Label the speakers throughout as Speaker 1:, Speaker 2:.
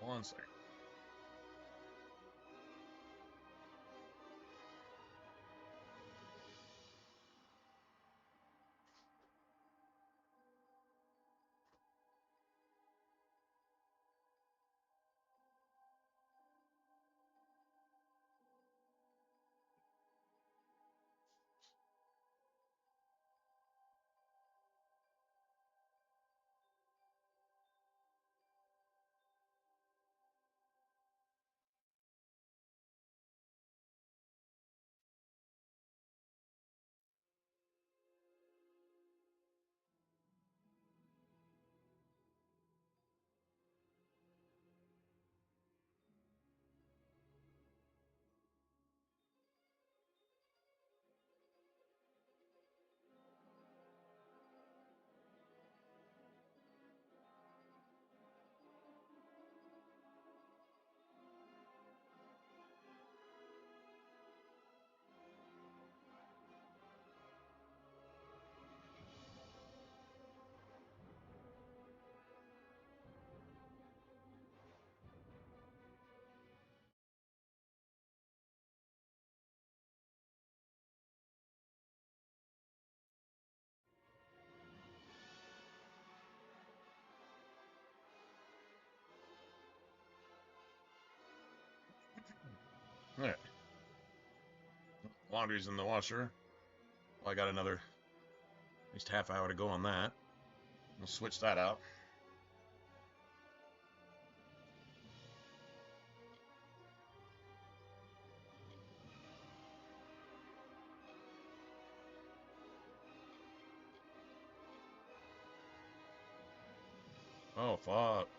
Speaker 1: One second. Alright. Laundry's in the washer. Well, I got another at least half hour to go on that. We'll switch that out. Oh, fuck.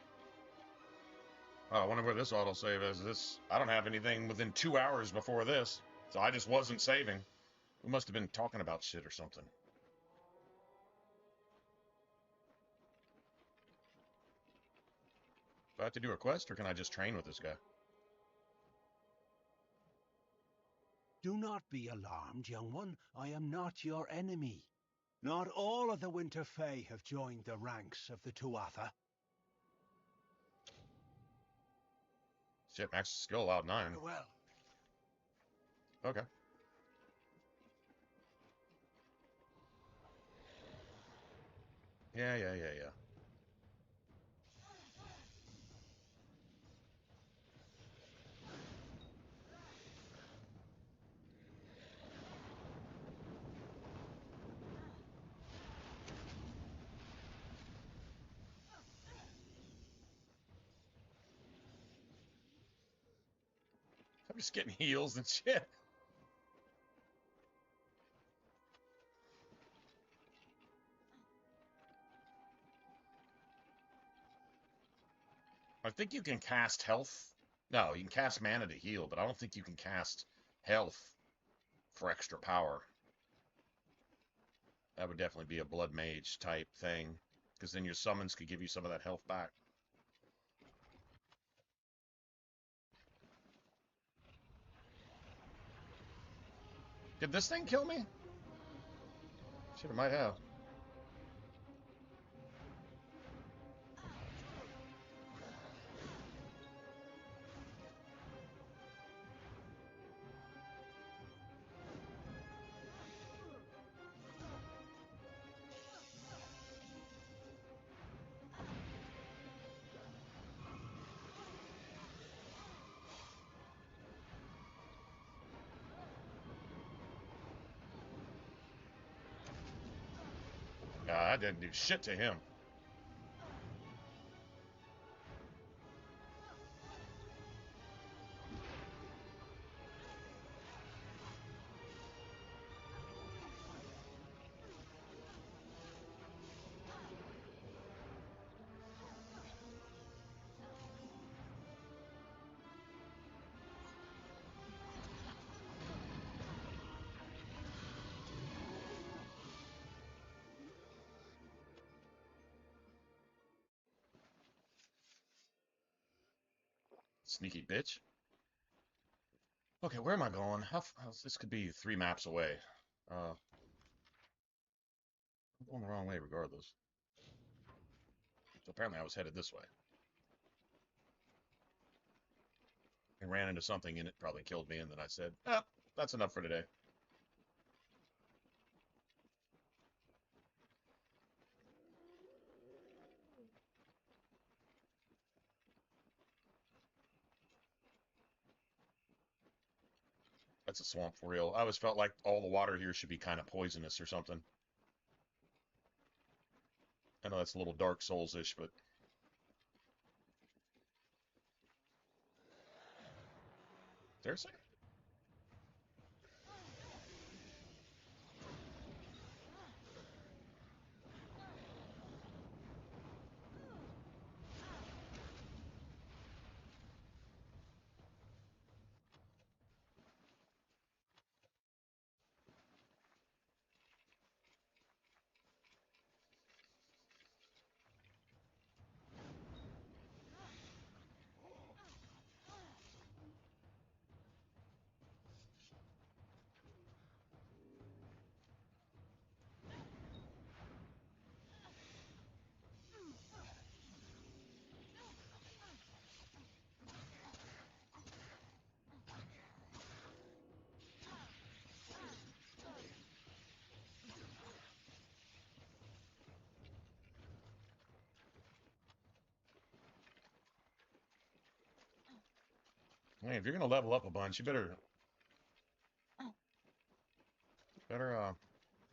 Speaker 1: Oh, I wonder where this autosave is. This, I don't have anything within 2 hours before this, so I just wasn't saving. We must have been talking about shit or something. Do I have to do a quest, or can I just train with this guy?
Speaker 2: Do not be alarmed, young one. I am not your enemy. Not all of the Winter Fae have joined the ranks of the Tuatha.
Speaker 1: Shit, max skill allowed 9.
Speaker 2: Well,
Speaker 1: Okay. Yeah. I'm just getting heals and shit. I think you can cast health. No, you can cast mana to heal, but I don't think you can cast health for extra power. That would definitely be a blood mage type thing, because then your summons could give you some of that health back. Did this thing kill me? Shit, it might have. I didn't do shit to him. Sneaky bitch. Okay, where am I going? This could be 3 maps away. I'm going the wrong way regardless. So apparently I was headed this way. I ran into something and it probably killed me, and then I said, ah, that's enough for today. That's a swamp for real. I always felt like all the water here should be kind of poisonous or something. I know that's a little Dark Souls-ish, but seriously? Hey, if you're gonna level up a bunch, you better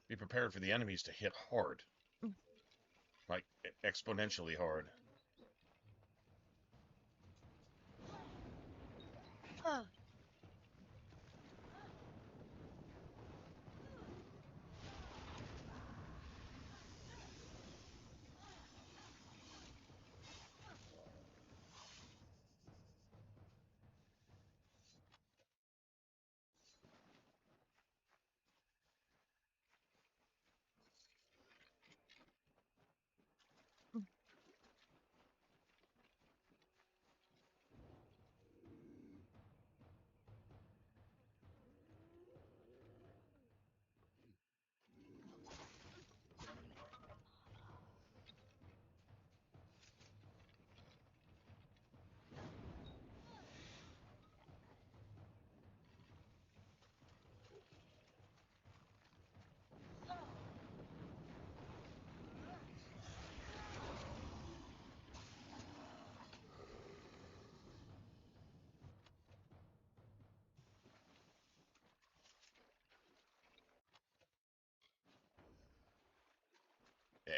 Speaker 1: be prepared for the enemies to hit hard, like exponentially hard.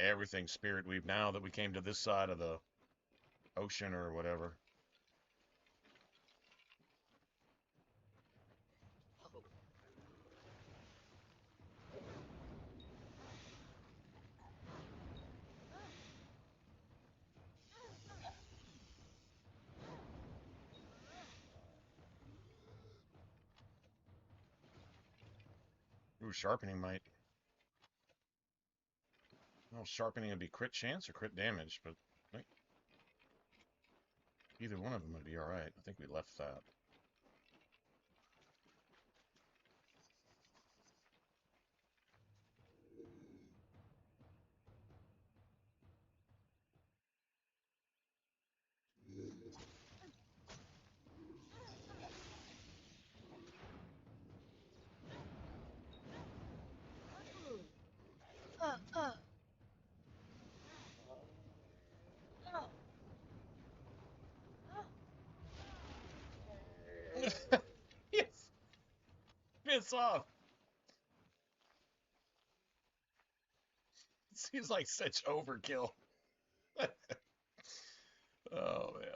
Speaker 1: Everything spirit weave now that we came to this side of the ocean or whatever. Ooh, sharpening might. Well, sharpening would be crit chance or crit damage, but I think either one of them would be all right. I think we left that. Yes, piss off. Seems like such overkill. Oh man.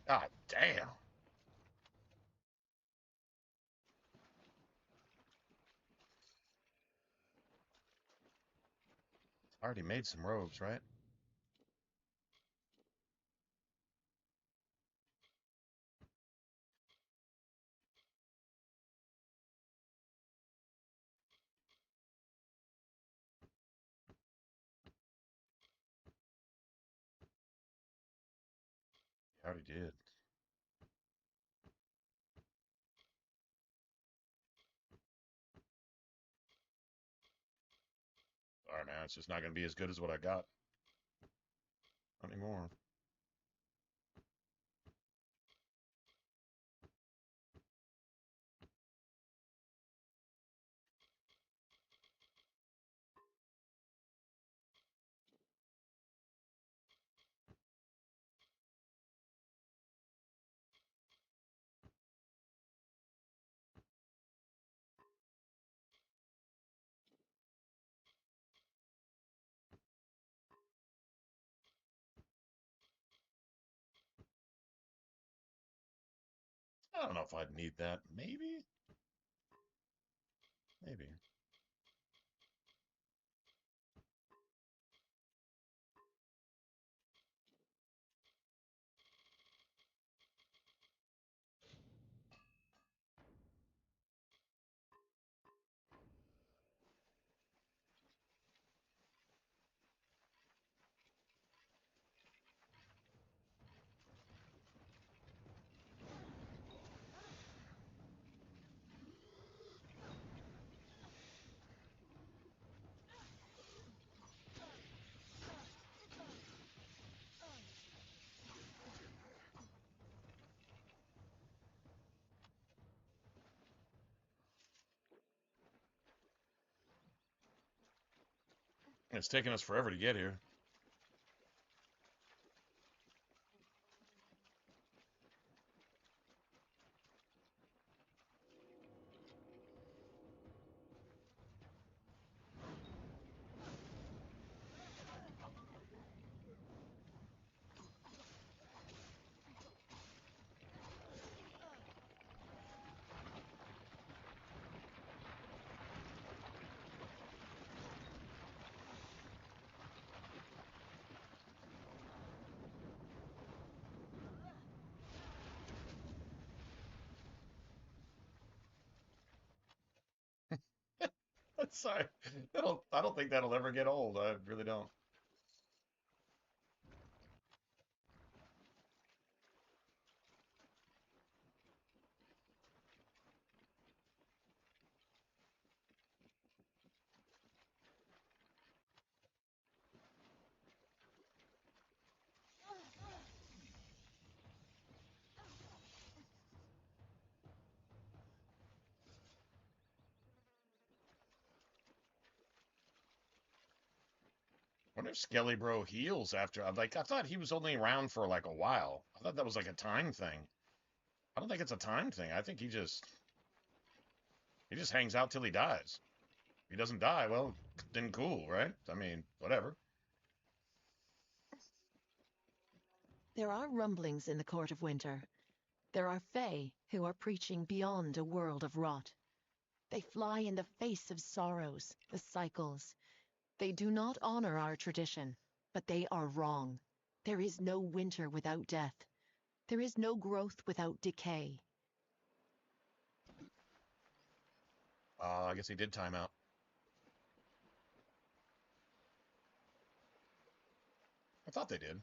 Speaker 1: God damn. I already made some robes, right? already did. Sorry, man. It's just not going to be as good as what I got. Not anymore. I don't know if I'd need that. Maybe? Maybe. It's taken us forever to get here. Sorry. I don't think that'll ever get old. I really don't. Wonder if Skelly Bro heals after. I thought he was only around for like a while. I thought that was like a time thing. I don't think it's a time thing. I think he just hangs out till he dies. If he doesn't die, well, then cool, right? I mean, whatever.
Speaker 3: There are rumblings in the Court of Winter. There are Fae who are preaching beyond a world of rot. They fly in the face of sorrows, the cycles. They do not honor our tradition, but they are wrong. There is no winter without death. There is no growth without decay.
Speaker 1: I guess he did time out. I thought they did.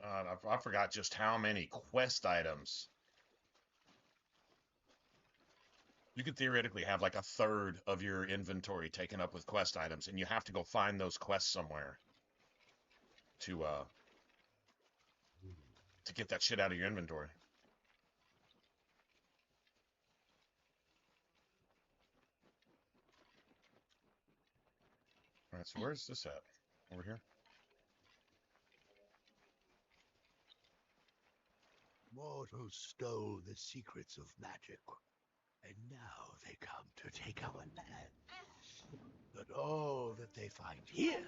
Speaker 1: I forgot just how many quest items. You could theoretically have like a third of your inventory taken up with quest items, and you have to go find those quests somewhere to get that shit out of your inventory. All right, so where's this at? Over here?
Speaker 2: Mortals stole the secrets of magic, and now they come to take our land. But all that they find here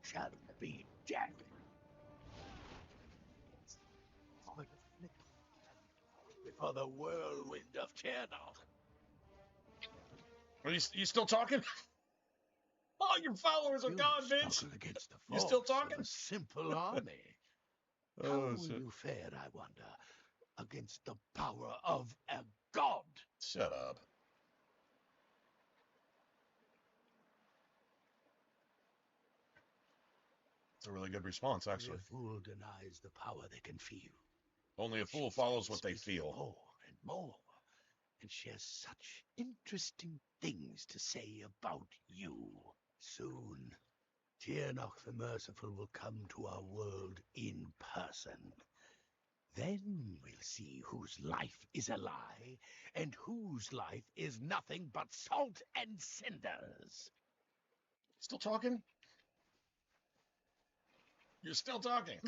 Speaker 2: shall be death. Before the whirlwind of Tiernock.
Speaker 1: Are you still talking? All your followers are gone, bitch.
Speaker 2: Struggle against the
Speaker 1: You
Speaker 2: force
Speaker 1: still talking?
Speaker 2: of a simple army. How
Speaker 1: Oh,
Speaker 2: will
Speaker 1: shit.
Speaker 2: you fare, I wonder, against the power of a god?
Speaker 1: Shut up. It's a really good response, actually.
Speaker 2: A fool denies the power they can feel.
Speaker 1: Only a fool follows what they feel.
Speaker 2: More and more, and shares such interesting things to say about you. Soon, Tiernock the Merciful will come to our world in person. Then we'll see whose life is a lie, and whose life is nothing but salt and cinders.
Speaker 1: Still talking? You're still talking.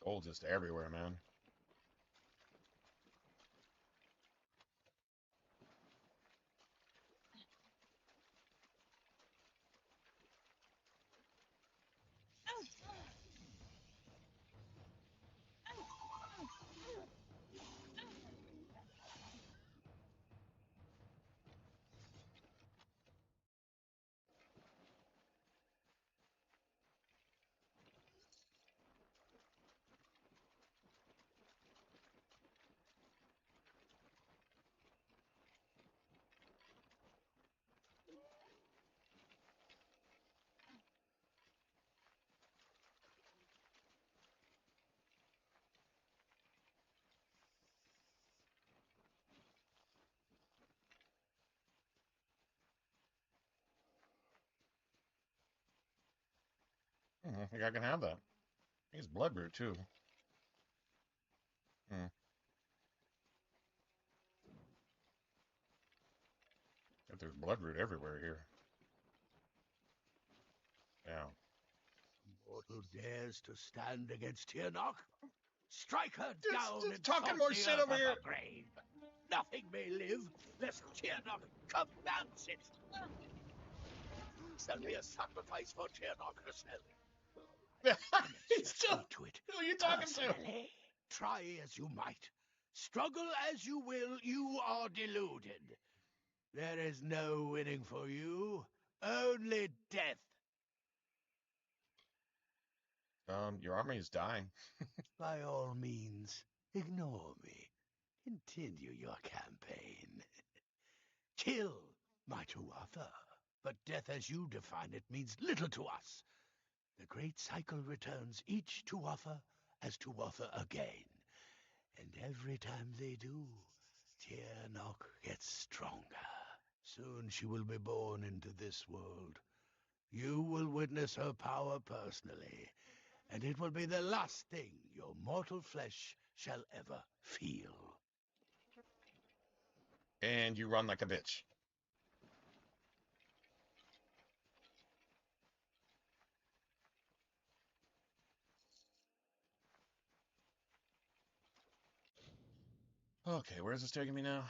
Speaker 1: Gold just everywhere, man. I think I can have that. He's bloodroot too. But there's bloodroot everywhere here. Yeah.
Speaker 2: Mortal dares to stand against Tiernock? Strike her down
Speaker 1: Just
Speaker 2: and
Speaker 1: talking more shit over here.
Speaker 2: grave. Nothing may live lest Tiernock commands it. There'll be a sacrifice for Tiernock herself.
Speaker 1: He's still.
Speaker 2: To it.
Speaker 1: Who are you talking to?
Speaker 2: Try as you might, struggle as you will, you are deluded. There is no winning for you, only death.
Speaker 1: Your army is dying.
Speaker 2: By all means, ignore me. Continue your campaign. Kill my Tuatha, but death as you define it means little to us. The great cycle returns each Tuatha as Tuatha again. And every time they do, Tiernock gets stronger. Soon she will be born into this world. You will witness her power personally, and it will be the last thing your mortal flesh shall ever feel.
Speaker 1: And you run like a bitch. Okay, where is this taking me now?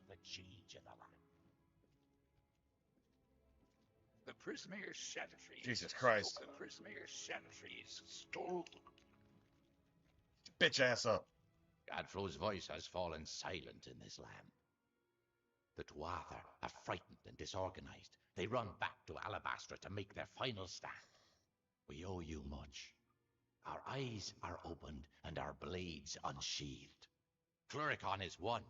Speaker 2: The change of the land. The Prismare's shadow trees.
Speaker 1: Jesus Christ.
Speaker 2: The Prismare's shadow trees stole.
Speaker 1: Bitch ass up.
Speaker 2: Godfrey's voice has fallen silent in this land. The Tuatha are frightened and disorganized. They run back to Alabastra to make their final stand. We owe you much. Our eyes are opened and our blades unsheathed. Cluricon is won,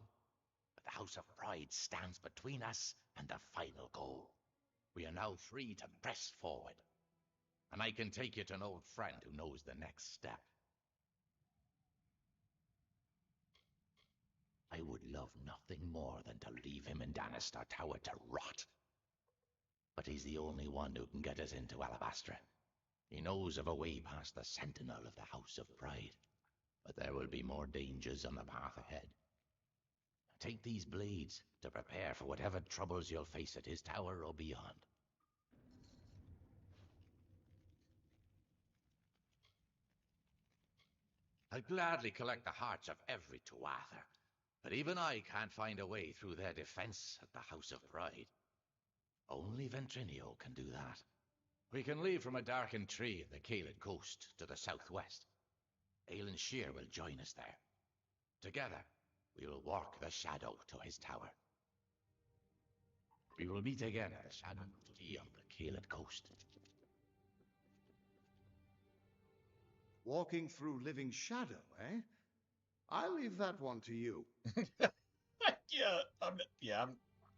Speaker 2: but the House of Pride stands between us and the final goal. We are now free to press forward, and I can take you to an old friend who knows the next step. I would love nothing more than to leave him in Danistar Tower to rot. But he's the only one who can get us into Alabastra. He knows of a way past the Sentinel of the House of Pride, but there will be more dangers on the path ahead. Take these blades to prepare for whatever troubles you'll face at his tower or beyond. I'll gladly collect the hearts of every Tuatha, but even I can't find a way through their defense at the House of Pride. Only Ventrinio can do that. We can leave from a darkened tree at the Caelid coast to the southwest. Aelin Shear will join us there. Together, we will walk the shadow to his tower. We will meet again at the shadow tree on the Caelid coast.
Speaker 4: Walking through living shadow, eh? I'll leave that one to you.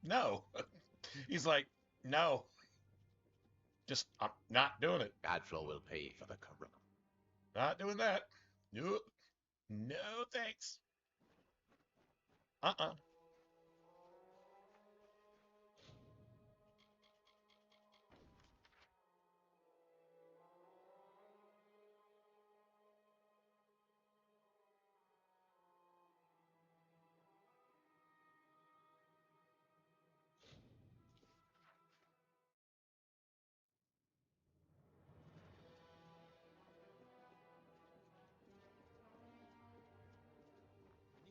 Speaker 1: No. He's like, no. Just, I'm not doing it.
Speaker 2: Godflow will pay for the corrupt.
Speaker 1: Not doing that. Nope. No thanks. Uh-uh.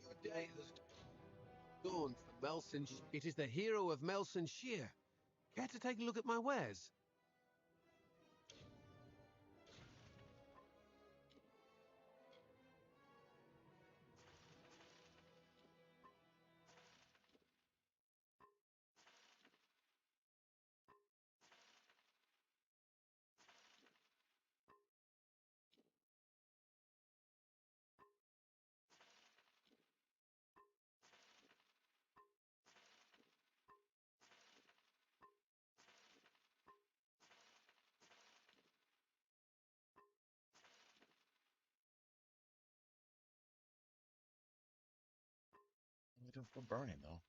Speaker 5: New day has dawned for Melson. It is the hero of Melson Shear. Care to take a look at my wares?
Speaker 1: We do for burning, though.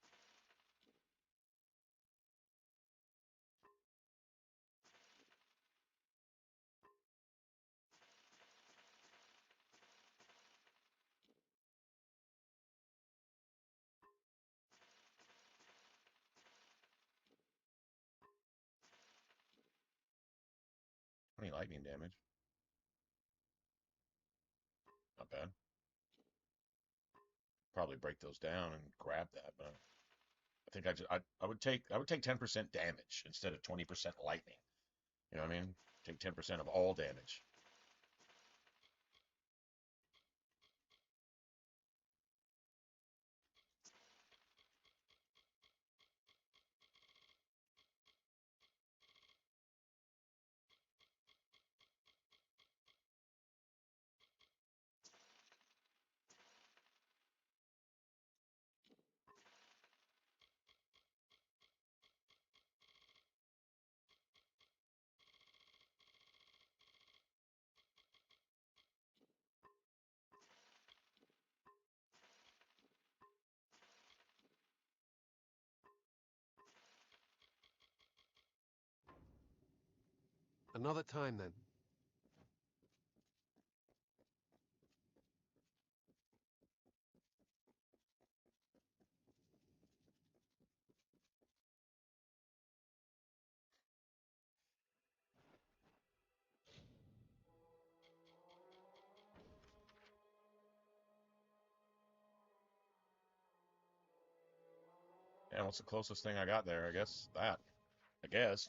Speaker 1: Any lightning damage? Not bad. Probably break those down and grab that, but I think I would take 10% damage instead of 20% lightning. You know what I mean? Take 10% of all damage.
Speaker 5: Another time then.
Speaker 1: And what's the closest thing I got there? I guess that. I guess.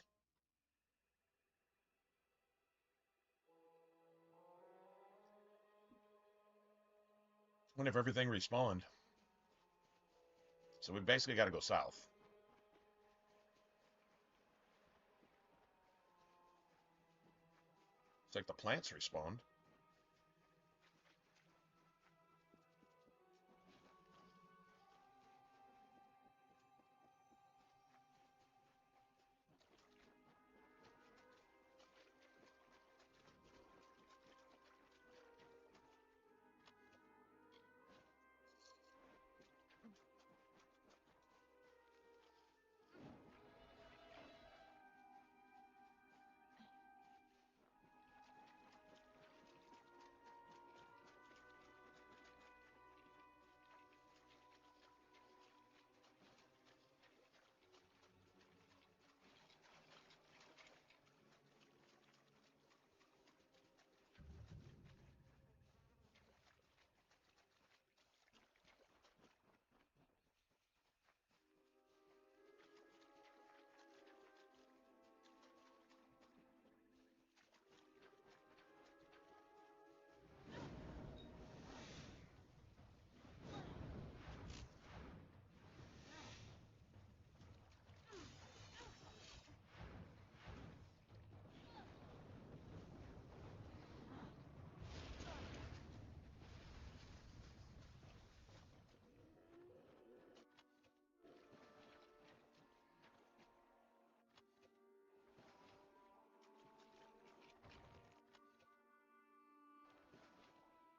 Speaker 1: Wonder if everything respawned. So we basically got to go south. It's like the plants respawned.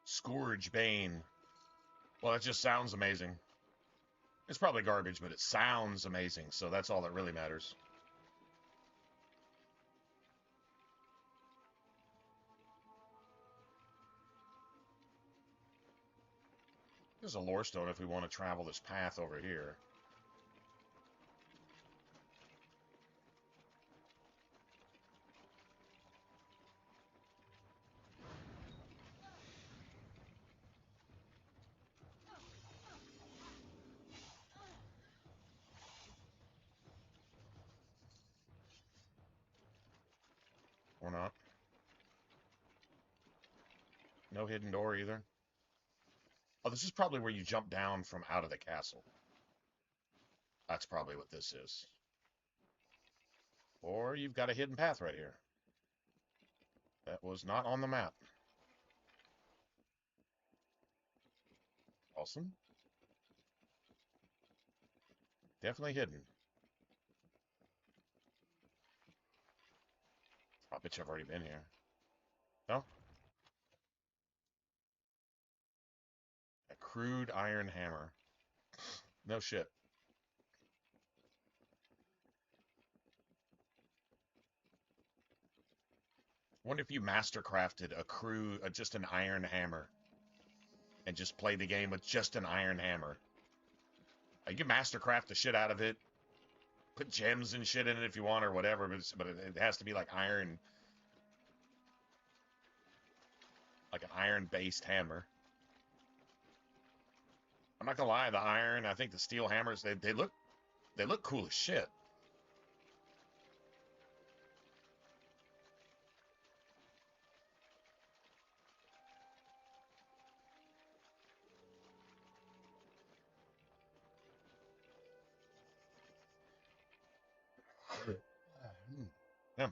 Speaker 1: Scourge Bane. Well, that just sounds amazing. It's probably garbage, but it sounds amazing, so that's all that really matters. There's a lore stone if we want to travel this path over here. Or not. No hidden door either. Oh, this is probably where you jump down from out of the castle. That's probably what this is. Or you've got a hidden path right here. That was not on the map. Awesome. Definitely hidden. I bet you I've already been here. No? A crude iron hammer. No shit. Wonder if you mastercrafted a just an iron hammer, and just played the game with just an iron hammer. You can mastercraft the shit out of it, put gems and shit in it if you want or whatever, but it has to be like an iron-based hammer. I'm not gonna lie, the iron, I think the steel hammers, they look cool as shit. Yeah.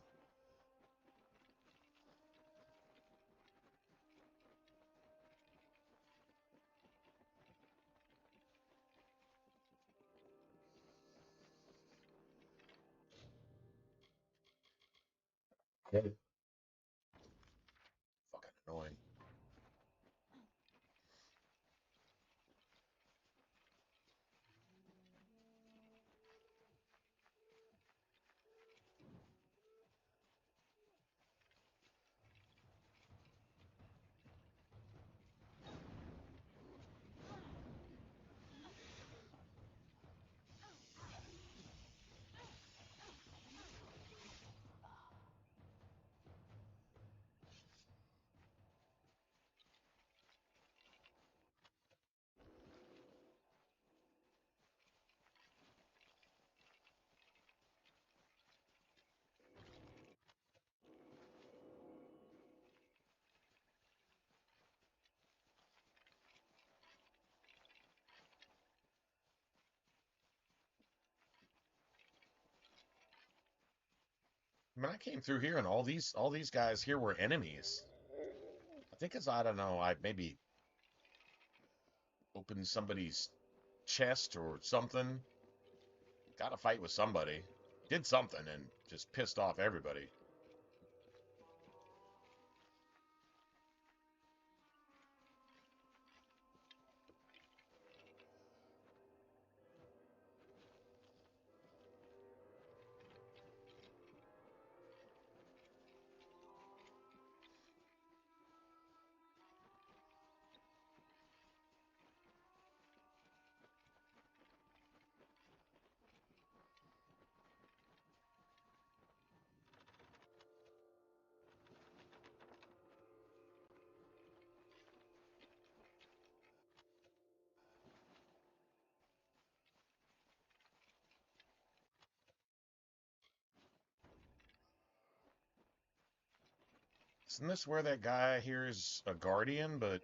Speaker 1: Fucking annoying. mean, I came through here and all these guys here were enemies. I think I don't know, I maybe opened somebody's chest or something. Got a fight with somebody. Did something and just pissed off everybody. Isn't this where that guy here is a guardian, but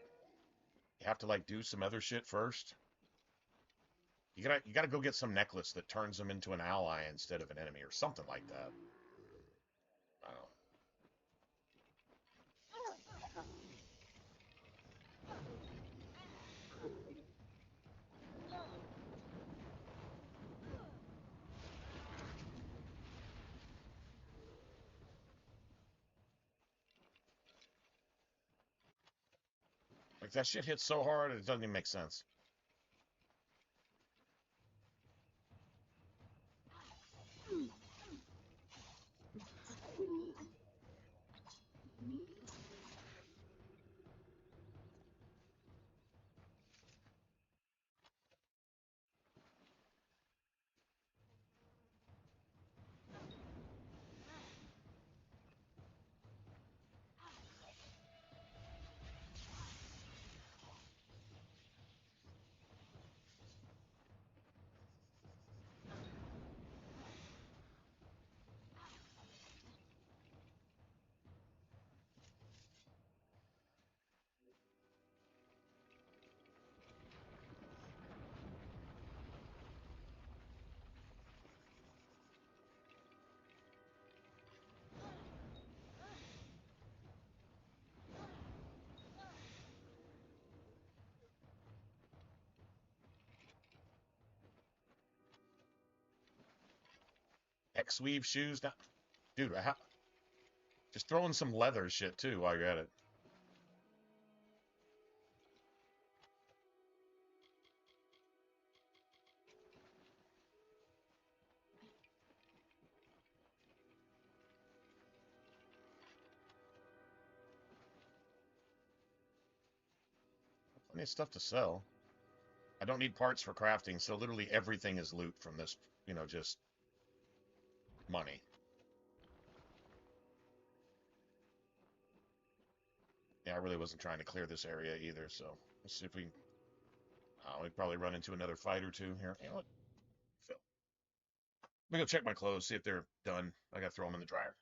Speaker 1: you have to like do some other shit first? You gotta go get some necklace that turns him into an ally instead of an enemy or something like that. I don't know. Like that shit hits so hard it doesn't even make sense. X-weave shoes, now, dude. Just throw in some leather shit too while you're at it. Plenty of stuff to sell. I don't need parts for crafting, so literally everything is loot from this. Just money. Yeah, I really wasn't trying to clear this area either, so let's see if we probably run into another fight or two here. You know what? Phil. Let me go check my clothes, see if they're done. I gotta throw them in the dryer.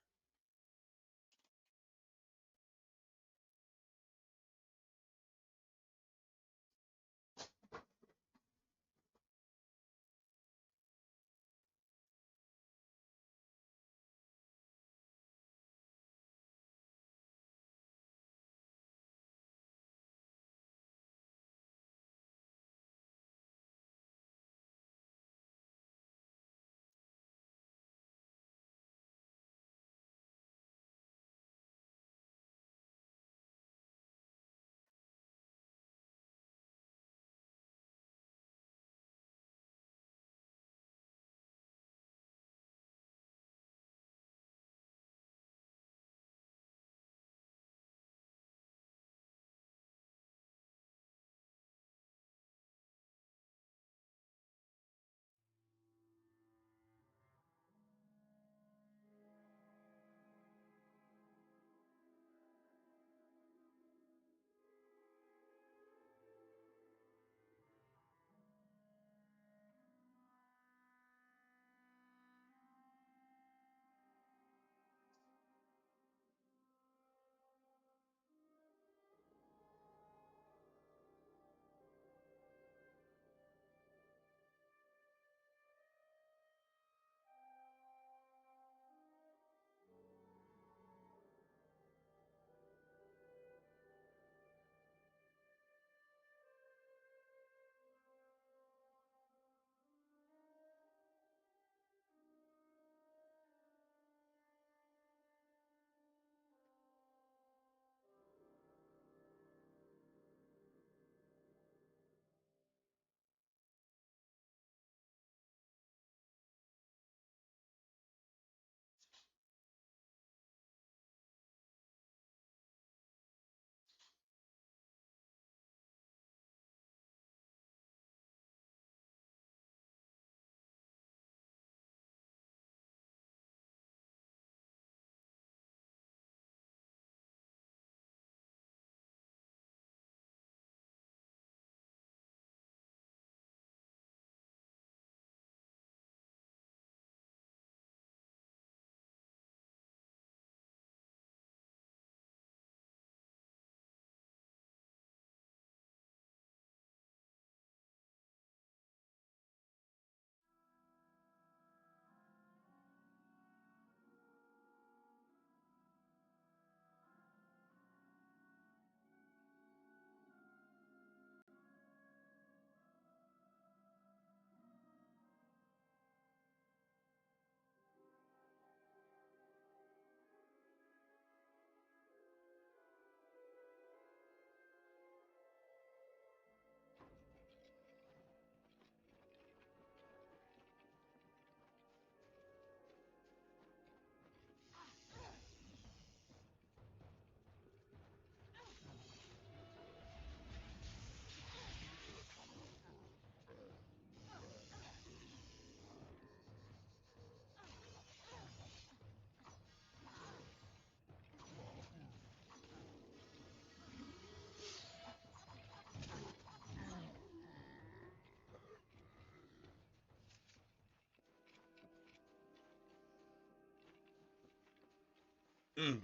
Speaker 1: I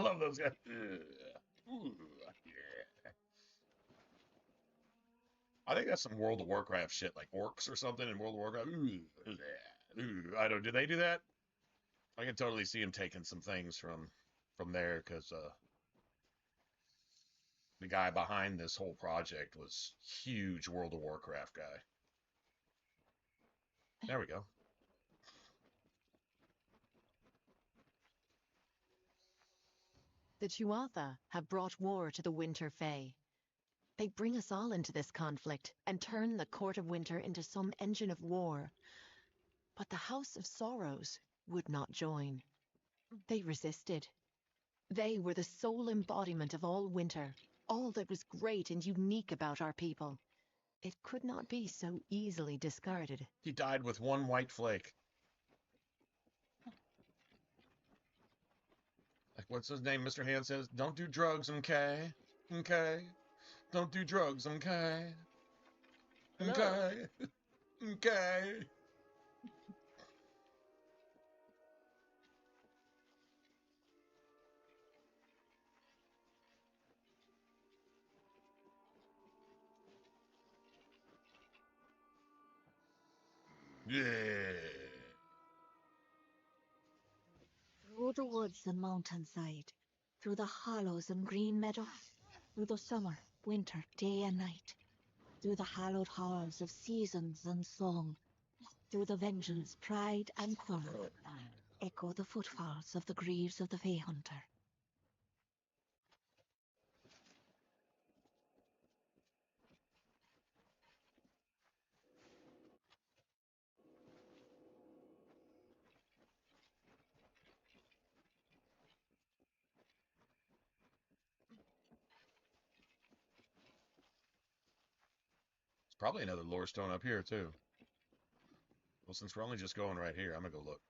Speaker 1: love those guys. I think that's some World of Warcraft shit, like orcs or something in World of Warcraft. I don't. Do they do that? I can totally see him taking some things from there because the guy behind this whole project was huge World of Warcraft guy. There we go.
Speaker 3: The Tuatha have brought war to the Winter Fae. They bring us all into this conflict and turn the Court of Winter into some engine of war. But the House of Sorrows would not join. They resisted. They were the sole embodiment of all winter, all that was great and unique about our people. It could not be so easily discarded.
Speaker 1: He died with one white flake. Like, what's his name? Mr. Hand says, don't do drugs, okay? Okay? Don't do drugs, okay? Okay? Okay? Yeah.
Speaker 6: Through the woods and mountainside, through the hollows and green meadows, through the summer, winter, day and night, through the hallowed halls of seasons and song, through the vengeance, pride and quarrel, echo the footfalls of the greaves of the Fey Hunter.
Speaker 1: There's probably another lore stone up here, too. Well, since we're only just going right here, I'm gonna go look.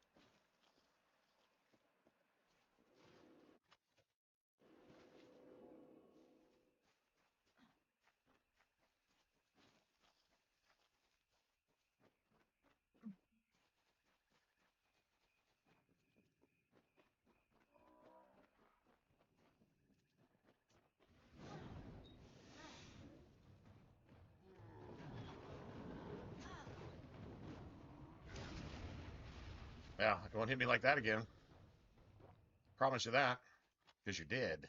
Speaker 1: Yeah, it won't hit me like that again. Promise you that. Because you're dead.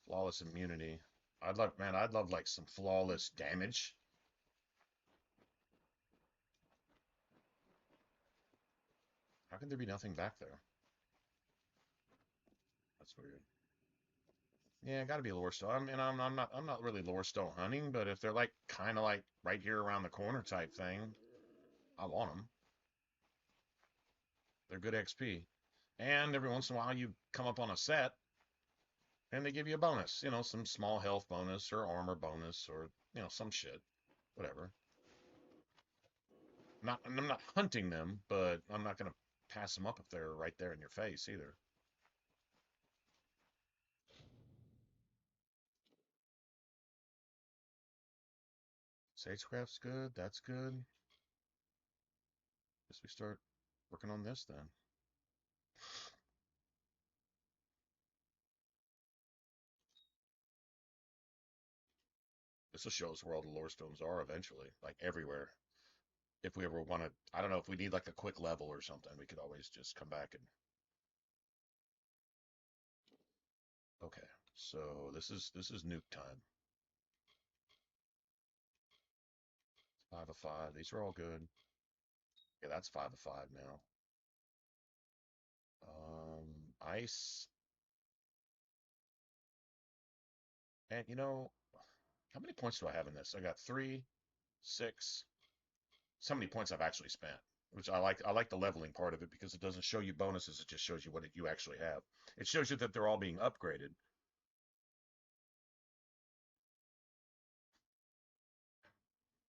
Speaker 1: Flawless immunity. I'd love like some flawless damage. How can there be nothing back there? That's weird. Yeah, gotta be lore stone. I mean, I'm not really lore stone hunting, but if they're like kind of like right here around the corner type thing, I want them. They're good XP. And every once in a while you come up on a set and they give you a bonus, some small health bonus or armor bonus or, some shit. Whatever. I'm not hunting them, but I'm not gonna pass them up if they're right there in your face either. Sagecraft's good. That's good. Guess we start working on this then. This will show us where all the lore stones are eventually, like everywhere. If we ever want to, I don't know, if we need like a quick level or something, we could always just come back and. Okay, so this is nuke time. 5 of 5. These are all good. Yeah, that's 5 of 5 now. Ice. And how many points do I have in this? I got 3, 6. So many points I've actually spent, which I like. I like the leveling part of it because it doesn't show you bonuses. It just shows you what you actually have. It shows you that they're all being upgraded.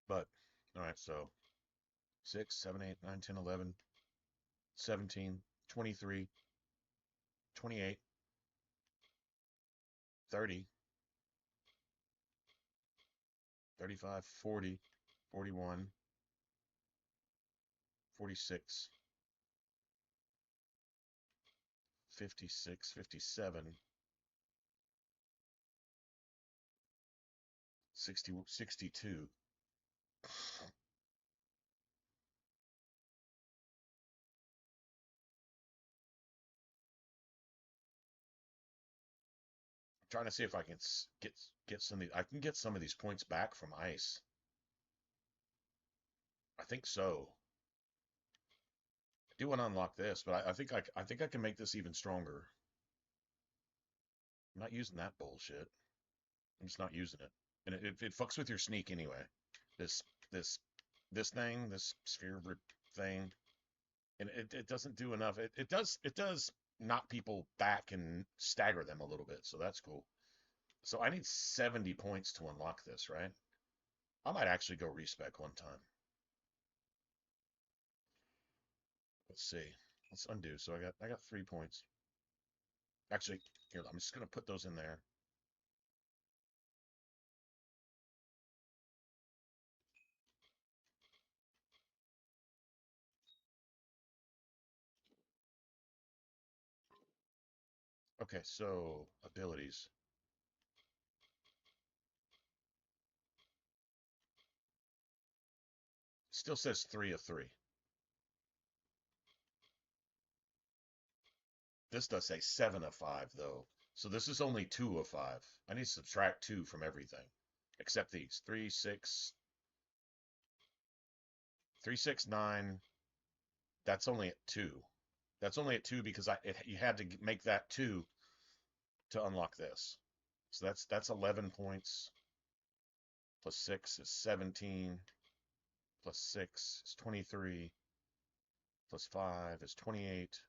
Speaker 1: But, all right, so 6, 7, 8, 9, 10, 11, 17, 23, 28, 30, 35, 40, 41, 46, 56, 57, 60, 62. Trying to see if I can get some of I can get some of these points back from ice. I think so. I do want to unlock this, but I think I can make this even stronger. I'm not using that bullshit. I'm just not using it, and it fucks with your sneak anyway. This this this thing, this sphere thing, and it doesn't do enough. It does knock people back and stagger them a little bit, so that's cool. So I need 70 points to unlock this, right? I might actually go respec one time. Let's see. Let's undo. So I got 3 points. Actually, here, I'm just gonna put those in there. Okay, so abilities. Still says 3 of 3. This does say 7 of 5 though. So this is only 2 of 5. I need to subtract 2 from everything. Except these. 3, 6. 3, 6, 9. That's only at 2. That's only at 2 because you had to make that 2 to unlock this. So that's 11 points. Plus 6 is 17. Plus 6 is 23. Plus 5 is 28.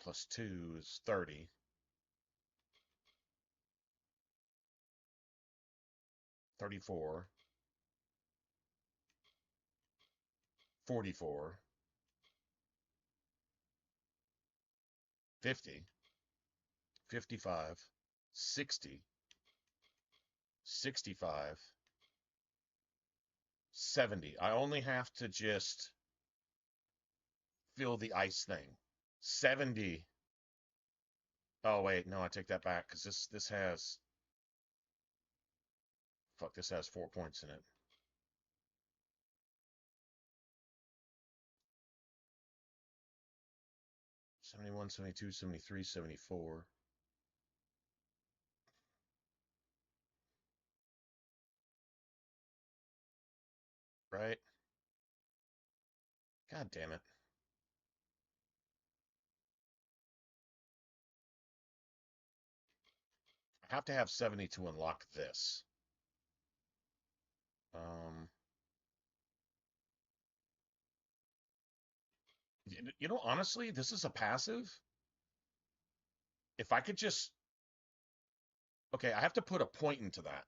Speaker 1: Plus 2 is 30. 34. 44. 50. 55. 60. 65. 70. I only have to just fill the ice thing. 70. Oh wait, no, I take that back because this has fuck, this has 4 points in it. 71, 72, 73, 74. Right? God damn it. I have to have 70 to unlock this. Um, you know, honestly, this is a passive. If I could just, okay, I have to put a point into that.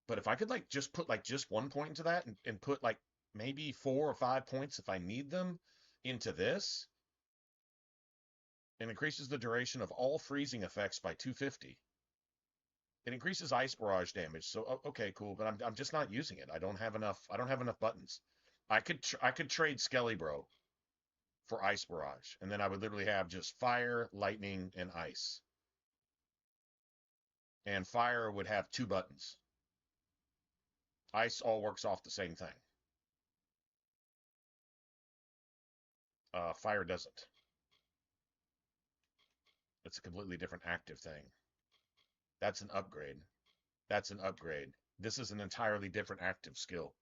Speaker 1: But if I could like just put like just 1 point into that and put like maybe 4 or 5 points if I need them into this, it increases the duration of all freezing effects by 250. It increases ice barrage damage. So okay, cool, but I'm just not using it. I don't have enough buttons. I could trade Skelly Bro for ice barrage, and then I would literally have just fire, lightning, and ice. And fire would have 2 buttons. Ice all works off the same thing. Fire doesn't. It's a completely different active thing. That's an upgrade. That's an upgrade. This is an entirely different active skill.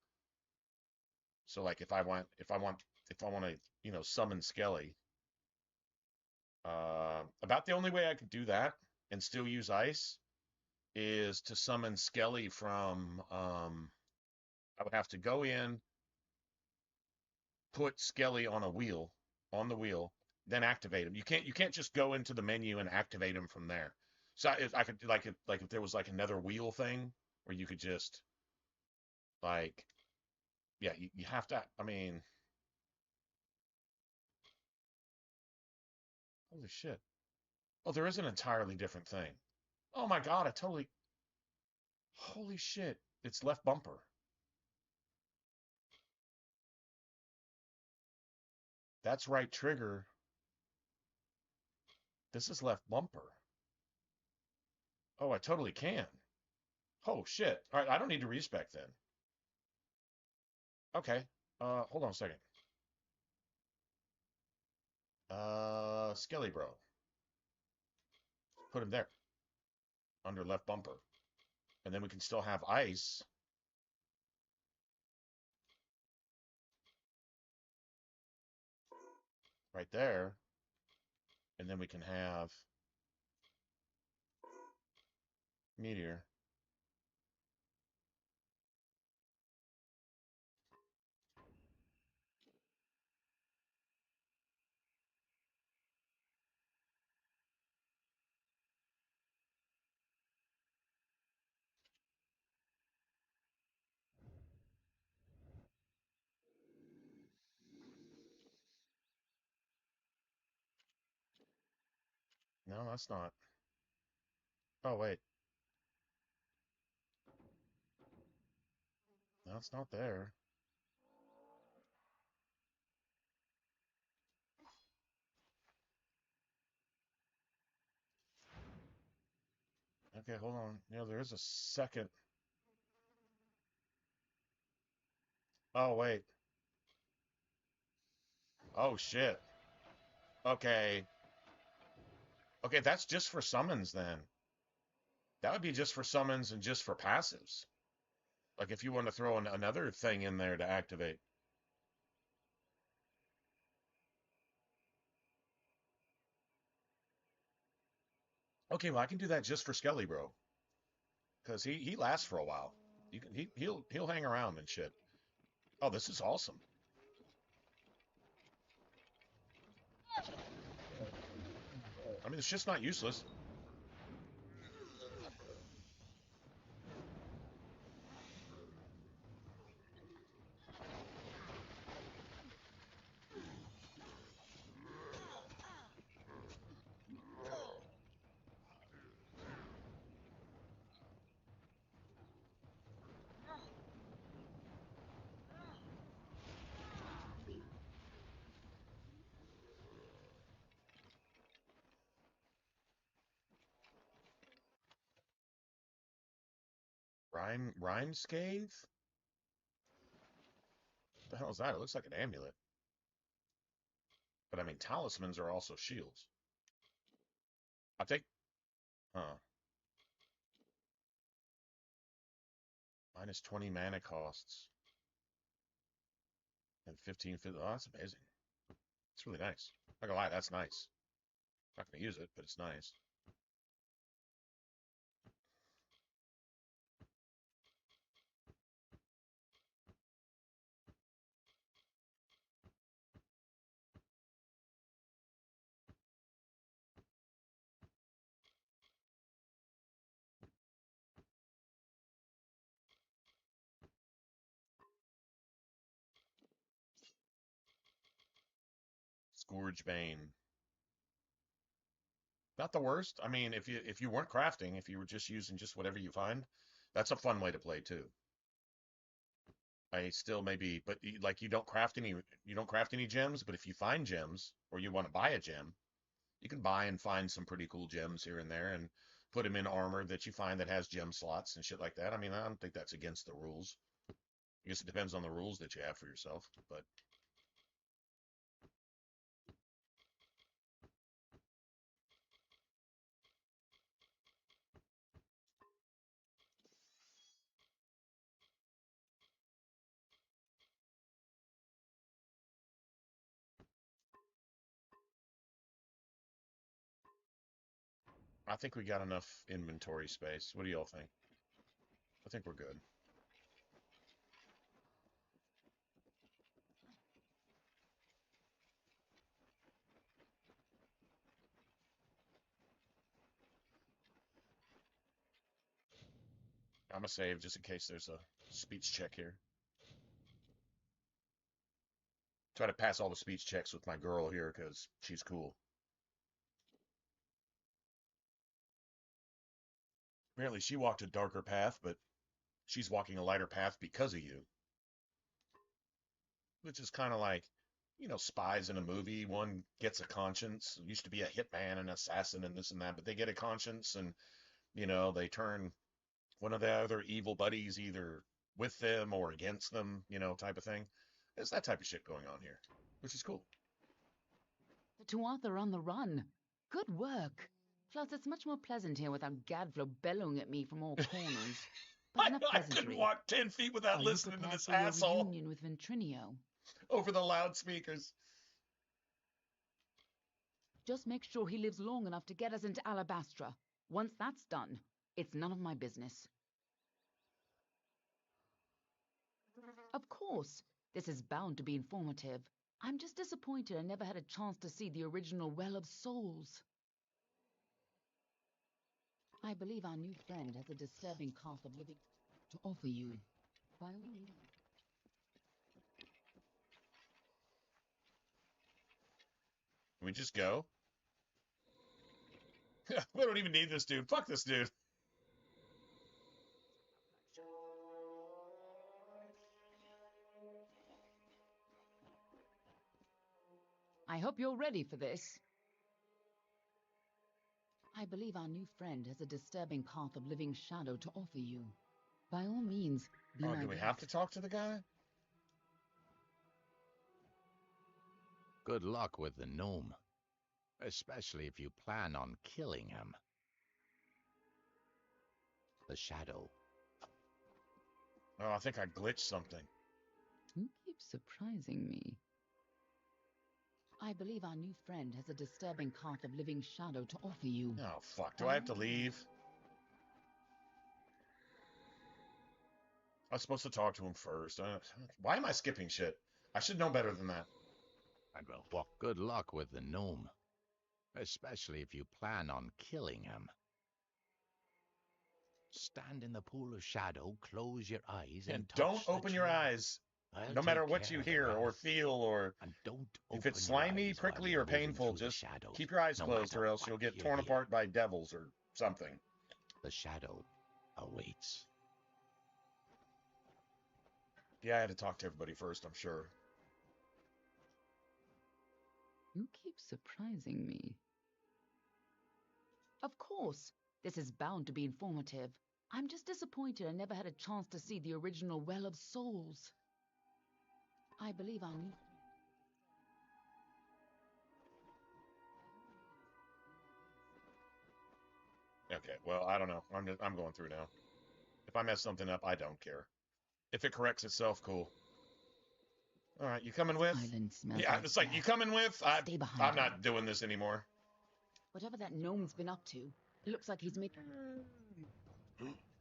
Speaker 1: So like if I want to, you know, summon Skelly, about the only way I could do that and still use ice is to summon Skelly from I would have to go in, put Skelly on the wheel, then activate him. You can't just go into the menu and activate him from there. So if I could like if there was like another wheel thing where you could just like yeah, you have to, I mean, holy shit. Oh, there is an entirely different thing. Oh my God, I totally, holy shit. It's left bumper. That's right trigger. This is left bumper. Oh, I totally can. Oh, shit. All right, I don't need to respec then. Okay. Hold on a second. Skelly Bro. Put him there. Under left bumper. And then we can still have ice. Right there. And then we can have meteor. No, that's not. Oh, wait. No, it's not there. Okay, hold on. You know, there is a second. Oh, wait. Oh, shit. Okay. Okay, that's just for summons then. That would be just for summons and just for passives. Like if you want to throw another thing in there to activate. Okay, well I can do that just for Skelly Bro. Because he lasts for a while. You can he'll hang around and shit. Oh, this is awesome. I mean, it's just not useless. Rhyme scathe? What the hell is that? It looks like an amulet. But I mean, talismans are also shields. I think. Huh. Minus 20 mana costs. And 15. Oh, that's amazing. It's really nice. Not gonna lie, that's nice. Not gonna use it, but it's nice. Scourge Bane. Not the worst. I mean, if you weren't crafting, if you were just using just whatever you find, that's a fun way to play too. I still maybe, but like you don't craft any gems, but if you find gems or you want to buy a gem, you can buy and find some pretty cool gems here and there and put them in armor that you find that has gem slots and shit like that. I mean, I don't think that's against the rules. I guess it depends on the rules that you have for yourself, but I think we got enough inventory space. What do y'all think? I think we're good. I'm gonna save just in case there's a speech check here. Try to pass all the speech checks with my girl here because she's cool. Apparently, she walked a darker path, but she's walking a lighter path because of you. Which is kind of like, spies in a movie. One gets a conscience. Used to be a hitman, an assassin, and this and that, but they get a conscience, and they turn one of the other evil buddies either with them or against them, type of thing. There's that type of shit going on here, which is cool.
Speaker 7: The Tuatha are on the run. Good work. Plus, it's much more pleasant here without Gadflow bellowing at me from all corners. But enough
Speaker 1: I couldn't
Speaker 7: pleasantry.
Speaker 1: walk 10 feet without
Speaker 7: Are
Speaker 1: listening
Speaker 7: you
Speaker 1: to this
Speaker 7: prepared for
Speaker 1: asshole
Speaker 7: your reunion with Ventrinio?
Speaker 1: over the loudspeakers.
Speaker 7: Just make sure he lives long enough to get us into Alabastra. Once that's done, it's none of my business. Of course, this is bound to be informative. I'm just disappointed I never had a chance to see the original Well of Souls. I believe our new friend has a disturbing path of living to offer you. By all means.
Speaker 1: Can we just go? We don't even need this dude. Fuck this dude.
Speaker 7: I hope you're ready for this. I believe our new friend has a disturbing path of living shadow to offer you. By all means, be my
Speaker 1: Do we have to
Speaker 7: guest.
Speaker 1: talk to the guy?
Speaker 2: Good luck with the gnome, especially if you plan on killing him. The shadow.
Speaker 1: Oh, I think I glitched something.
Speaker 7: You keep surprising me. I believe our new friend has a disturbing path of living shadow to offer you.
Speaker 1: Oh, fuck. Do I have to leave? I was supposed to talk to him first. Why am I skipping shit? I should know better than that.
Speaker 2: Well, good luck with the gnome, especially if you plan on killing him. Stand in the pool of shadow, close your eyes,
Speaker 1: And
Speaker 2: and touch
Speaker 1: don't
Speaker 2: the
Speaker 1: open your
Speaker 2: tree.
Speaker 1: eyes.
Speaker 2: I'll
Speaker 1: No matter
Speaker 2: take
Speaker 1: what
Speaker 2: care
Speaker 1: you
Speaker 2: of the
Speaker 1: hear or
Speaker 2: rest.
Speaker 1: feel, or
Speaker 2: And don't
Speaker 1: if
Speaker 2: open
Speaker 1: it's
Speaker 2: your
Speaker 1: slimy,
Speaker 2: eyes while
Speaker 1: prickly,
Speaker 2: you're
Speaker 1: or
Speaker 2: moving
Speaker 1: painful,
Speaker 2: through the
Speaker 1: just
Speaker 2: shadows,
Speaker 1: keep your eyes
Speaker 2: no
Speaker 1: closed or
Speaker 2: matter
Speaker 1: else you'll
Speaker 2: what
Speaker 1: get
Speaker 2: you
Speaker 1: torn
Speaker 2: hear.
Speaker 1: apart by devils or something.
Speaker 2: The shadow awaits.
Speaker 1: Yeah, I had to talk to everybody first, I'm sure.
Speaker 7: You keep surprising me. Of course, this is bound to be informative. I'm just disappointed I never had a chance to see the original Well of Souls. I believe our new...
Speaker 1: Okay, well, I don't know. I'm going through now. If I mess something up, I don't care. If it corrects itself, cool. All right, you coming with?
Speaker 7: Island smells
Speaker 1: Yeah,
Speaker 7: like
Speaker 1: it's like,
Speaker 7: death.
Speaker 1: you coming with?
Speaker 7: Stay behind
Speaker 1: I'm
Speaker 7: me.
Speaker 1: not doing this anymore.
Speaker 7: Whatever that gnome's been up to, it looks like he's making...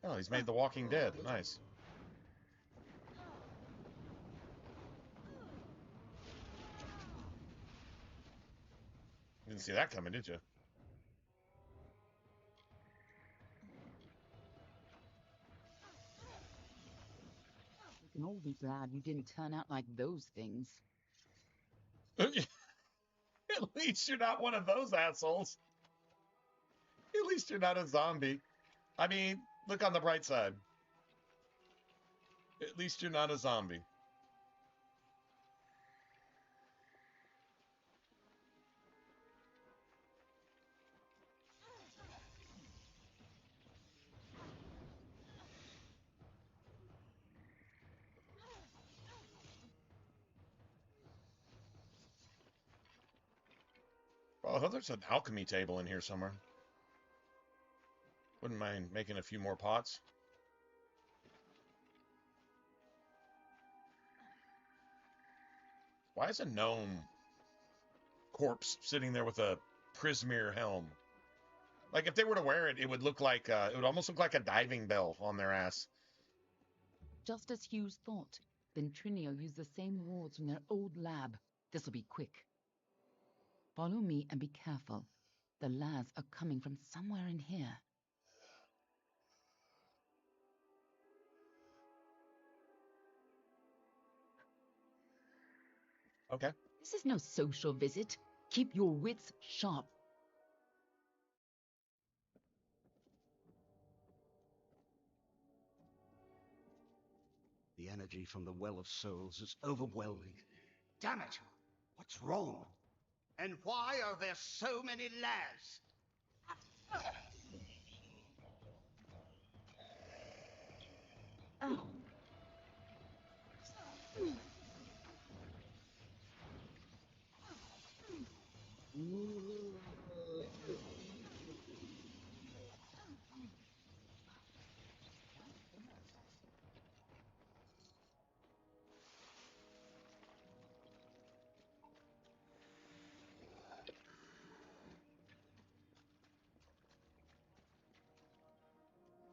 Speaker 1: Oh, he's made The Walking Dead. Nice. Didn't see that coming, did you?
Speaker 7: We can all be glad you didn't turn out like those things.
Speaker 1: At least you're not one of those assholes. At least you're not a zombie. I mean, look on the bright side. At least you're not a zombie. Oh, there's an alchemy table in here somewhere. Wouldn't mind making a few more pots. Why is a gnome corpse sitting there with a Prismere helm? Like, if they were to wear it, it would look like, it would almost look like a diving bell on their ass.
Speaker 7: Just as Hughes thought, Ventrinio used the same wards from their old lab. This'll be quick. Follow me and be careful. The lads are coming from somewhere in here.
Speaker 1: Okay.
Speaker 7: This is no social visit. Keep your wits sharp.
Speaker 4: The energy from the Well of Souls is overwhelming. Damn it! What's wrong? And why are there so many lads?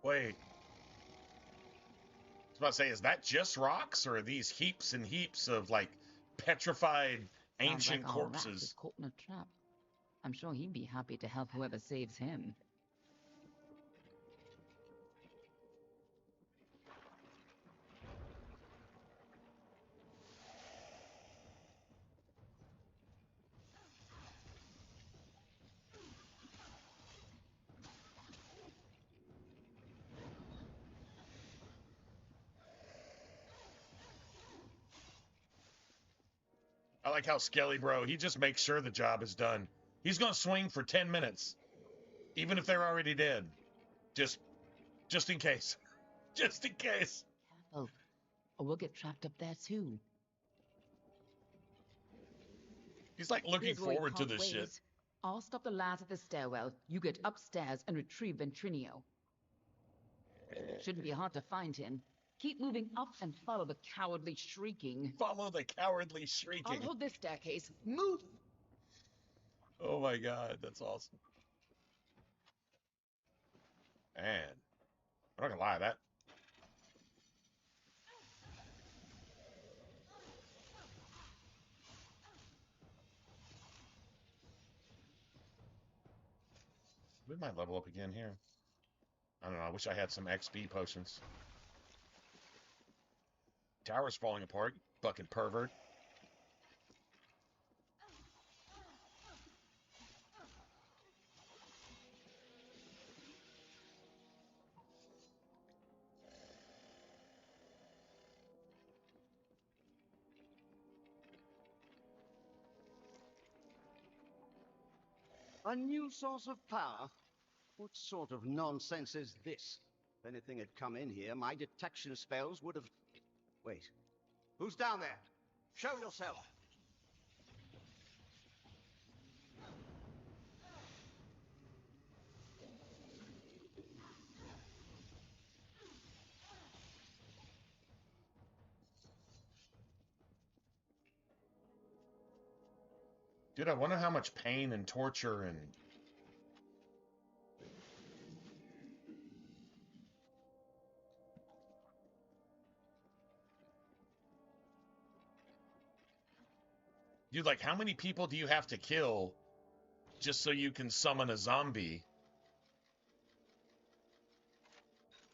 Speaker 1: Wait. I was about to say, is that just rocks, or are these heaps and heaps of, like, petrified
Speaker 7: Sounds
Speaker 1: ancient
Speaker 7: like our rat is
Speaker 1: corpses?
Speaker 7: caught in a trap. I'm sure he'd be happy to help whoever saves him.
Speaker 1: I like how Skelly Bro, he just makes sure the job is done. He's gonna swing for 10 minutes, even if they're already dead. Just in case. Just in case.
Speaker 7: Careful, or we'll get trapped up there too.
Speaker 1: He's like looking
Speaker 7: Here's where we
Speaker 1: forward to
Speaker 7: part
Speaker 1: this shit.
Speaker 7: ways. I'll stop the lads at the stairwell. You get upstairs and retrieve Ventrinio. Shouldn't be hard to find him. Keep moving up and follow the cowardly shrieking.
Speaker 1: Follow the cowardly
Speaker 7: I'll
Speaker 1: shrieking.
Speaker 7: hold this staircase. Move!
Speaker 1: Oh my god, that's awesome. Man, I'm not gonna lie, that. We might level up again here. I don't know, I wish I had some XP potions. Tower's falling apart, you fucking pervert.
Speaker 4: A new source of power? What sort of nonsense is this? If anything had come in here, my detection spells would have... Wait. Who's down there? Show yourself!
Speaker 1: Dude, I wonder how much pain and torture and... Dude, like, how many people do you have to kill just so you can summon a zombie?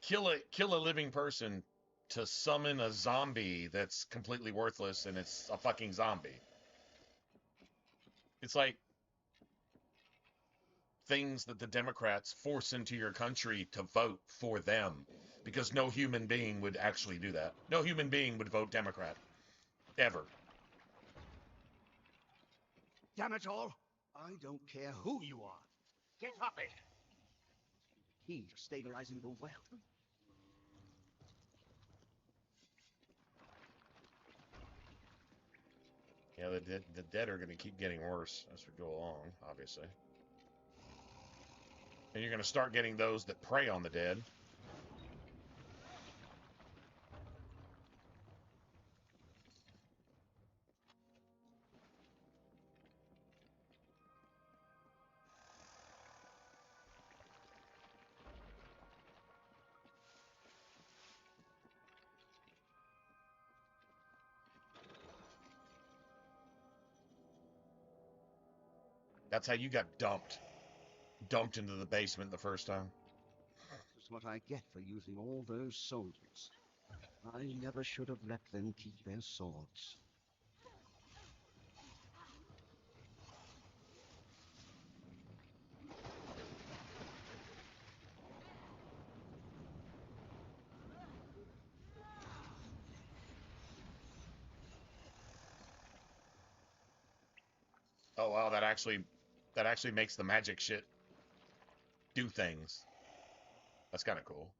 Speaker 1: Kill a living person to summon a zombie that's completely worthless and it's a fucking zombie. It's like things that the Democrats force into your country to vote for them, because no human being would actually do that. No human being would vote Democrat. Ever.
Speaker 4: Damn it all! I don't care who you are. Get up it! Key to stabilizing the well.
Speaker 1: Yeah, the dead are going to keep getting worse as we go along, obviously. And you're going to start getting those that prey on the dead. That's how you got dumped. Dumped into the basement the first time.
Speaker 4: This is what I get for using all those soldiers. I never should have let them keep their swords.
Speaker 1: Oh wow, that actually makes the magic shit do things. That's kind of cool.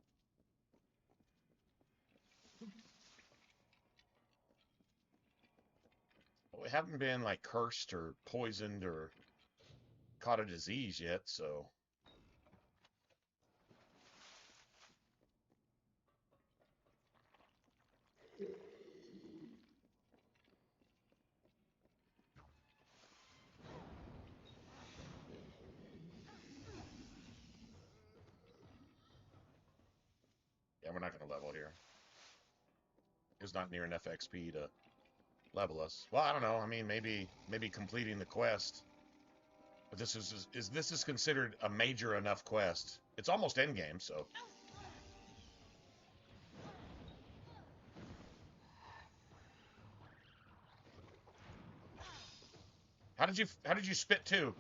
Speaker 1: Well, we haven't been like cursed or poisoned or caught a disease yet, so yeah, we're not gonna level here. There's not near enough XP to level us. Well, I don't know. I mean, maybe completing the quest. But this is considered a major enough quest. It's almost end game, so. How did you spit too?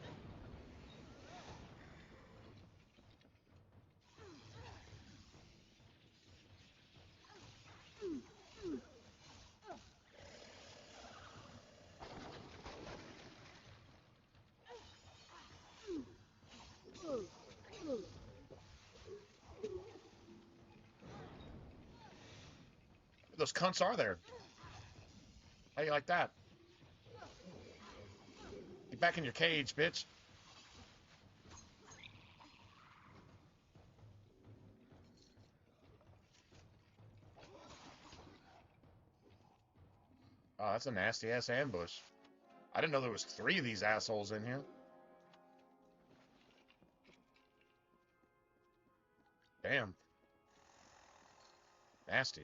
Speaker 1: Those cunts are there. How you like that? Get back in your cage, bitch. Oh, that's a nasty ass ambush. I didn't know there was 3 of these assholes in here. Damn. Nasty.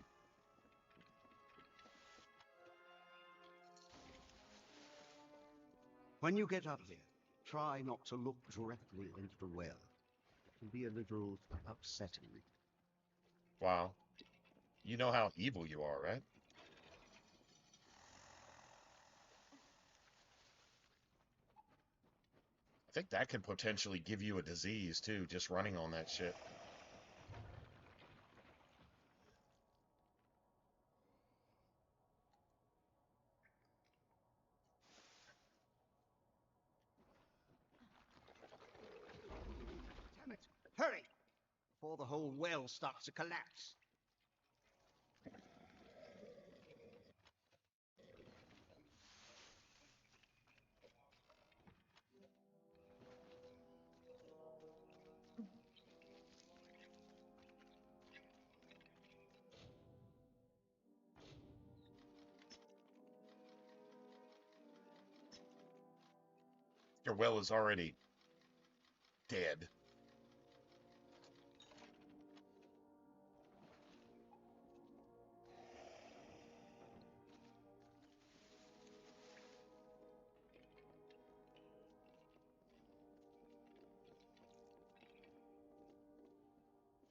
Speaker 4: When you get up here, try not to look directly into the well. It can be a little upsetting.
Speaker 1: Wow. You know how evil you are, right? I think that could potentially give you a disease, too, just running on that shit.
Speaker 4: Damn it! Hurry! Before the whole well starts to collapse.
Speaker 1: Your well is already dead.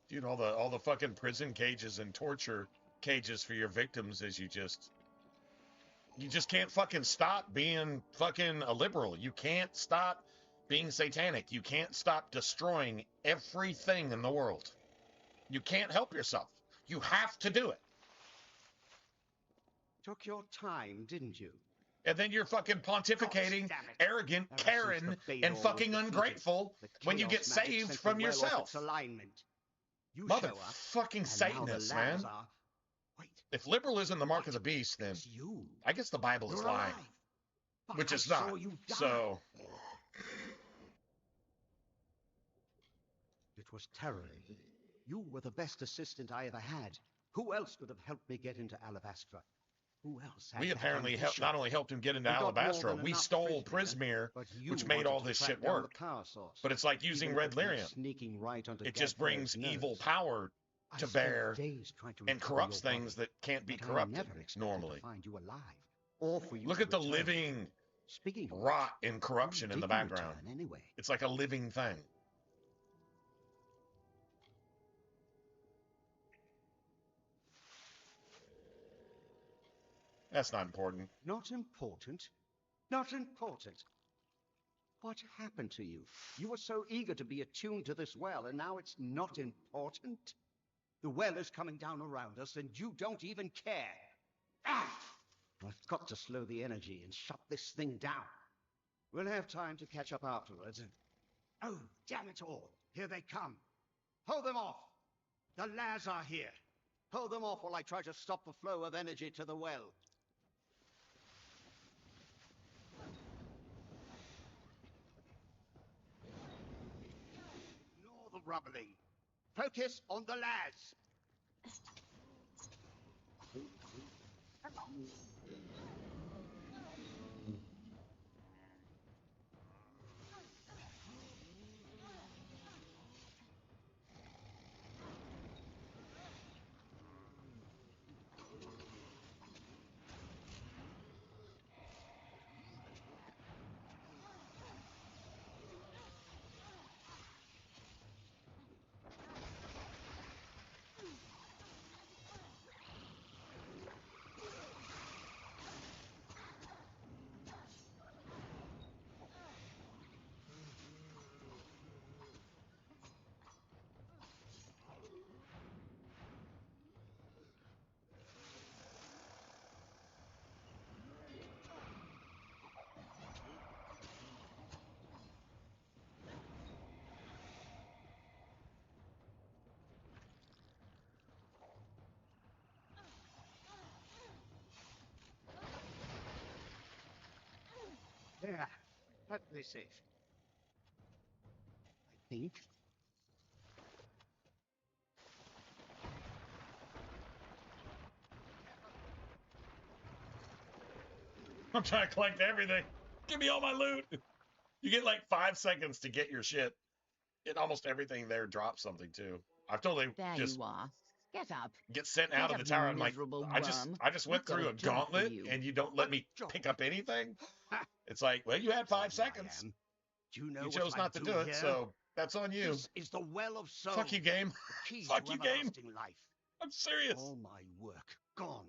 Speaker 1: Dude, all the fucking prison cages and torture cages for your victims is you just can't fucking stop being fucking a liberal. You can't stop being satanic. You can't stop destroying everything in the world. You can't help yourself. You have to do it.
Speaker 4: Took your time, didn't you?
Speaker 1: And then you're fucking pontificating,
Speaker 4: God damn it.
Speaker 1: arrogant,
Speaker 4: Ever since
Speaker 1: Karen,
Speaker 4: the Bador
Speaker 1: and
Speaker 4: was
Speaker 1: fucking
Speaker 4: defeated,
Speaker 1: ungrateful
Speaker 4: the
Speaker 1: when you
Speaker 4: chaos
Speaker 1: get
Speaker 4: magic
Speaker 1: saved
Speaker 4: sent
Speaker 1: from
Speaker 4: the well off
Speaker 1: yourself.
Speaker 4: its alignment. You
Speaker 1: Mother
Speaker 4: show up,
Speaker 1: fucking
Speaker 4: and now the
Speaker 1: Satanists,
Speaker 4: labs
Speaker 1: man.
Speaker 4: are... Wait,
Speaker 1: If liberal isn't the mark of the beast, then
Speaker 4: it's you.
Speaker 1: I guess the Bible is
Speaker 4: You're
Speaker 1: lying,
Speaker 4: alive. But
Speaker 1: which
Speaker 4: I
Speaker 1: is not.
Speaker 4: saw you die.
Speaker 1: So,
Speaker 4: It was terrible. You were the best assistant I ever had. Who else could have helped me get into Alabastra? Who else had
Speaker 1: we
Speaker 4: that
Speaker 1: apparently
Speaker 4: ambition?
Speaker 1: not only helped him get into
Speaker 4: We got more
Speaker 1: Alabastra,
Speaker 4: than
Speaker 1: we
Speaker 4: enough
Speaker 1: stole
Speaker 4: prisoners,
Speaker 1: Prismere,
Speaker 4: but you
Speaker 1: which made
Speaker 4: wanted
Speaker 1: all
Speaker 4: to
Speaker 1: this
Speaker 4: track
Speaker 1: shit
Speaker 4: down
Speaker 1: work.
Speaker 4: the power source.
Speaker 1: But it's like using
Speaker 4: Even
Speaker 1: Red
Speaker 4: if it meant
Speaker 1: Lyrium.
Speaker 4: sneaking right onto
Speaker 1: It just brings
Speaker 4: Gadfly's
Speaker 1: evil
Speaker 4: nerves.
Speaker 1: power
Speaker 4: I
Speaker 1: to
Speaker 4: spent
Speaker 1: bear
Speaker 4: days trying to
Speaker 1: and
Speaker 4: recover
Speaker 1: corrupts
Speaker 4: your
Speaker 1: things
Speaker 4: body,
Speaker 1: that can't be
Speaker 4: but I
Speaker 1: corrupted
Speaker 4: never expected
Speaker 1: normally.
Speaker 4: to find you alive, or for you
Speaker 1: Look
Speaker 4: to
Speaker 1: at the
Speaker 4: return.
Speaker 1: living
Speaker 4: Speaking of
Speaker 1: rot
Speaker 4: which,
Speaker 1: and corruption
Speaker 4: when
Speaker 1: in the
Speaker 4: did you
Speaker 1: background.
Speaker 4: return anyway?
Speaker 1: It's like a living thing. That's not important.
Speaker 4: Not important. Not important. What happened to you? You were so eager to be attuned to this well, and now it's not important? The well is coming down around us, and you don't even care. Ah! I've got to slow the energy and shut this thing down. We'll have time to catch up afterwards. Oh, damn it all. Here they come. Hold them off. The lads are here. Hold them off while I try to stop the flow of energy to the well. Ignore the rumbling. Focus on the lads. There. Perfectly safe. I think.
Speaker 1: I'm trying to collect everything. Give me all my loot. You get like 5 seconds to get your shit. And almost everything there drops something too. I've totally
Speaker 7: There
Speaker 1: just
Speaker 7: you are. Get up.
Speaker 1: get sent
Speaker 7: Get
Speaker 1: out of
Speaker 7: up,
Speaker 1: the
Speaker 7: you
Speaker 1: tower. I'm like,
Speaker 7: miserable
Speaker 1: I
Speaker 7: worm.
Speaker 1: just went
Speaker 7: We've got
Speaker 1: through
Speaker 7: a
Speaker 1: a
Speaker 7: job for
Speaker 1: gauntlet
Speaker 7: you.
Speaker 1: and you don't let me
Speaker 4: Job.
Speaker 1: pick up anything. It's like, well, you had 5
Speaker 4: Here I
Speaker 1: seconds.
Speaker 4: am. Do you know
Speaker 1: You
Speaker 4: what
Speaker 1: chose
Speaker 4: I
Speaker 1: not to do it,
Speaker 4: here?
Speaker 1: so that's on you.
Speaker 4: This is the well of souls.
Speaker 1: Fuck you, game.
Speaker 4: The key
Speaker 1: Fuck
Speaker 4: to
Speaker 1: you, game.
Speaker 4: everlasting life.
Speaker 1: I'm serious.
Speaker 4: All my work gone.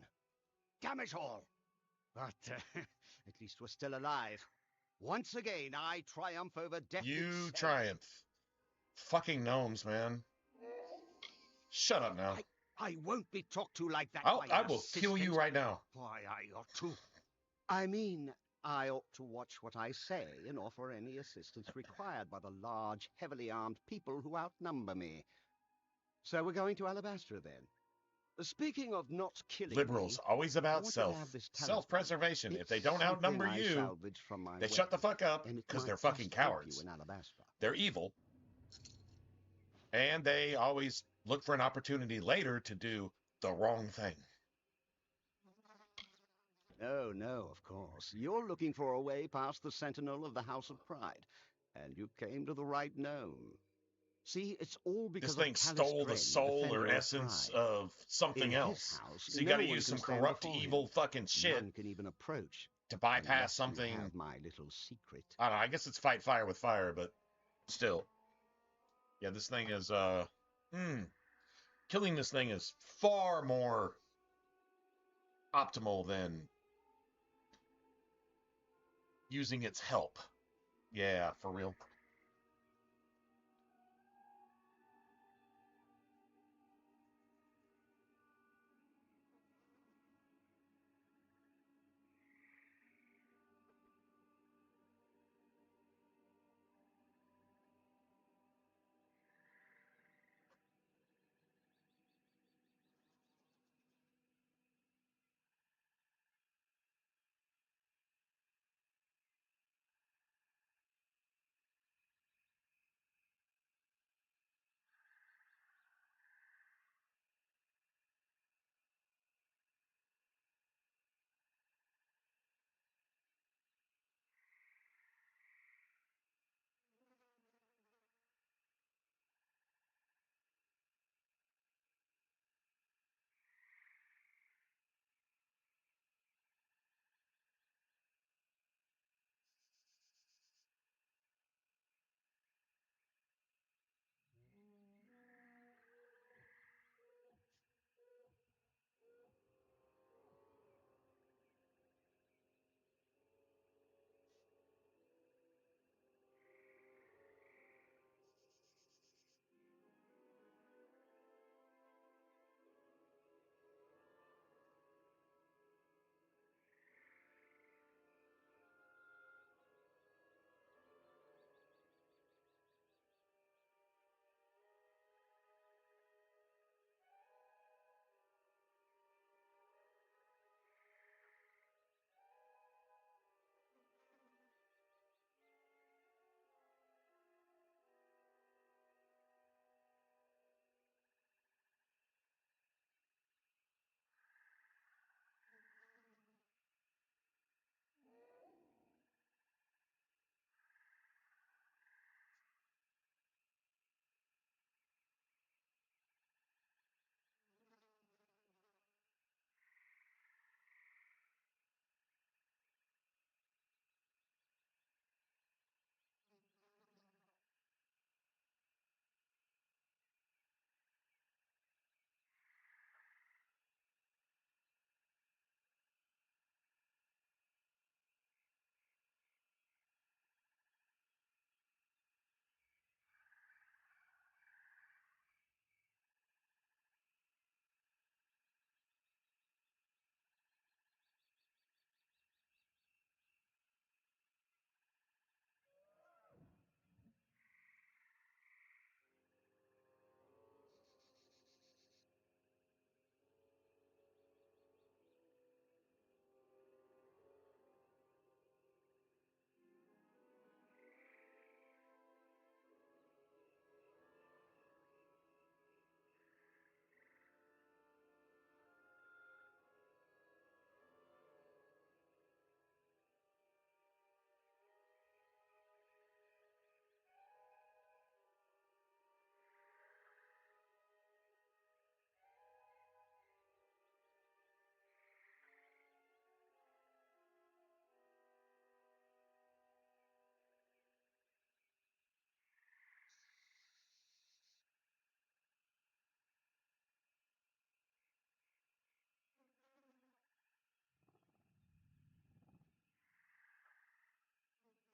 Speaker 4: Damn it all. But at least we're still alive. Once again, I triumph over death
Speaker 1: You
Speaker 4: itself.
Speaker 1: triumph. Fucking gnomes, man. Shut up now.
Speaker 4: I won't be talked to like that by
Speaker 1: I
Speaker 4: an
Speaker 1: will kill you
Speaker 4: assistant.
Speaker 1: right now.
Speaker 4: Why, I ought to. I mean, I ought to watch what I say and offer any assistance required by the large, heavily armed people who outnumber me. So we're going to Alabaster then. Speaking of not killing
Speaker 1: Liberals,
Speaker 4: me,
Speaker 1: always
Speaker 4: I
Speaker 1: about
Speaker 4: want you to have this telephone.
Speaker 1: self-preservation. If
Speaker 4: It's
Speaker 1: they don't
Speaker 4: something
Speaker 1: outnumber
Speaker 4: I
Speaker 1: you,
Speaker 4: salvaged from my
Speaker 1: they
Speaker 4: well,
Speaker 1: shut the fuck up
Speaker 4: and it
Speaker 1: because
Speaker 4: might
Speaker 1: they're fucking
Speaker 4: just help
Speaker 1: cowards.
Speaker 4: you in Alabaster.
Speaker 1: They're evil. And they always look for an opportunity later to do the wrong thing.
Speaker 4: No, no, of course. You're looking for a way past the Sentinel of the House of Pride, and you came to the right gnome. See, it's all because
Speaker 1: This thing
Speaker 4: of
Speaker 1: stole the
Speaker 4: Palestrin,
Speaker 1: soul or
Speaker 4: defender of
Speaker 1: essence
Speaker 4: Pride.
Speaker 1: of something
Speaker 4: In
Speaker 1: else.
Speaker 4: his house,
Speaker 1: So you
Speaker 4: no
Speaker 1: gotta
Speaker 4: one
Speaker 1: use
Speaker 4: can
Speaker 1: some
Speaker 4: stand
Speaker 1: corrupt,
Speaker 4: before
Speaker 1: evil
Speaker 4: him.
Speaker 1: fucking shit
Speaker 4: None can even approach.
Speaker 1: to bypass
Speaker 4: Unless
Speaker 1: something.
Speaker 4: you have my little secret.
Speaker 1: I don't know, I guess it's fight fire with fire, but still. Yeah, this thing is, killing this thing is far more optimal than using its help. Yeah, for real.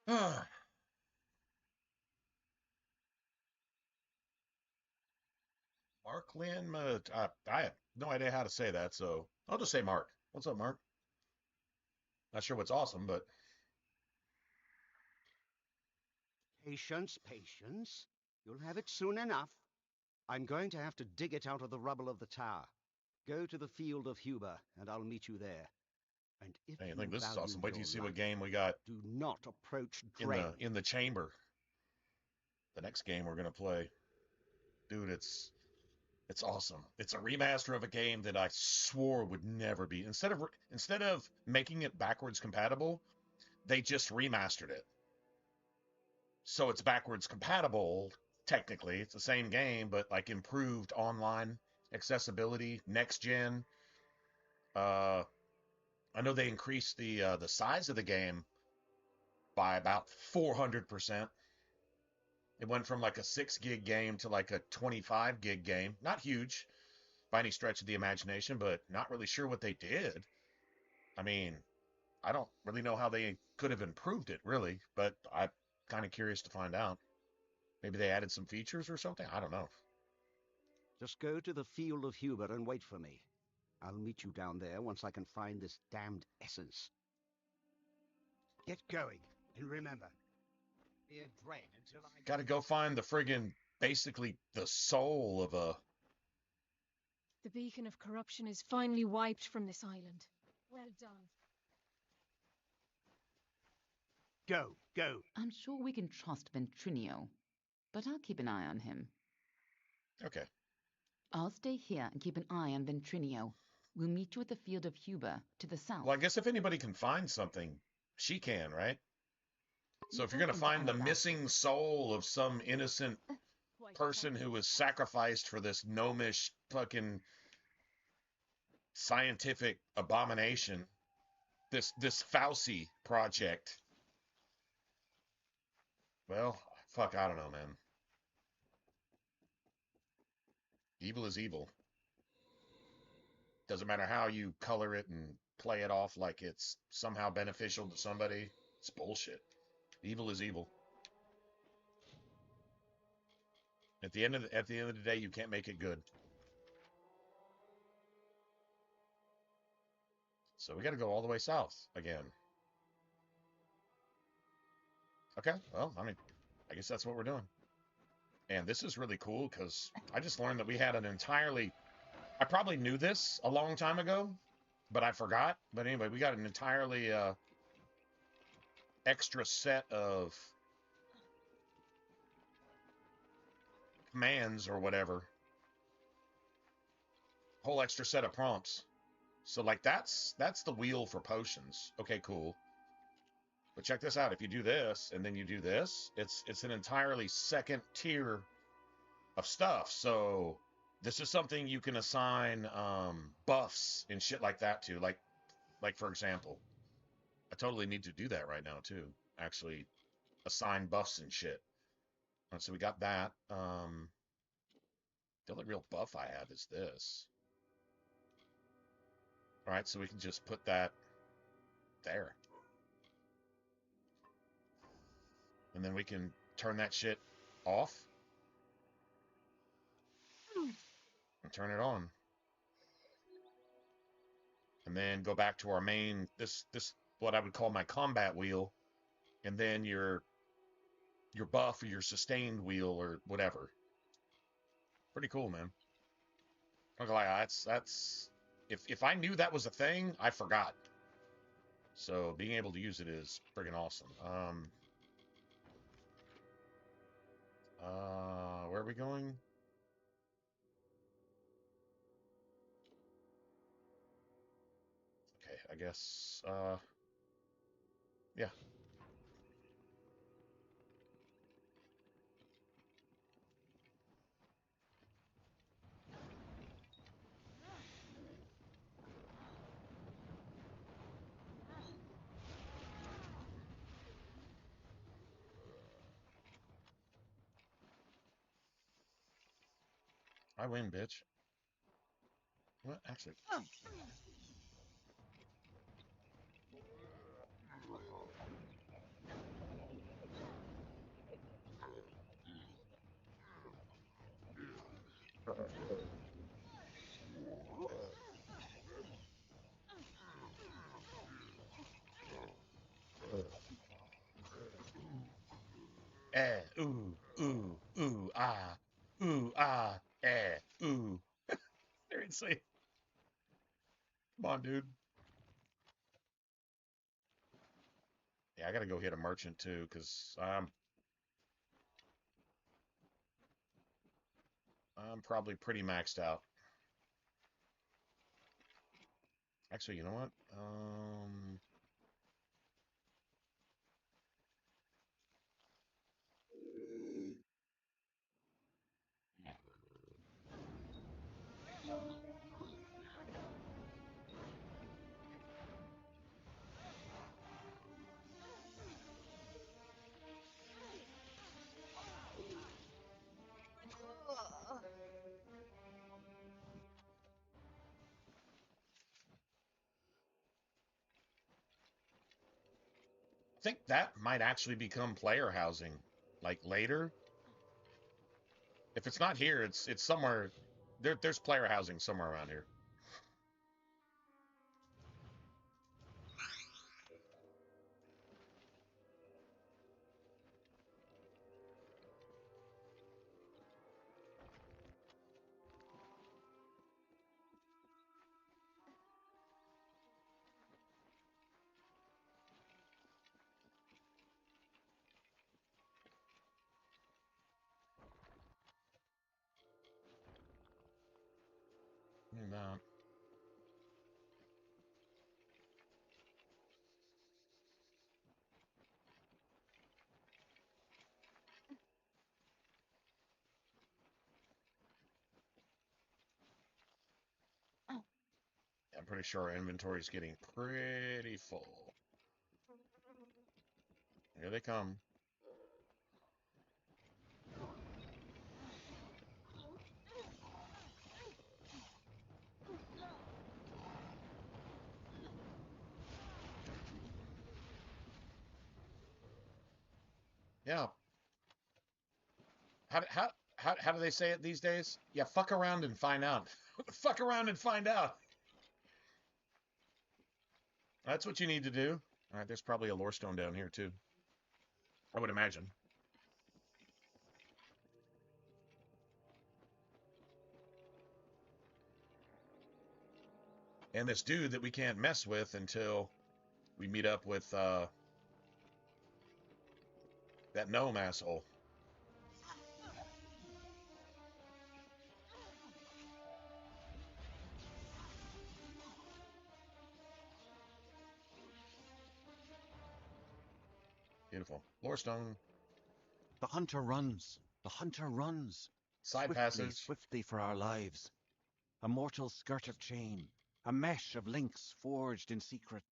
Speaker 1: Mark Lynn, I have no idea how to say that, so I'll just say Mark. What's up, Mark? Not sure what's awesome, but
Speaker 4: Patience, patience. You'll have it soon enough. I'm going to have to dig it out of the rubble of the tower. Go to the field of Huber, and I'll meet you there. And if
Speaker 1: hey, I
Speaker 4: you
Speaker 1: think this is
Speaker 4: value
Speaker 1: awesome. Wait till you
Speaker 4: your
Speaker 1: see what
Speaker 4: life,
Speaker 1: game we got
Speaker 4: do not approach
Speaker 1: in
Speaker 4: Drain.
Speaker 1: the chamber. The next game we're gonna play, dude, it's awesome. It's a remaster of a game that I swore would never be. Instead of making it backwards compatible, they just remastered it. So it's backwards compatible technically. It's the same game, but like improved online accessibility, next gen. Uh, I know they increased the size of the game by about 400%. It went from like a 6 gig game to like a 25 gig game. Not huge by any stretch of the imagination, but not really sure what they did. I mean, I don't really know how they could have improved it, really, but I'm kind of curious to find out. Maybe they added some features or something. I don't know.
Speaker 4: Just go to the field of Huber and wait for me. I'll meet you down there once I can find this damned essence. Get going, and remember, be a Drain until I...
Speaker 1: Got to go find the friggin' basically the soul of a.
Speaker 8: The beacon of corruption is finally wiped from this island. Well done.
Speaker 4: Go, go.
Speaker 7: I'm sure we can trust Ventrinio, but I'll keep an eye on him.
Speaker 1: Okay.
Speaker 7: I'll stay here and keep an eye on Ventrinio. We'll meet you at the field of Huber to the south.
Speaker 1: Well, I guess if anybody can find something, she can, right? So if you're gonna
Speaker 7: Open to
Speaker 1: find the
Speaker 7: all that.
Speaker 1: missing soul of some innocent person who was sacrificed for this gnomish fucking scientific abomination, this Fauci project. Well, fuck, I don't know, man. Evil is evil. Doesn't matter how you color it and play it off like it's somehow beneficial to somebody. It's bullshit. Evil is evil. At the end of the day, you can't make it good. So we got to go all the way south again. Okay, well, I mean, I guess that's what we're doing. And this is really cool because I just learned that we had an entirely... I probably knew this a long time ago, but I forgot. But anyway, we got an entirely extra set of commands or whatever. Whole extra set of prompts. So like that's the wheel for potions. Okay, cool. But check this out. If you do this and then you do this, it's an entirely second tier of stuff. So this is something you can assign buffs and shit like that to. Like for example, I totally need to do that right now too. Actually assign buffs and shit. So we got that. The only real buff I have is this. All right, so we can just put that there. And then we can turn that shit off and turn it on. And then go back to our main, this what I would call my combat wheel, and then your buff or your sustained wheel or whatever. Pretty cool, man. I'm gonna lie, that's if I knew that was a thing, I forgot. So being able to use it is friggin' awesome. Where are we going? Okay, I guess, yeah. I win, bitch. What? Actually. Ooh. Seriously. Come on, dude. Yeah, I gotta go hit a merchant too, because I'm probably pretty maxed out. Actually, you know what? I think that might actually become player housing, like later. If it's not here, it's somewhere. There's player housing somewhere around here. No. I'm pretty sure our inventory is getting pretty full. Here they come. Yeah. How do they say it these days? Yeah, fuck around and find out. Fuck around and find out. That's what you need to do. All right, there's probably a lore stone down here too. I would imagine. And this dude that we can't mess with until we meet up with that gnome asshole. Beautiful. Lore stone.
Speaker 4: The hunter runs. The hunter runs.
Speaker 1: Side
Speaker 4: Swiftly,
Speaker 1: passage.
Speaker 4: swiftly for our lives. A mortal skirt of chain. A mesh of links forged in secret.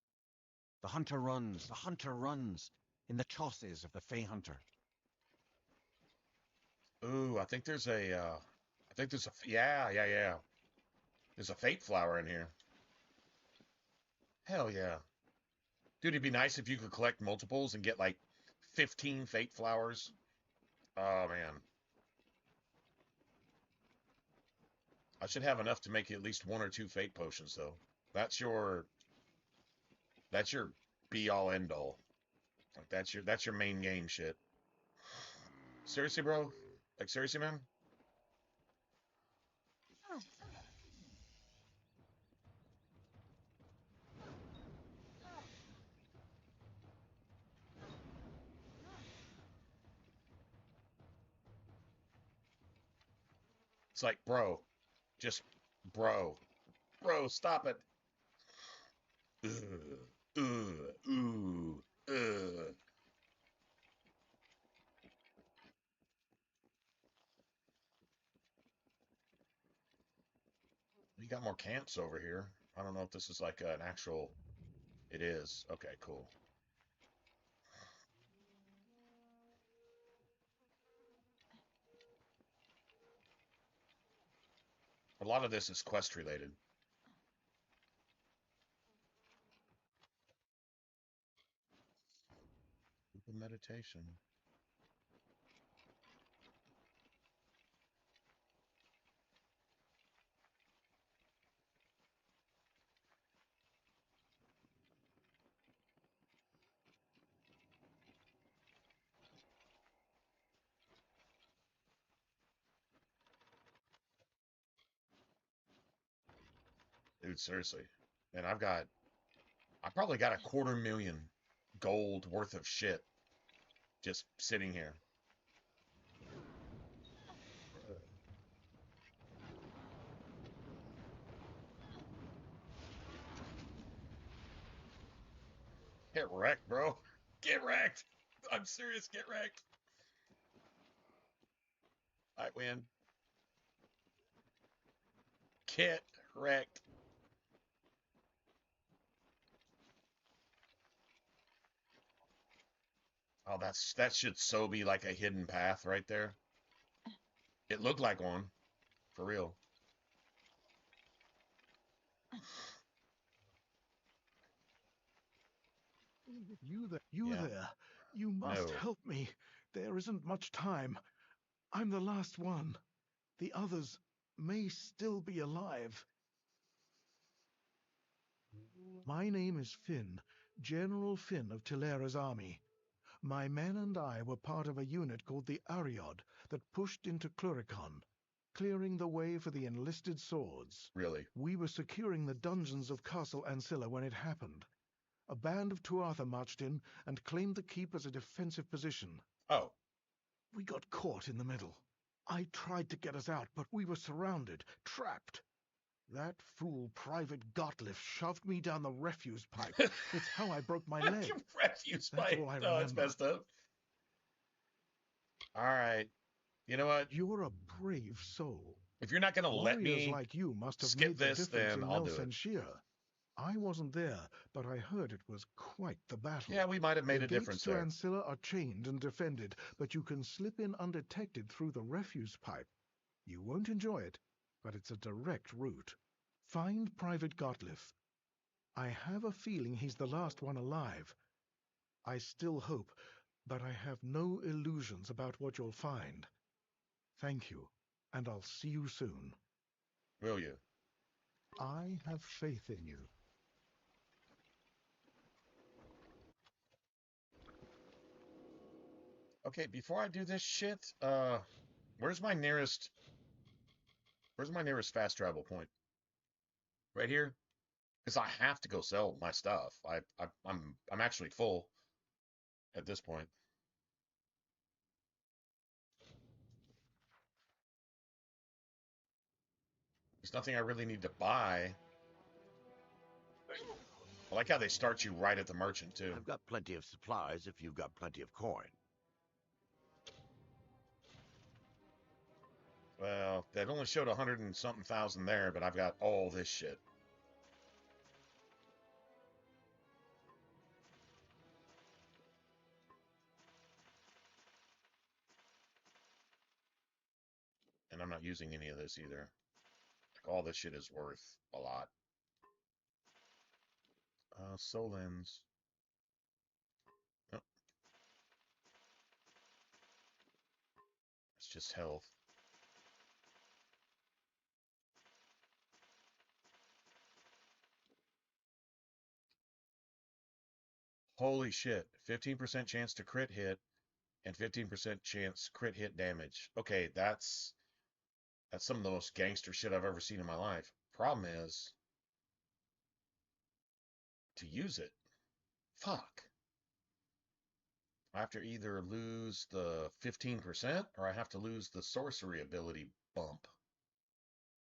Speaker 4: The hunter runs. The hunter runs. In the chosses of the Fey Hunter.
Speaker 1: Ooh, I think there's a. I think there's a. Yeah. There's a fate flower in here. Hell yeah. Dude, it'd be nice if you could collect multiples and get like 15 fate flowers. Oh man. I should have enough to make at least one or two fate potions though. That's your that's your be all end all. Like that's your main game shit. Seriously, bro? Like seriously, man? It's like, bro, just bro. Bro, stop it. Ooh. You got more camps over here. I don't know if this is like an actual. It is. Okay, cool. A lot of this is quest related. Meditation. Dude, seriously. And I probably got 250,000 gold worth of shit just sitting here. Get wrecked, bro. Get wrecked. I'm serious. Get wrecked. I win. Get wrecked. Oh, that should so be like a hidden path right there. It looked like one, for real.
Speaker 2: You
Speaker 1: Yeah.
Speaker 2: there. You must
Speaker 1: No.
Speaker 2: help me. There isn't much time. I'm the last one. The others may still be alive. My name is Finn, General Finn of Tilera's army. My men and I were part of a unit called the Ariod that pushed into Cluricon, clearing the way for the enlisted swords.
Speaker 1: Really.
Speaker 2: We were securing the dungeons of Castle Ancilla when it happened. A band of Tuatha marched in and claimed the keep as a defensive position.
Speaker 1: Oh.
Speaker 2: We got caught in the middle. I tried to get us out, but we were surrounded, trapped. That fool Private Gottlieb shoved me down the refuse pipe. It's how I broke my leg.
Speaker 1: Refuse
Speaker 2: That's
Speaker 1: pipe.
Speaker 2: all I
Speaker 1: Oh, that's
Speaker 2: remember.
Speaker 1: messed up. All right. You know what?
Speaker 2: You're a brave soul.
Speaker 1: If you're not going to let
Speaker 2: Warriors
Speaker 1: me
Speaker 2: like you must have
Speaker 1: skip
Speaker 2: made the
Speaker 1: this,
Speaker 2: difference
Speaker 1: then
Speaker 2: in
Speaker 1: I'll do it.
Speaker 2: Melsenshire. I wasn't there, but I heard it was quite the battle.
Speaker 1: Yeah, we might have made
Speaker 2: the
Speaker 1: a difference
Speaker 2: gates to
Speaker 1: there.
Speaker 2: Ancilla are chained and defended, but you can slip in undetected through the refuse pipe. You won't enjoy it, but it's a direct route. Find Private Gottlieb. I have a feeling he's the last one alive. I still hope, but I have no illusions about what you'll find. Thank you, and I'll see you soon.
Speaker 1: Will you?
Speaker 2: I have faith in you.
Speaker 1: Okay, before I do this shit, where's my nearest fast travel point? Right here? Because I have to go sell my stuff. I'm actually full at this point. There's nothing I really need to buy. I like how they start you right at the merchant, too.
Speaker 9: I've got plenty of supplies if you've got plenty of coin.
Speaker 1: Well, that only showed 100 and something thousand there, but I've got all this shit. And I'm not using any of this either. Like, all this shit is worth a lot. Solens. Oh. It's just health. Holy shit. 15% chance to crit hit and 15% chance crit hit damage. Okay, that's some of the most gangster shit I've ever seen in my life. Problem is to use it. Fuck. I have to either lose the 15% or I have to lose the sorcery ability bump,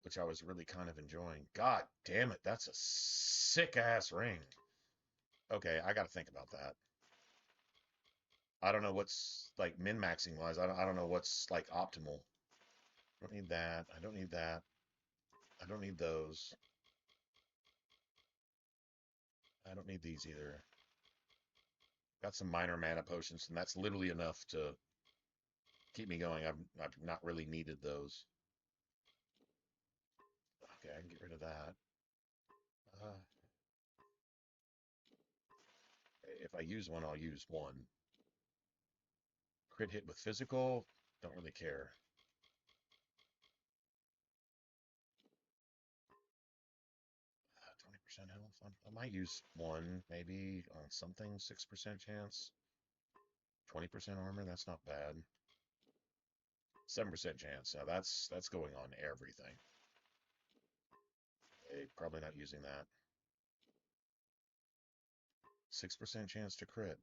Speaker 1: which I was really kind of enjoying. God damn it, that's a sick ass ring. Okay, I got to think about that. I don't know what's like min-maxing wise. I don't know what's like optimal. I don't need that. I don't need that. I don't need those. I don't need these either. Got some minor mana potions, and that's literally enough to keep me going. I've not really needed those. Okay, I can get rid of that. If I use one, I'll use one. Crit hit with physical, don't really care. 20% health. I might use one, maybe on something. 6% chance. 20% armor. That's not bad. 7% chance. Now that's going on everything. Okay, probably not using that. 6% chance to crit.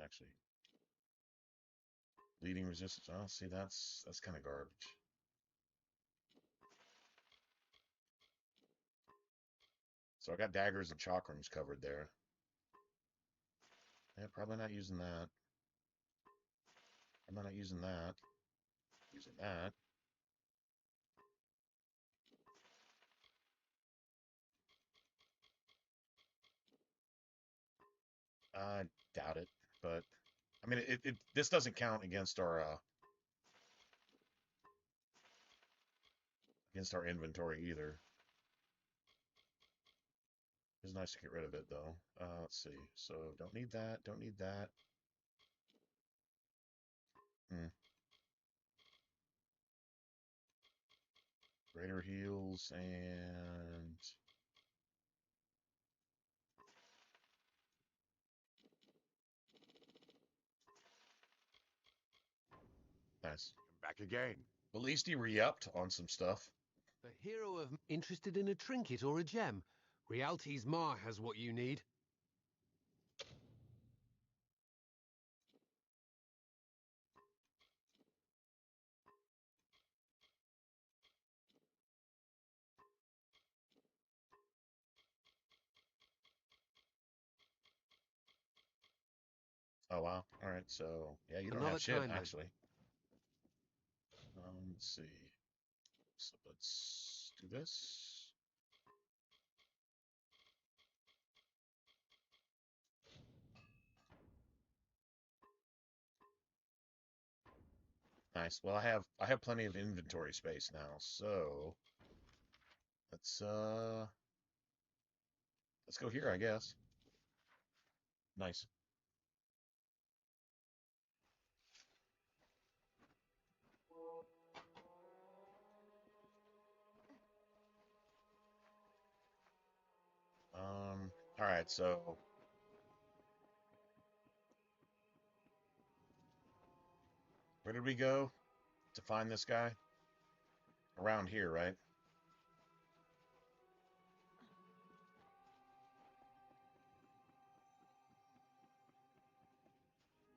Speaker 1: Actually, leading resistance. Oh, see, that's kind of garbage. So I got daggers and chakrams covered there. Yeah, probably not using that. I'm not using that. Using that. I doubt it, but I mean, this doesn't count against our inventory either. It's nice to get rid of it though. Let's see. So don't need that. Don't need that. Hmm. Greater heals and nice.
Speaker 9: Come back again.
Speaker 1: At least he re-upped on some stuff.
Speaker 5: The hero of interested in a trinket or a gem. Rialti's Ma has what you need.
Speaker 1: Oh wow. All right. So yeah, you don't
Speaker 5: Another
Speaker 1: have shit
Speaker 5: time, then.
Speaker 1: actually. Let's see. So let's do this. Nice. Well, I have plenty of inventory space now, so let's go here, I guess. Nice. All right, so where did we go to find this guy? Around here, right?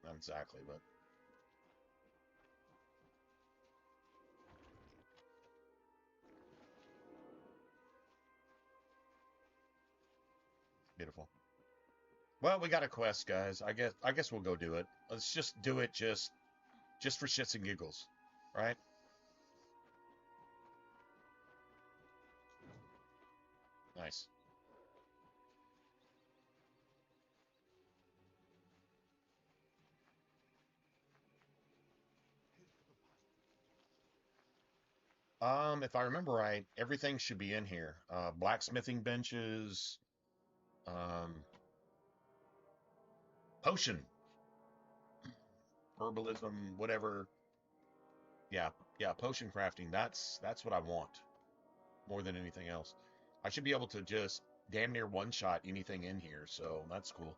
Speaker 1: Not exactly, but beautiful. Well, we got a quest, guys. I guess we'll go do it. Let's just do it just for shits and giggles, right? Nice. If I remember right, everything should be in here. Blacksmithing benches, um, potion, herbalism, whatever. Yeah, yeah, potion crafting. That's what I want more than anything else. I should be able to just damn near one shot anything in here, so that's cool.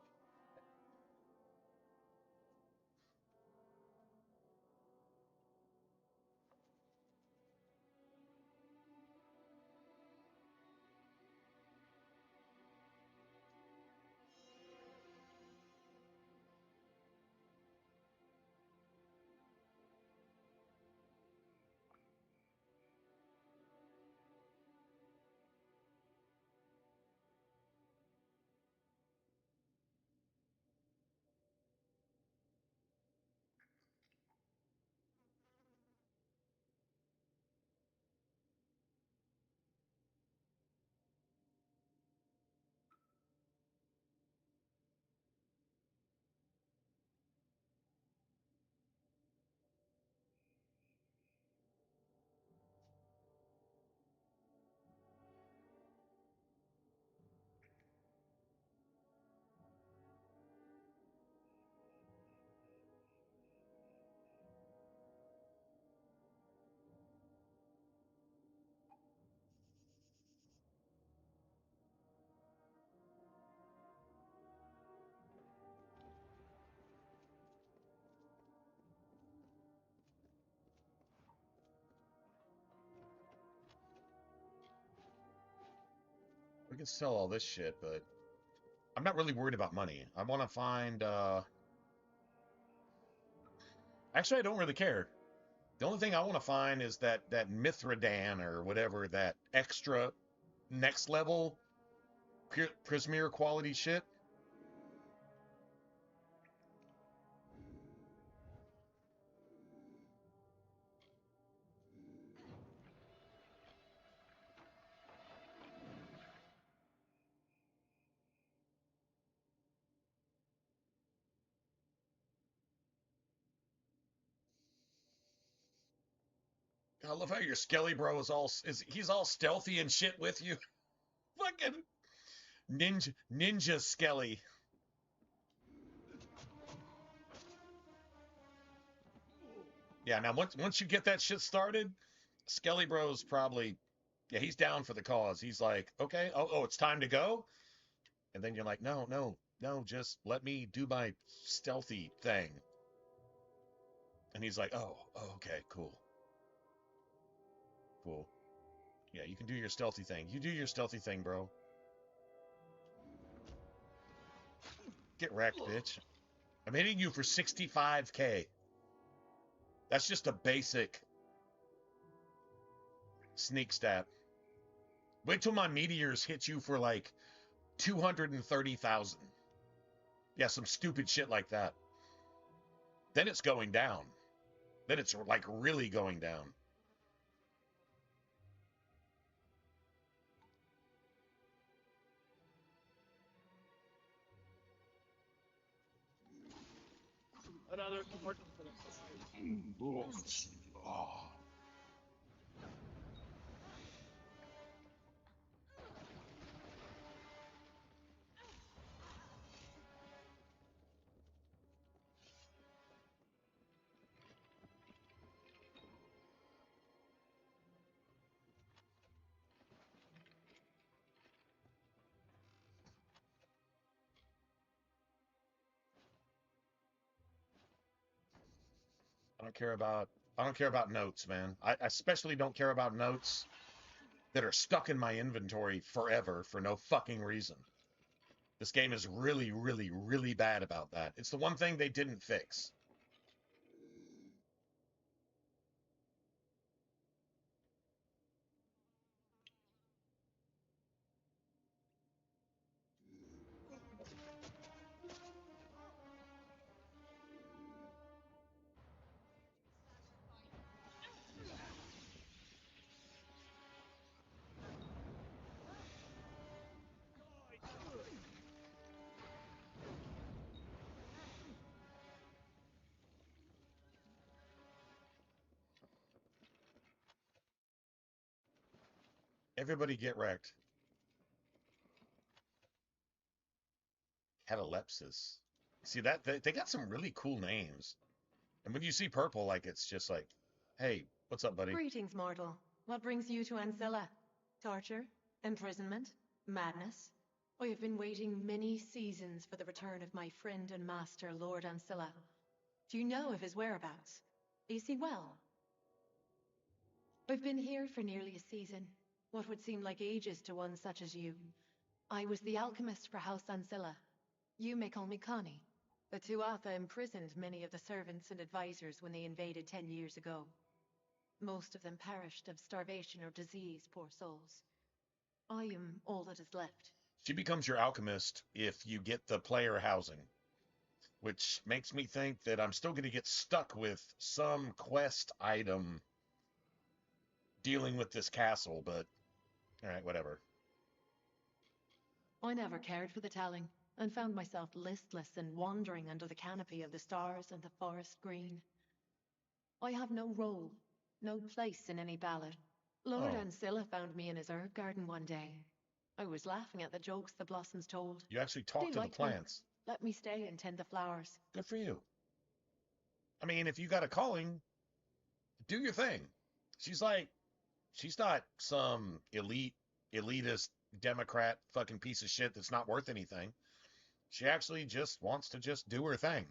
Speaker 1: We can sell all this shit, but I'm not really worried about money. I want to find, actually, I don't really care. The only thing I want to find is that Mithradan or whatever, that extra next level Prismeer quality shit. I love how your Skelly bro he's all stealthy and shit with you. Fucking ninja Skelly. Yeah, now once you get that shit started, Skelly bro's probably, yeah, he's down for the cause. He's like, okay, oh, it's time to go. And then you're like, no, just let me do my stealthy thing. And he's like, oh, okay, cool. Yeah, you can do your stealthy thing. You do your stealthy thing, bro. Get wrecked, bitch. I'm hitting you for 65k. That's just a basic sneak stat. Wait till my meteors hit you for like 230,000. Yeah, some stupid shit like that. Then it's going down. Then it's like really going down.
Speaker 10: Another important
Speaker 1: I don't care about notes, man. I especially don't care about notes that are stuck in my inventory forever for no fucking reason. This game is really, really, really bad about that. It's the one thing they didn't fix. Everybody get wrecked. Catalepsis. See that they got some really cool names. And when you see purple, like it's just like, hey, what's up, buddy?
Speaker 3: Greetings, mortal. What brings you to Ancilla? Torture? Imprisonment? Madness? I have been waiting many seasons for the return of my friend and master, Lord Ancilla. Do you know of his whereabouts? Is he well? I've been here for nearly a season. What would seem like ages to one such as you. I was the alchemist for House Ancilla. You may call me Connie. The Tuatha imprisoned many of the servants and advisors when they invaded 10 years ago. Most of them perished of starvation or disease, poor souls. I am all that is left.
Speaker 1: She becomes your alchemist if you get the player housing, which makes me think that I'm still going to get stuck with some quest item dealing with this castle, but all right, whatever.
Speaker 3: I never cared for the telling, and found myself listless and wandering under the canopy of the stars and the forest green. I have no role, no place in any ballad. Lord Ancilla found me in his herb garden one day. I was laughing at the jokes the blossoms told.
Speaker 1: You actually talk to the plants.
Speaker 3: Let me stay and tend the flowers.
Speaker 1: Good for you. I mean, if you got a calling, do your thing. She's not some elitist Democrat fucking piece of shit that's not worth anything. She actually just wants to just do her thing.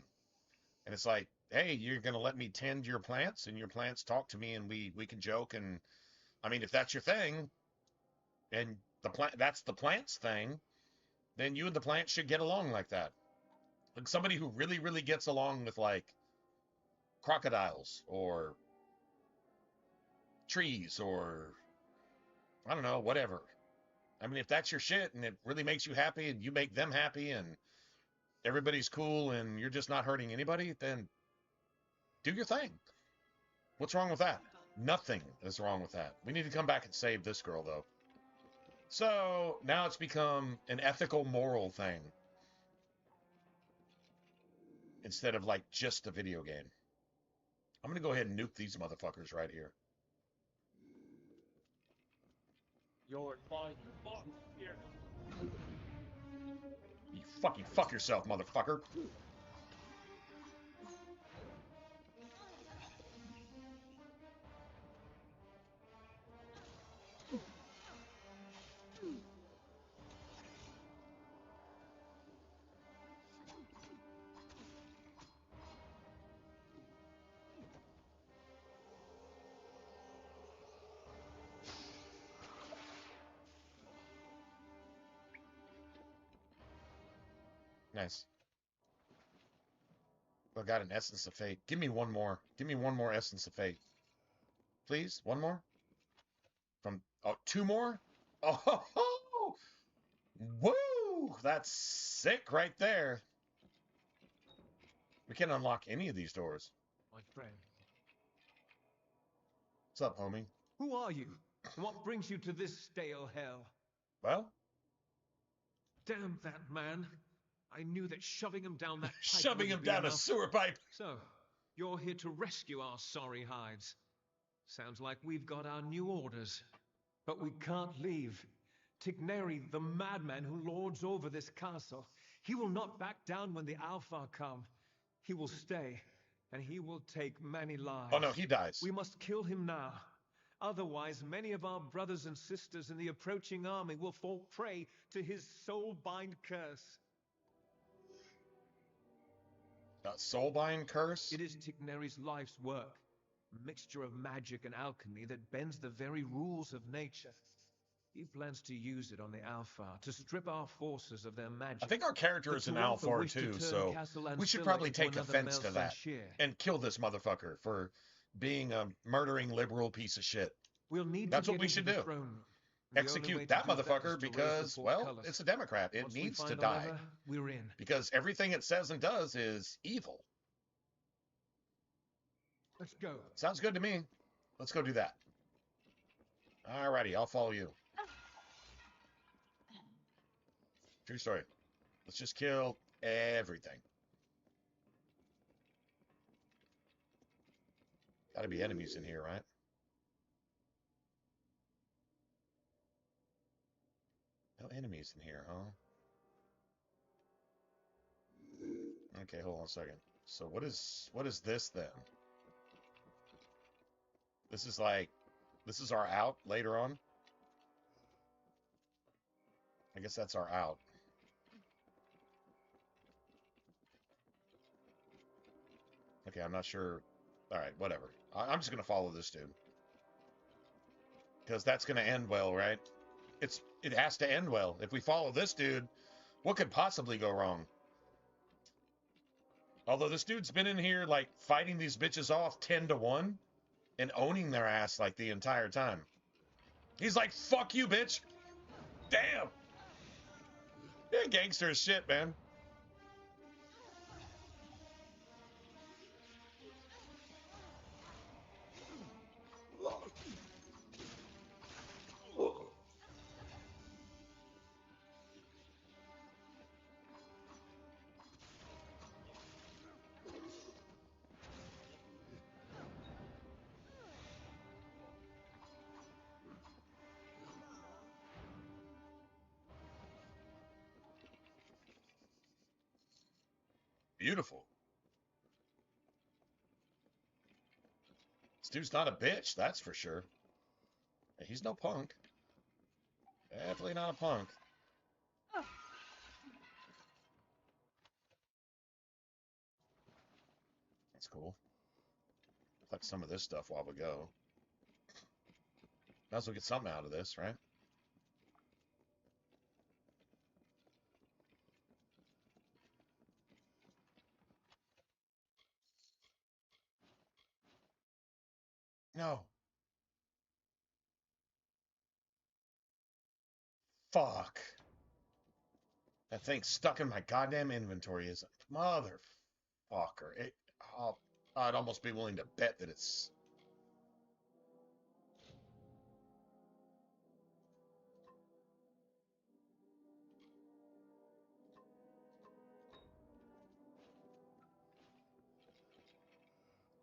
Speaker 1: And it's like, hey, you're going to let me tend your plants and your plants talk to me and we can joke. And I mean, if that's your thing and that's the plant's thing, then you and the plant should get along like that. Like somebody who really, really gets along with like crocodiles or trees or I don't know, whatever. I mean, if that's your shit and it really makes you happy and you make them happy and everybody's cool and you're just not hurting anybody, then do your thing. What's wrong with that? Nothing is wrong with that. We need to come back and save this girl, though. So now it's become an ethical, moral thing instead of like just a video game. I'm going to go ahead and nuke these motherfuckers right here.
Speaker 10: You're flying the box here.
Speaker 1: You fucking fuck yourself, motherfucker. Nice. I got an Essence of Fate. Give me one more. Give me one more Essence of Fate. Please? One more? Oh, two more? Oh, woo! That's sick right there. We can't unlock any of these doors.
Speaker 10: My friend.
Speaker 1: What's up, homie?
Speaker 10: Who are you? And what brings you to this stale hell?
Speaker 1: Well?
Speaker 10: Damn that man. I knew that shoving him down that pipe
Speaker 1: Shoving him
Speaker 10: wouldn't be
Speaker 1: down a
Speaker 10: enough.
Speaker 1: sewer pipe.
Speaker 10: So, you're here to rescue our sorry hides. Sounds like we've got our new orders. But we can't leave. Tigneri, the madman who lords over this castle, he will not back down when the Alpha come. He will stay, and he will take many lives.
Speaker 1: Oh no, he dies.
Speaker 10: We must kill him now. Otherwise, many of our brothers and sisters in the approaching army will fall prey to his soul-bind curse.
Speaker 1: Soulbind curse?
Speaker 10: It is Tigneri's life's work. A mixture of magic and alchemy that bends the very rules of nature. He plans to use it on the Alpha to strip our forces of their magic.
Speaker 1: I think our character is an Alpha too, so we should probably take offense to that and kill this motherfucker for being a murdering liberal piece of shit. That's what we should do. Execute that motherfucker because, well, it's a Democrat. It needs to die.
Speaker 10: We're in.
Speaker 1: Because everything it says and does is evil.
Speaker 10: Let's go.
Speaker 1: Sounds good to me. Let's go do that. Alrighty, I'll follow you. True story. Let's just kill everything. Gotta be enemies in here, right? No enemies in here, huh? Okay, hold on a second. So what is this then? This is our out later on? I guess that's our out. Okay, I'm not sure. Alright, whatever. I'm just gonna follow this dude. Because that's gonna end well, right? It has to end well. If we follow this dude, what could possibly go wrong? Although this dude's been in here, like, fighting these bitches off 10-1 and owning their ass, like, the entire time. He's like, fuck you, bitch! Damn! Yeah, gangster as shit, man. Beautiful. This dude's not a bitch, that's for sure. He's no punk. Definitely not a punk. That's cool. Collect some of this stuff while we go. Might as well get something out of this, right? No. Fuck. That thing stuck in my goddamn inventory is a motherfucker. I'd almost be willing to bet that it's...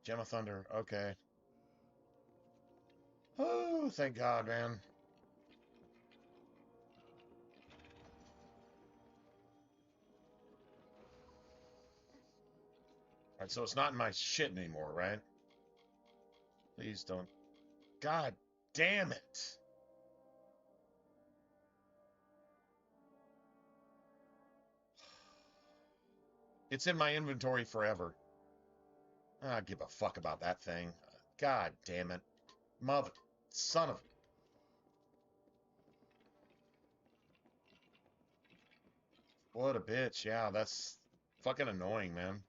Speaker 1: Gem of Thunder. Okay. Oh, thank God, man. Alright, so it's not in my shit anymore, right? Please don't. God damn it. It's in my inventory forever. I don't give a fuck about that thing. God damn it. Mother. Son of... What a bitch. Yeah, that's fucking annoying, man.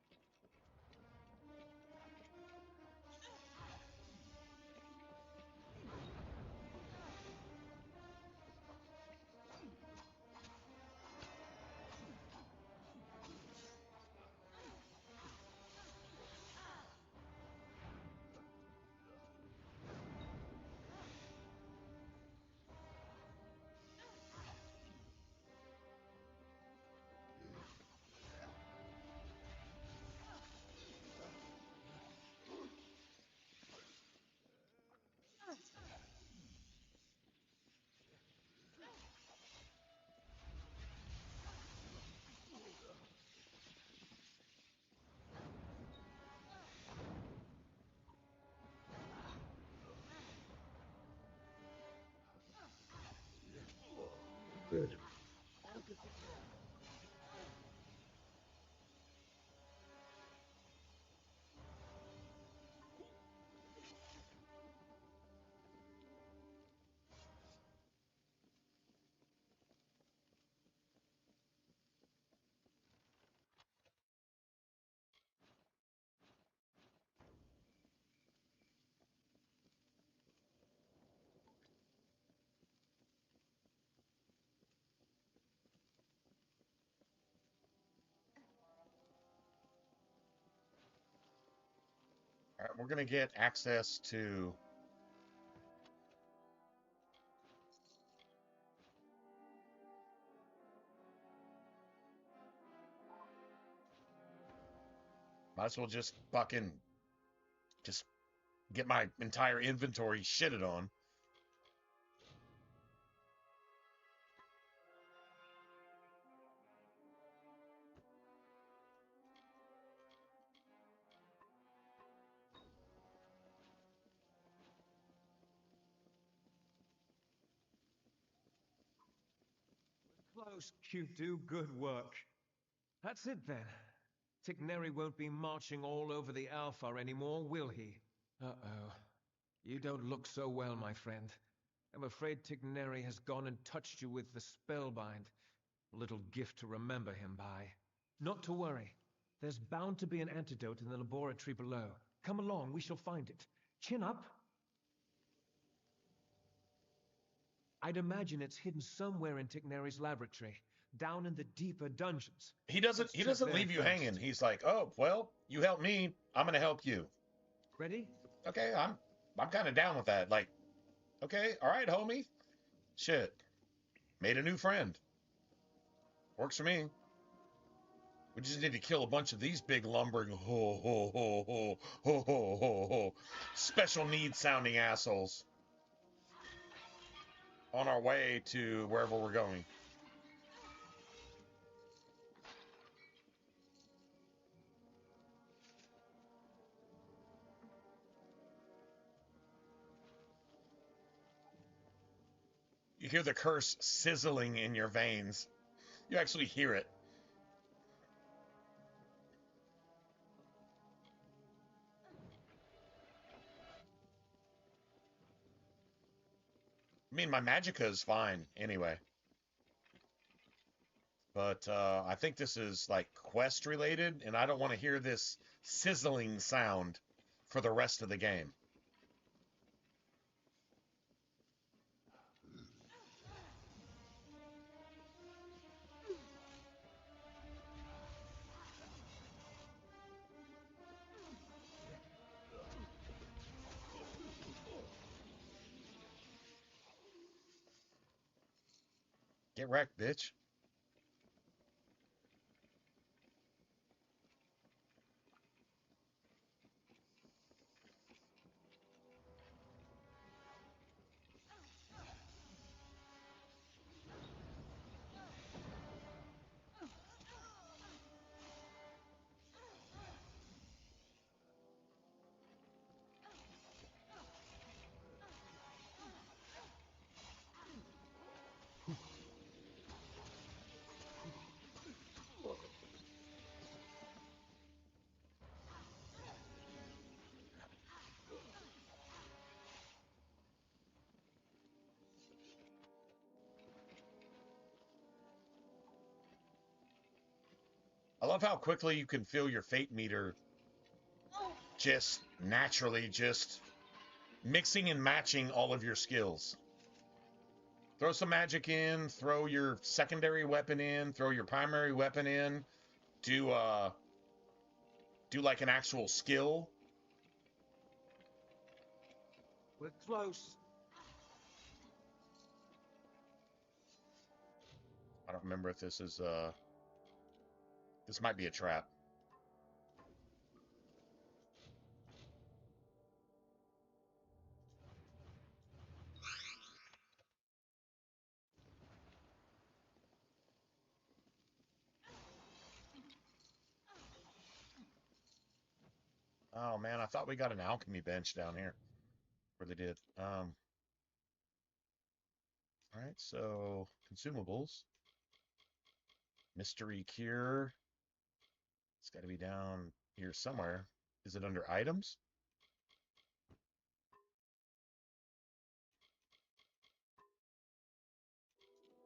Speaker 4: Good.
Speaker 1: Alright, we're gonna get access to... Might as well just fucking... Just get my entire inventory shitted on.
Speaker 10: Close, you do good work. That's it then. Tigneri won't be marching all over the Alpha anymore, will he? Uh-oh. You don't look so well, my friend. I'm afraid Tigneri has gone and touched you with the spellbind. A little gift to remember him by. Not to worry. There's bound to be an antidote in the laboratory below. Come along, we shall find it. Chin up. I'd imagine it's hidden somewhere in Tigneri's laboratory, down in the deeper dungeons.
Speaker 1: He doesn't leave you hanging. He's like, "Oh, well, you help me, I'm gonna help you."
Speaker 10: Ready?
Speaker 1: Okay, I'm kind of down with that. Like, okay, all right, homie. Shit. Made a new friend. Works for me. We just need to kill a bunch of these big lumbering special needs sounding assholes on our way to wherever we're going. You hear the curse sizzling in your veins. You actually hear it. I mean, my magicka is fine anyway. But I think this is like quest related, and I don't want to hear this sizzling sound for the rest of the game. Get wrecked, bitch. I love how quickly you can feel your fate meter just naturally just mixing and matching all of your skills. Throw some magic in, throw your secondary weapon in, throw your primary weapon in, do like an actual skill.
Speaker 5: We're close.
Speaker 1: I don't remember if this is this might be a trap. Oh man, I thought we got an alchemy bench down here. Really did. All right, so consumables. Mystery cure. It's got to be down here somewhere. Is it under items?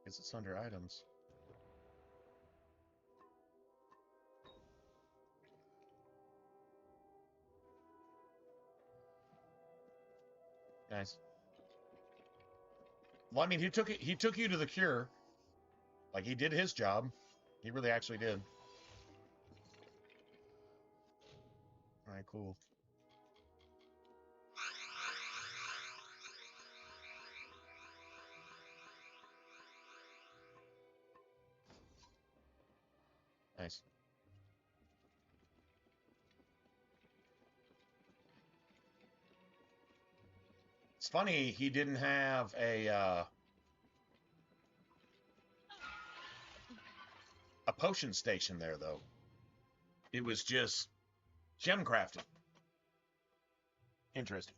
Speaker 1: Guess it's under items. Nice. Well, I mean, he took it. He took you to the cure. Like he did his job. He really actually did. All right, cool. Nice. It's funny he didn't have a potion station there though. It was just gem crafting. Interesting.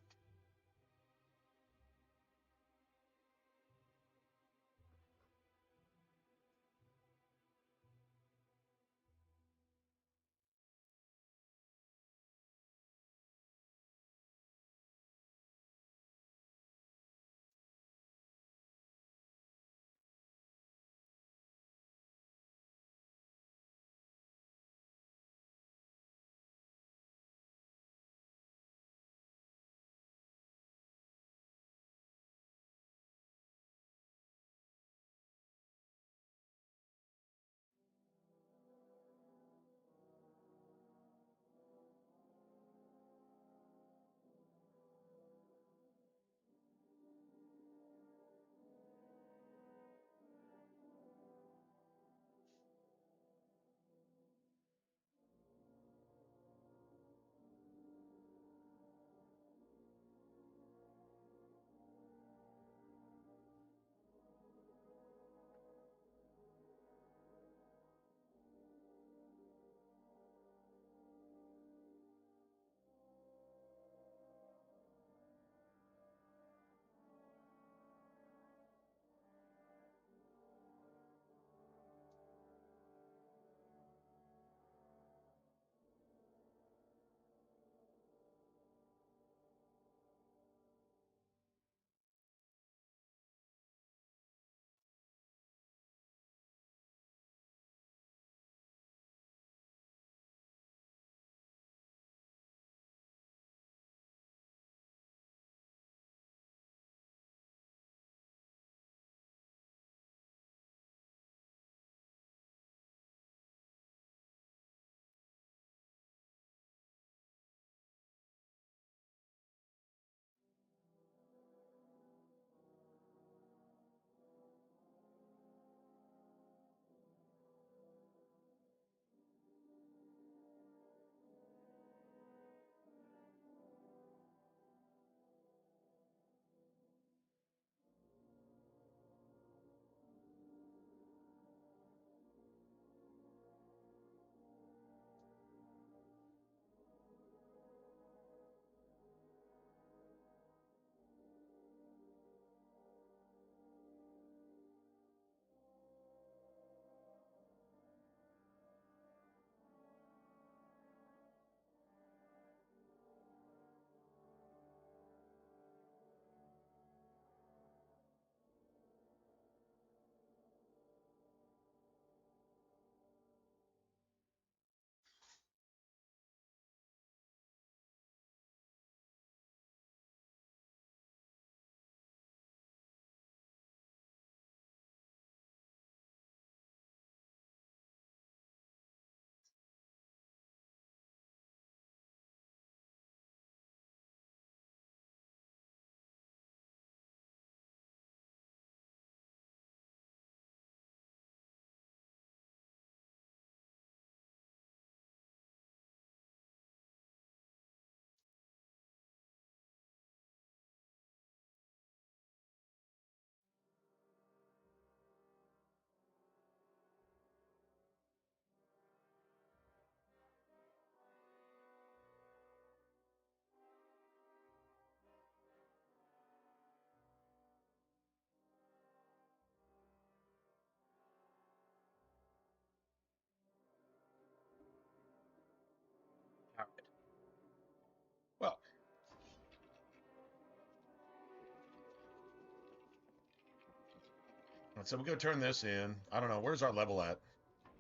Speaker 1: So we go turn this in. I don't know. Where's our level at?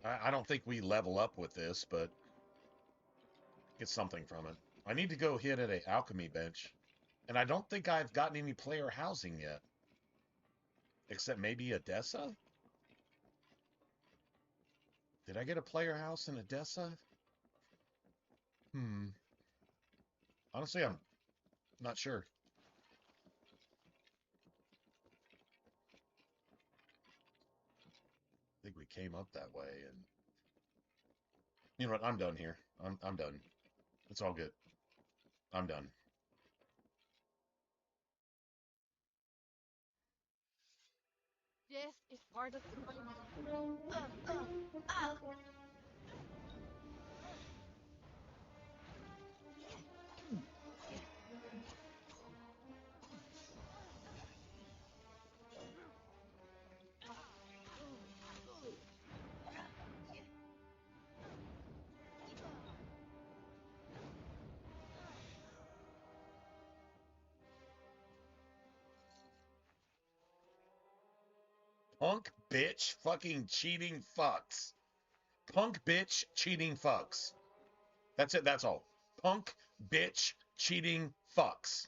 Speaker 1: I don't think we level up with this, but get something from it. I need to go hit at an alchemy bench. And I don't think I've gotten any player housing yet. Except maybe Odessa? Did I get a player house in Odessa? Honestly, I'm not sure. I think we came up that way, and you know what? I'm done here. I'm done. It's all good. I'm done.
Speaker 3: Death is part of the
Speaker 1: Punk bitch fucking cheating fucks. Punk bitch cheating fucks. That's it. That's all. Punk bitch cheating fucks.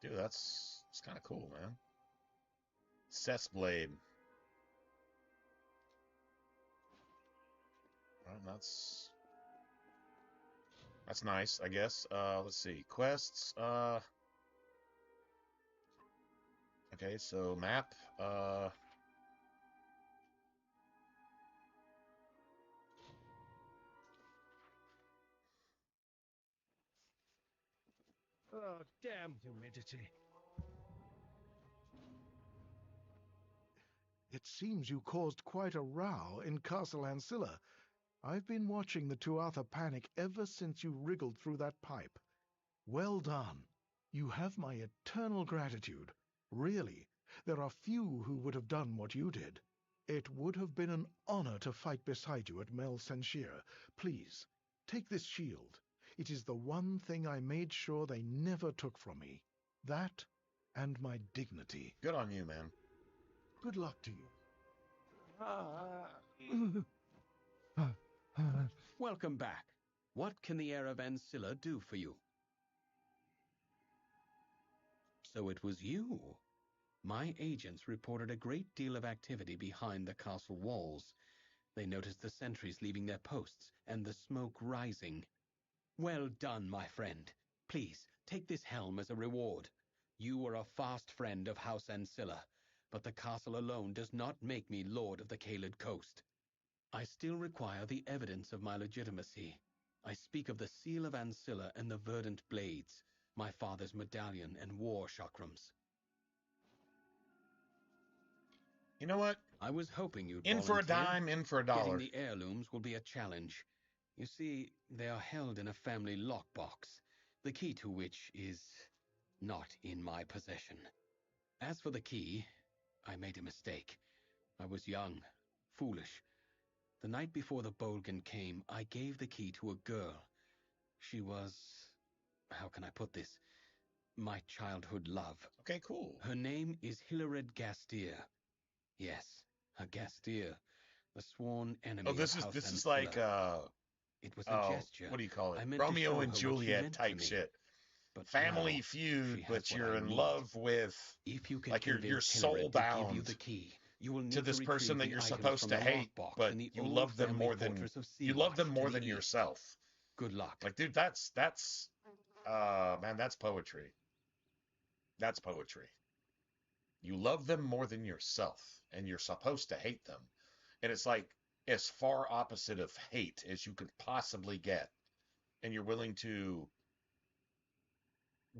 Speaker 1: Dude, it's kind of cool, man. Cessblade. Well, that's nice, I guess. Let's see. Quests. Okay, so map.
Speaker 10: Oh, damn humidity.
Speaker 11: It seems you caused quite a row in Castle Ancilla. I've been watching the Tuatha panic ever since you wriggled through that pipe. Well done. You have my eternal gratitude. Really, there are few who would have done what you did. It would have been an honor to fight beside you at Mel Senshir. Please, take this shield. It is the one thing I made sure they never took from me. That and my dignity.
Speaker 1: Good on you, man.
Speaker 11: Good luck to you.
Speaker 12: Welcome back. What can the heir of Ancilla do for you? So it was you. My agents reported a great deal of activity behind the castle walls. They noticed the sentries leaving their posts and the smoke rising. Well done, my friend. Please, take this helm as a reward. You were a fast friend of House Ancilla, but the castle alone does not make me Lord of the Caelid Coast. I still require the evidence of my legitimacy. I speak of the Seal of Ancilla and the Verdant Blades, my father's medallion and war chakrams.
Speaker 1: You know what?
Speaker 12: I was hoping you'd
Speaker 1: in for a
Speaker 12: volunteer.
Speaker 1: dime, in for a dollar.
Speaker 12: Getting the heirlooms will be a challenge. You see, they are held in a family lockbox, the key to which is not in my possession. As for the key, I made a mistake. I was young, foolish. The night before the Bolgan came, I gave the key to a girl. She was, how can I put this? My childhood love.
Speaker 1: Okay, cool.
Speaker 12: Her name is Hilared Gastier. Yes, a Gastier, the sworn enemy of House
Speaker 1: this is
Speaker 12: Ancilla.
Speaker 1: like
Speaker 12: It was a gesture.
Speaker 1: What do you call it?
Speaker 12: I meant to
Speaker 1: Romeo
Speaker 12: show
Speaker 1: and
Speaker 12: her what she
Speaker 1: Juliet
Speaker 12: meant to
Speaker 1: type
Speaker 12: me.
Speaker 1: shit.
Speaker 12: But
Speaker 1: Family
Speaker 12: now
Speaker 1: feud,
Speaker 12: she has
Speaker 1: but
Speaker 12: what
Speaker 1: you're
Speaker 12: I
Speaker 1: in
Speaker 12: need.
Speaker 1: love with,
Speaker 12: If you can
Speaker 1: like you're
Speaker 12: convince
Speaker 1: soul
Speaker 12: Hilared to give you
Speaker 1: bound
Speaker 12: the key, you will need
Speaker 1: to this
Speaker 12: retrieve
Speaker 1: person that
Speaker 12: the
Speaker 1: you're
Speaker 12: items
Speaker 1: supposed
Speaker 12: from
Speaker 1: to
Speaker 12: the
Speaker 1: hate,
Speaker 12: lockbox
Speaker 1: but
Speaker 12: in the
Speaker 1: you
Speaker 12: old
Speaker 1: love them
Speaker 12: family
Speaker 1: more than
Speaker 12: fortress of
Speaker 1: you love them
Speaker 12: Seawash
Speaker 1: more
Speaker 12: to
Speaker 1: than
Speaker 12: the east.
Speaker 1: yourself.
Speaker 12: Good luck.
Speaker 1: Like, dude, that's man, that's poetry. That's poetry. You love them more than yourself, and you're supposed to hate them. And it's like as far opposite of hate as you could possibly get. And you're willing to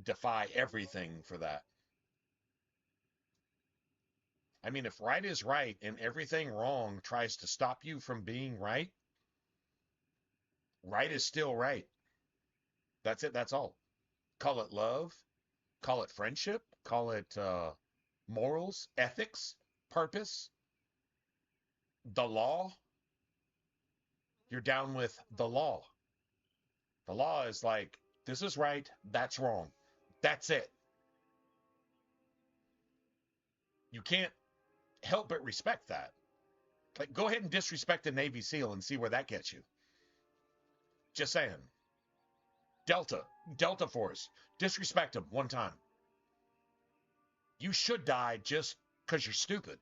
Speaker 1: defy everything for that. I mean, if right is right and everything wrong tries to stop you from being right, right is still right. That's it. That's all. Call it love, call it friendship, call it morals, ethics, purpose, the law. you're down with the law. The law is like, this is right, that's wrong. That's it. You can't help but respect that. Like, go ahead and disrespect a Navy SEAL and see where that gets you. Just saying. Delta Force, disrespect them one time. You should die just because you're stupid.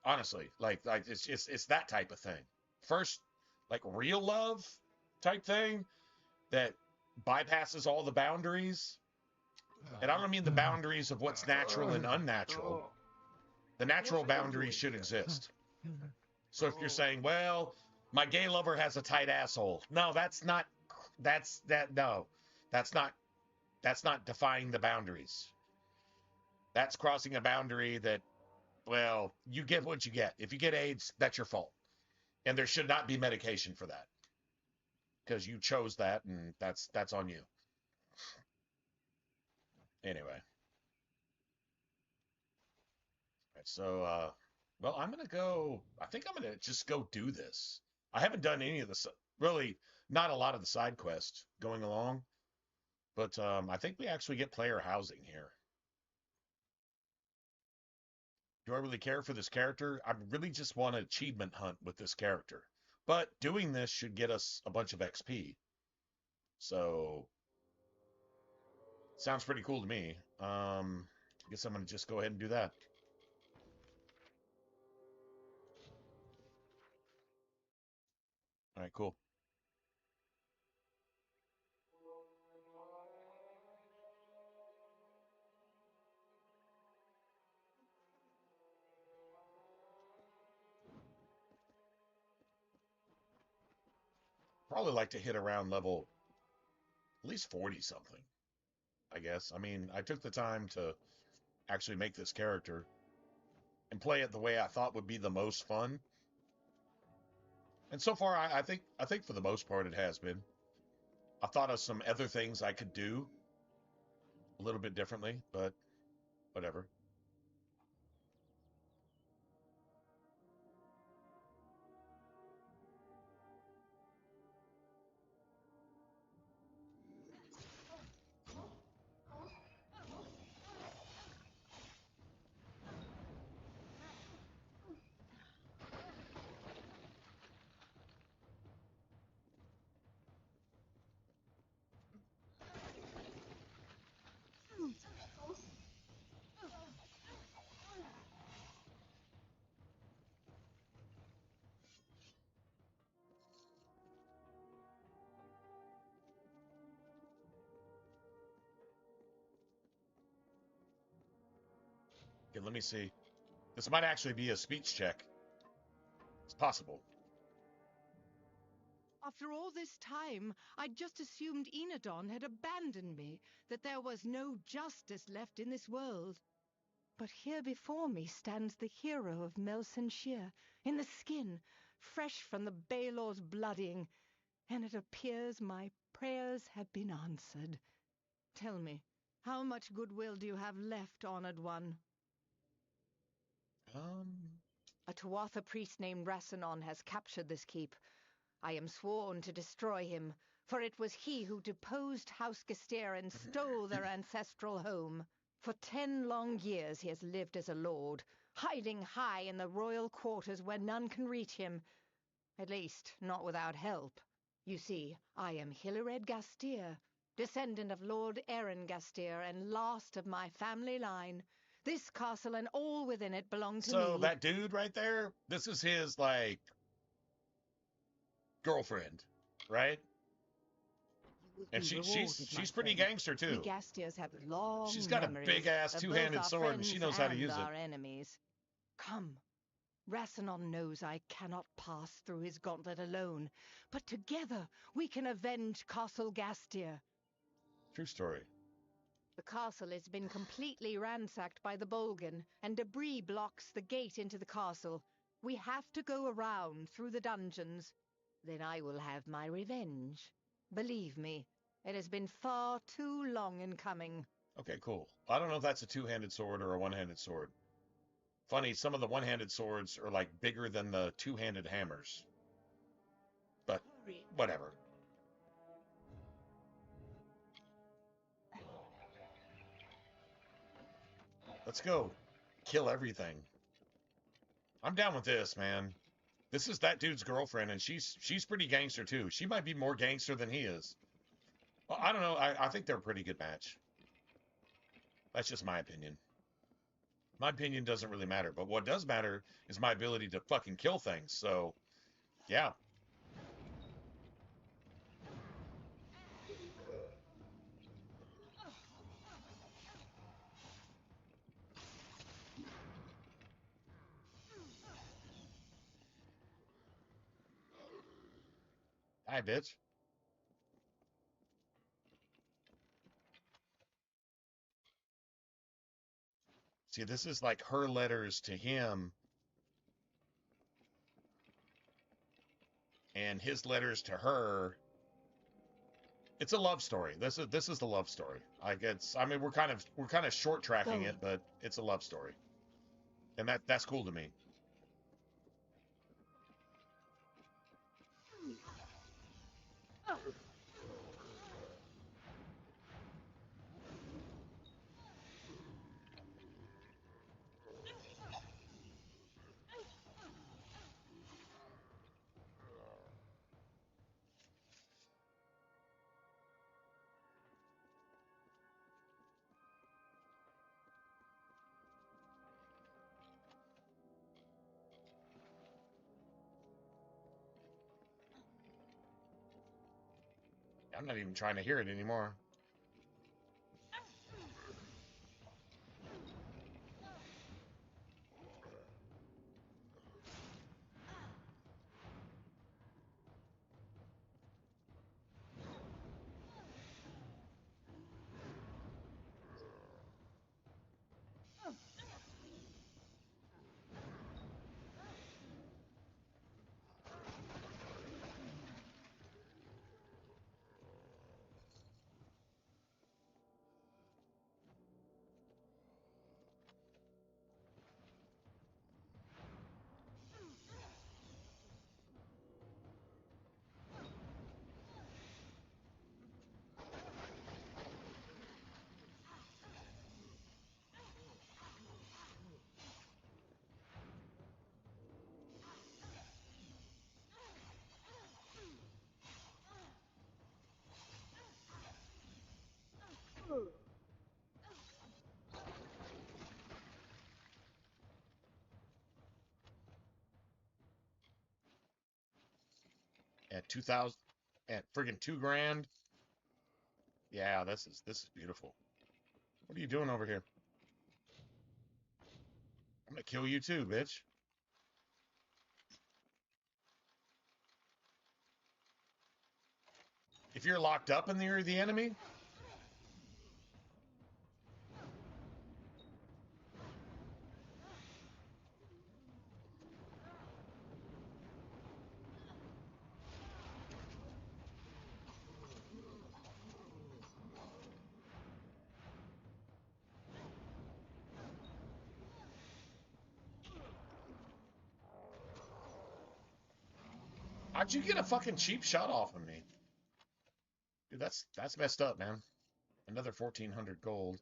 Speaker 1: Honestly, like it's that type of thing. First, like real love type thing that bypasses all the boundaries. And I don't mean the boundaries of what's natural and unnatural. The natural boundaries should exist. So if you're saying, well, my gay lover has a tight asshole. No, that's not defying the boundaries. That's crossing a boundary that, well, you get what you get. If you get AIDS, that's your fault. And there should not be medication for that. Because you chose that, and that's on you. Anyway. Right, so, well, I'm going to go, I think I'm going to just go do this. I haven't done any of the, really, not a lot of the side quests going along. But I think we actually get player housing here. Do I really care for this character? I really just want an achievement hunt with this character. But doing this should get us a bunch of XP. So, sounds pretty cool to me. I guess I'm going to just go ahead and do that. All right, cool. Probably like to hit around level at least 40 something, I guess. I mean, I took the time to actually make this character and play it the way I thought would be the most fun. And so far, I think for the most part it has been. I thought of some other things I could do a little bit differently, but whatever. Okay, let me see. This might actually be a speech check. It's possible.
Speaker 13: After all this time, I'd just assumed Enodon had abandoned me, that there was no justice left in this world. But here before me stands the hero of Melson Shear, in the skin, fresh from the Baelor's bloodying, and it appears my prayers have been answered. Tell me, how much goodwill do you have left, honored one? A Tuatha priest named Rassanon has captured this keep. I am sworn to destroy him, for it was he who deposed House Gestir and stole their ancestral home. For 10 long years he has lived as a lord, hiding high in the royal quarters where none can reach him. At least, not without help. You see, I am Hilared Gastir, descendant of Lord Aaron Gastir and last of my family line. This castle and all within it belong to me.
Speaker 1: So that dude right there, this is his, like, girlfriend, right? And she's pretty gangster too.
Speaker 13: We Gastiers have long
Speaker 1: She's got a big ass two-handed sword and she knows how to use
Speaker 13: our
Speaker 1: it.
Speaker 13: Enemies. Come, Rassanon knows I cannot pass through his gauntlet alone, but together we can avenge Castle Gastir.
Speaker 1: True story.
Speaker 13: The castle has been completely ransacked by the Bolgan, and debris blocks the gate into the castle. We have to go around through the dungeons. Then I will have my revenge. Believe me, it has been far too long in coming.
Speaker 1: Okay, cool. I don't know if that's a two-handed sword or a one-handed sword. Funny, some of the one-handed swords are like bigger than the two-handed hammers. Whatever. Let's go kill everything. I'm down with this, man. This is that dude's girlfriend, and she's pretty gangster too. She might be more gangster than he is. Well, I don't know. I think they're a pretty good match. That's just my opinion. My opinion doesn't really matter, but what does matter is my ability to fucking kill things. So, yeah. Hi, bitch. See, this is like her letters to him and his letters to her. It's a love story. This is the love story. I mean, we're kind of short tracking it, but it's a love story. And that's cool to me. I'm not even trying to hear it anymore. At 2,000, at friggin' 2 grand. Yeah, this is beautiful. What are you doing over here? I'm gonna kill you too, bitch. If you're locked up and you're the enemy, how'd you get a fucking cheap shot off of me? Dude, that's messed up, man. Another 1,400 gold.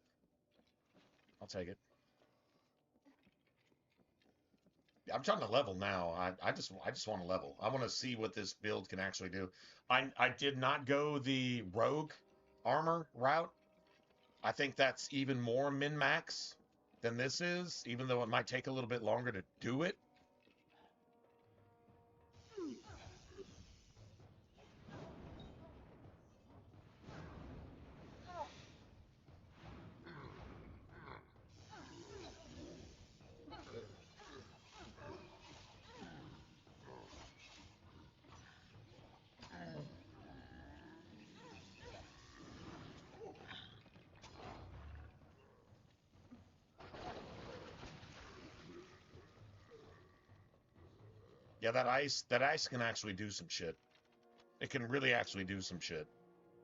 Speaker 1: I'll take it. I'm trying to level now. I just want to level. I want to see what this build can actually do. I did not go the rogue armor route. I think that's even more min-max than this is, even though it might take a little bit longer to do it. Yeah, that ice can actually do some shit. It can really actually do some shit.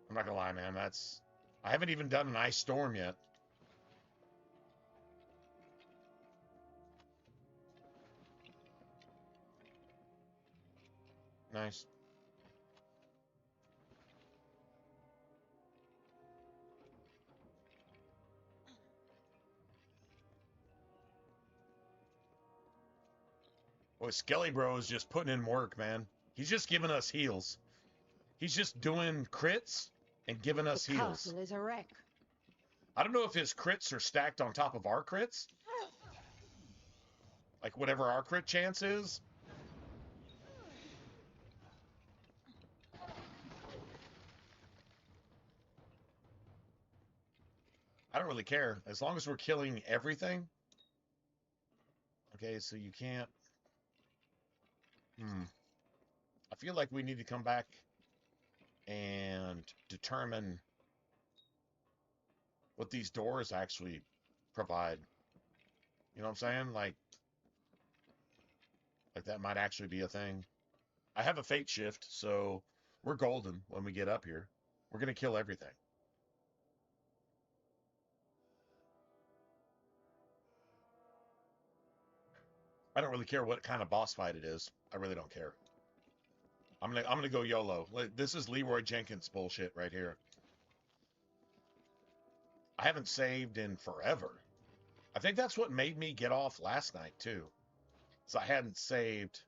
Speaker 1: I'm not gonna lie, man. I haven't even done an ice storm yet. Nice. Boy, Skelly Bro is just putting in work, man. He's just giving us heals. He's just doing crits and giving us
Speaker 13: the
Speaker 1: heals.
Speaker 13: castle is a wreck.
Speaker 1: I don't know if his crits are stacked on top of our crits. Like whatever our crit chance is. I don't really care. As long as we're killing everything. Okay, so you can't... I feel like we need to come back and determine what these doors actually provide. You know what I'm saying? Like that might actually be a thing. I have a fate shift, so we're golden when we get up here. We're going to kill everything. I don't really care what kind of boss fight it is. I really don't care. I'm gonna go YOLO. This is Leroy Jenkins bullshit right here. I haven't saved in forever. I think that's what made me get off last night too. So I hadn't saved.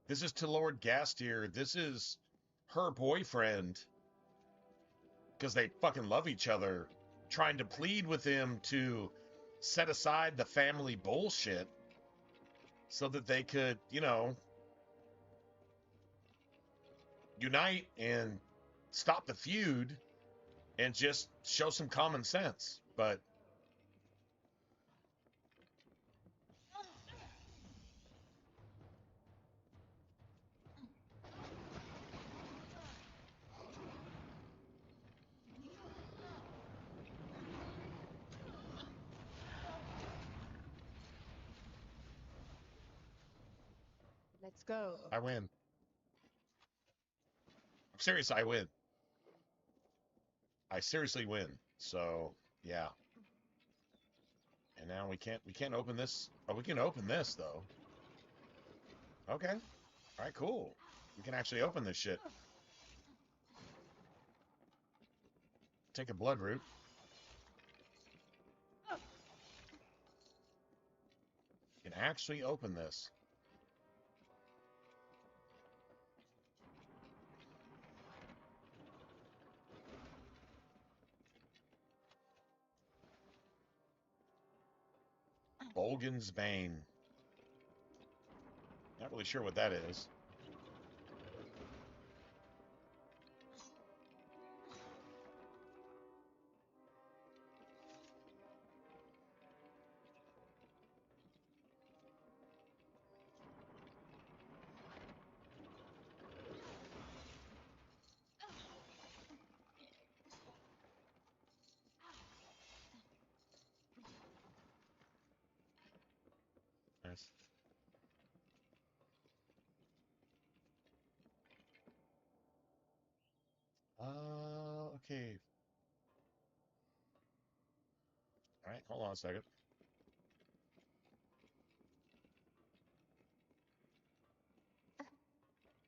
Speaker 1: This is to Lord Gastier. This is her boyfriend. Because they fucking love each other. Trying to plead with him to set aside the family bullshit. So that they could, you know, unite and stop the feud and just show some common sense. But
Speaker 13: Let's go.
Speaker 1: I win. I'm serious, I win. I seriously win. So, yeah. And now we can't open this. Oh, we can open this though. Okay. All right, cool. We can actually open this shit. Take a blood root. You can actually open this. Bolgan's Bane. Not really sure what that is. Nice. Okay. All right, hold on a second.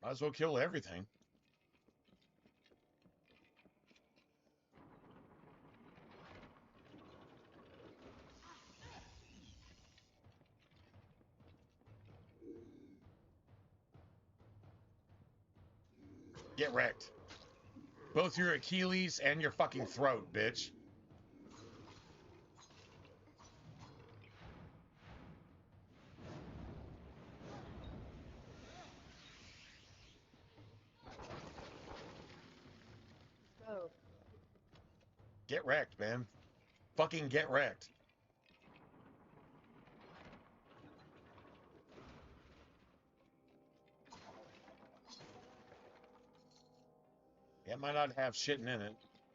Speaker 1: Might as well kill everything. Get wrecked. Both your Achilles and your fucking throat, bitch.
Speaker 13: Go.
Speaker 1: Get wrecked, man. Fucking get wrecked. Yeah, it might not have shit in it,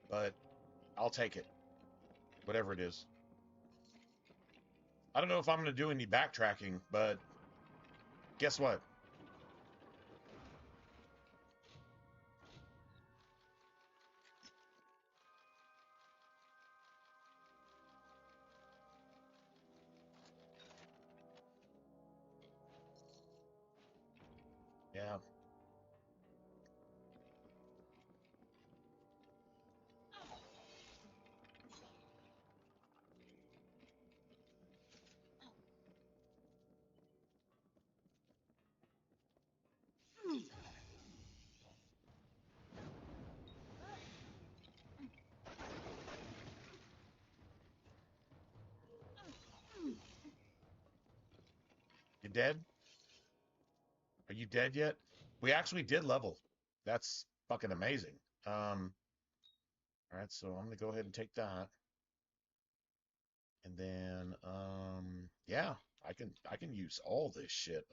Speaker 1: but I'll take it. Whatever it is. I don't know if I'm going to do any backtracking, but guess what? Yeah. dead? Are you dead yet? We actually did level. That's fucking amazing. All right, so I'm gonna go ahead and take that. And then, yeah, I can use all this shit.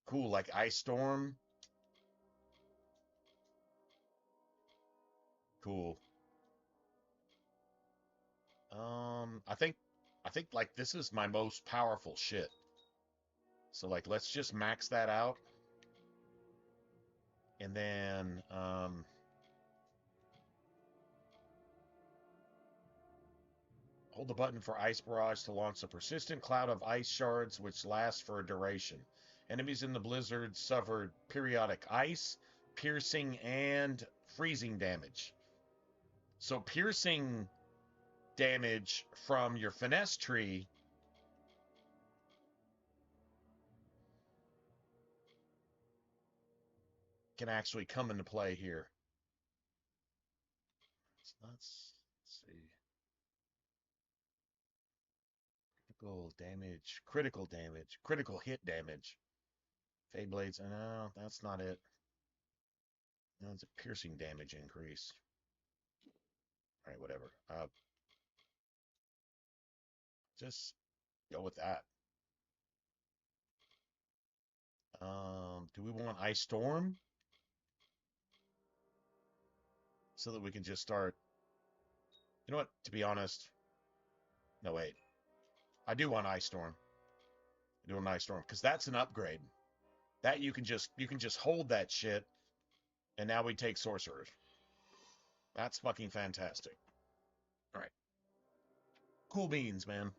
Speaker 1: Cool, like Ice Storm. Cool. I think like this is my most powerful shit. So like, let's just max that out. And then, hold the button for Ice Barrage to launch a persistent cloud of ice shards which lasts for a duration. Enemies in the blizzard suffered periodic ice, piercing, and freezing damage. So piercing damage from your finesse tree can actually come into play here. Let's see. Critical damage, critical hit damage. Fade Blades, no, that's not it. No, it's a piercing damage increase. All right, whatever. Just go with that. Do we want Ice Storm? So that we can just start. You know what? To be honest, no wait. I do want Ice Storm. I do want Ice Storm because that's an upgrade. That you can just hold that shit, and now we take sorcerers. That's fucking fantastic. All right. Cool beans, man.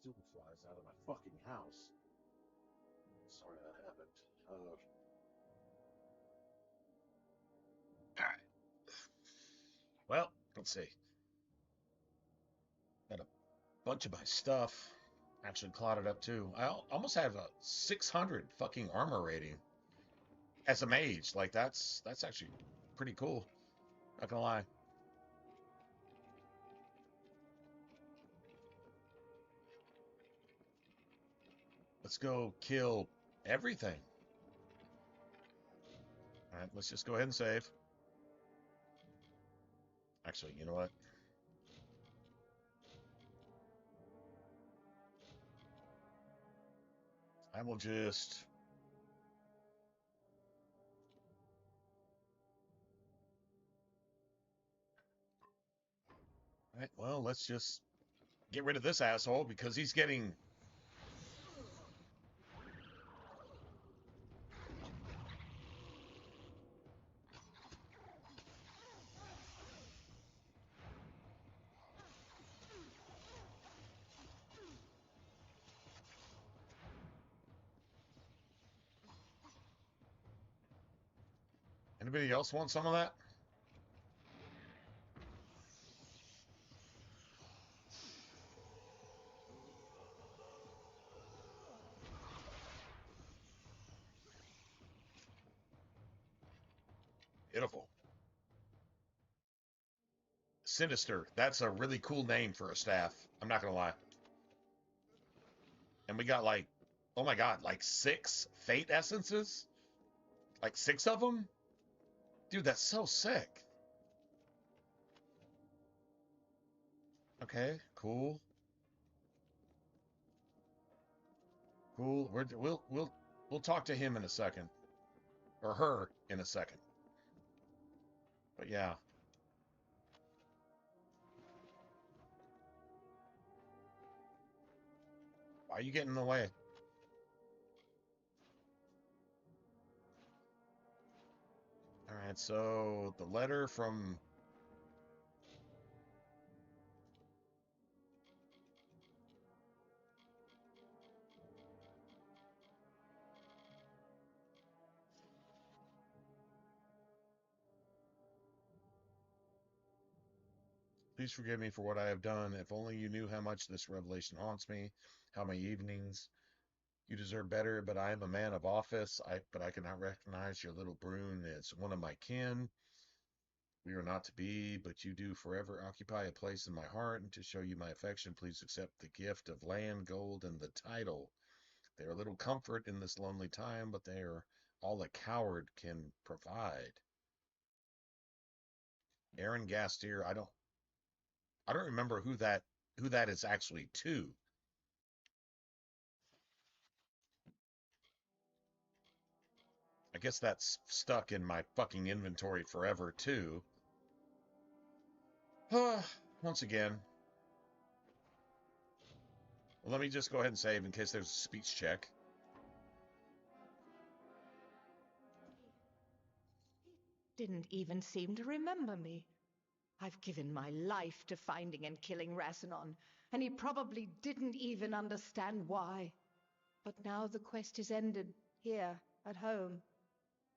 Speaker 1: Still flies out of my fucking house. Sorry that happened. All right. Well, let's see. Got a bunch of my stuff actually clotted up too. I almost have a 600 fucking armor rating as a mage. Like that's actually pretty cool. Not gonna lie. Let's go kill everything. All right, let's just go ahead and save. Actually, you know what? I will just... All right, well, let's just get rid of this asshole because he's getting... Anybody else want some of that? Beautiful. Sinister. That's a really cool name for a staff. I'm not gonna lie. And we got like, oh my god, like 6 Fate Essences? Like 6 of them? Dude, that's so sick. Okay, cool. Cool. We'll talk to him in a second. Or her in a second. But yeah. Why are you getting in the way? Alright, so the letter from... Please forgive me for what I have done. If only you knew how much this revelation haunts me, how my evenings... You deserve better, but I am a man of office. But I cannot recognize your little Brune as one of my kin. We are not to be, but you do forever occupy a place in my heart, and to show you my affection, please accept the gift of land, gold, and the title. They are a little comfort in this lonely time, but they are all a coward can provide. Aaron Gastier, I don't remember who that is actually to. I guess that's stuck in my fucking inventory forever too. Once again. Well, let me just go ahead and save in case there's a speech check.
Speaker 13: Didn't even seem to remember me. I've given my life to finding and killing Rasanon, and he probably didn't even understand why. But now the quest is ended, here, at home.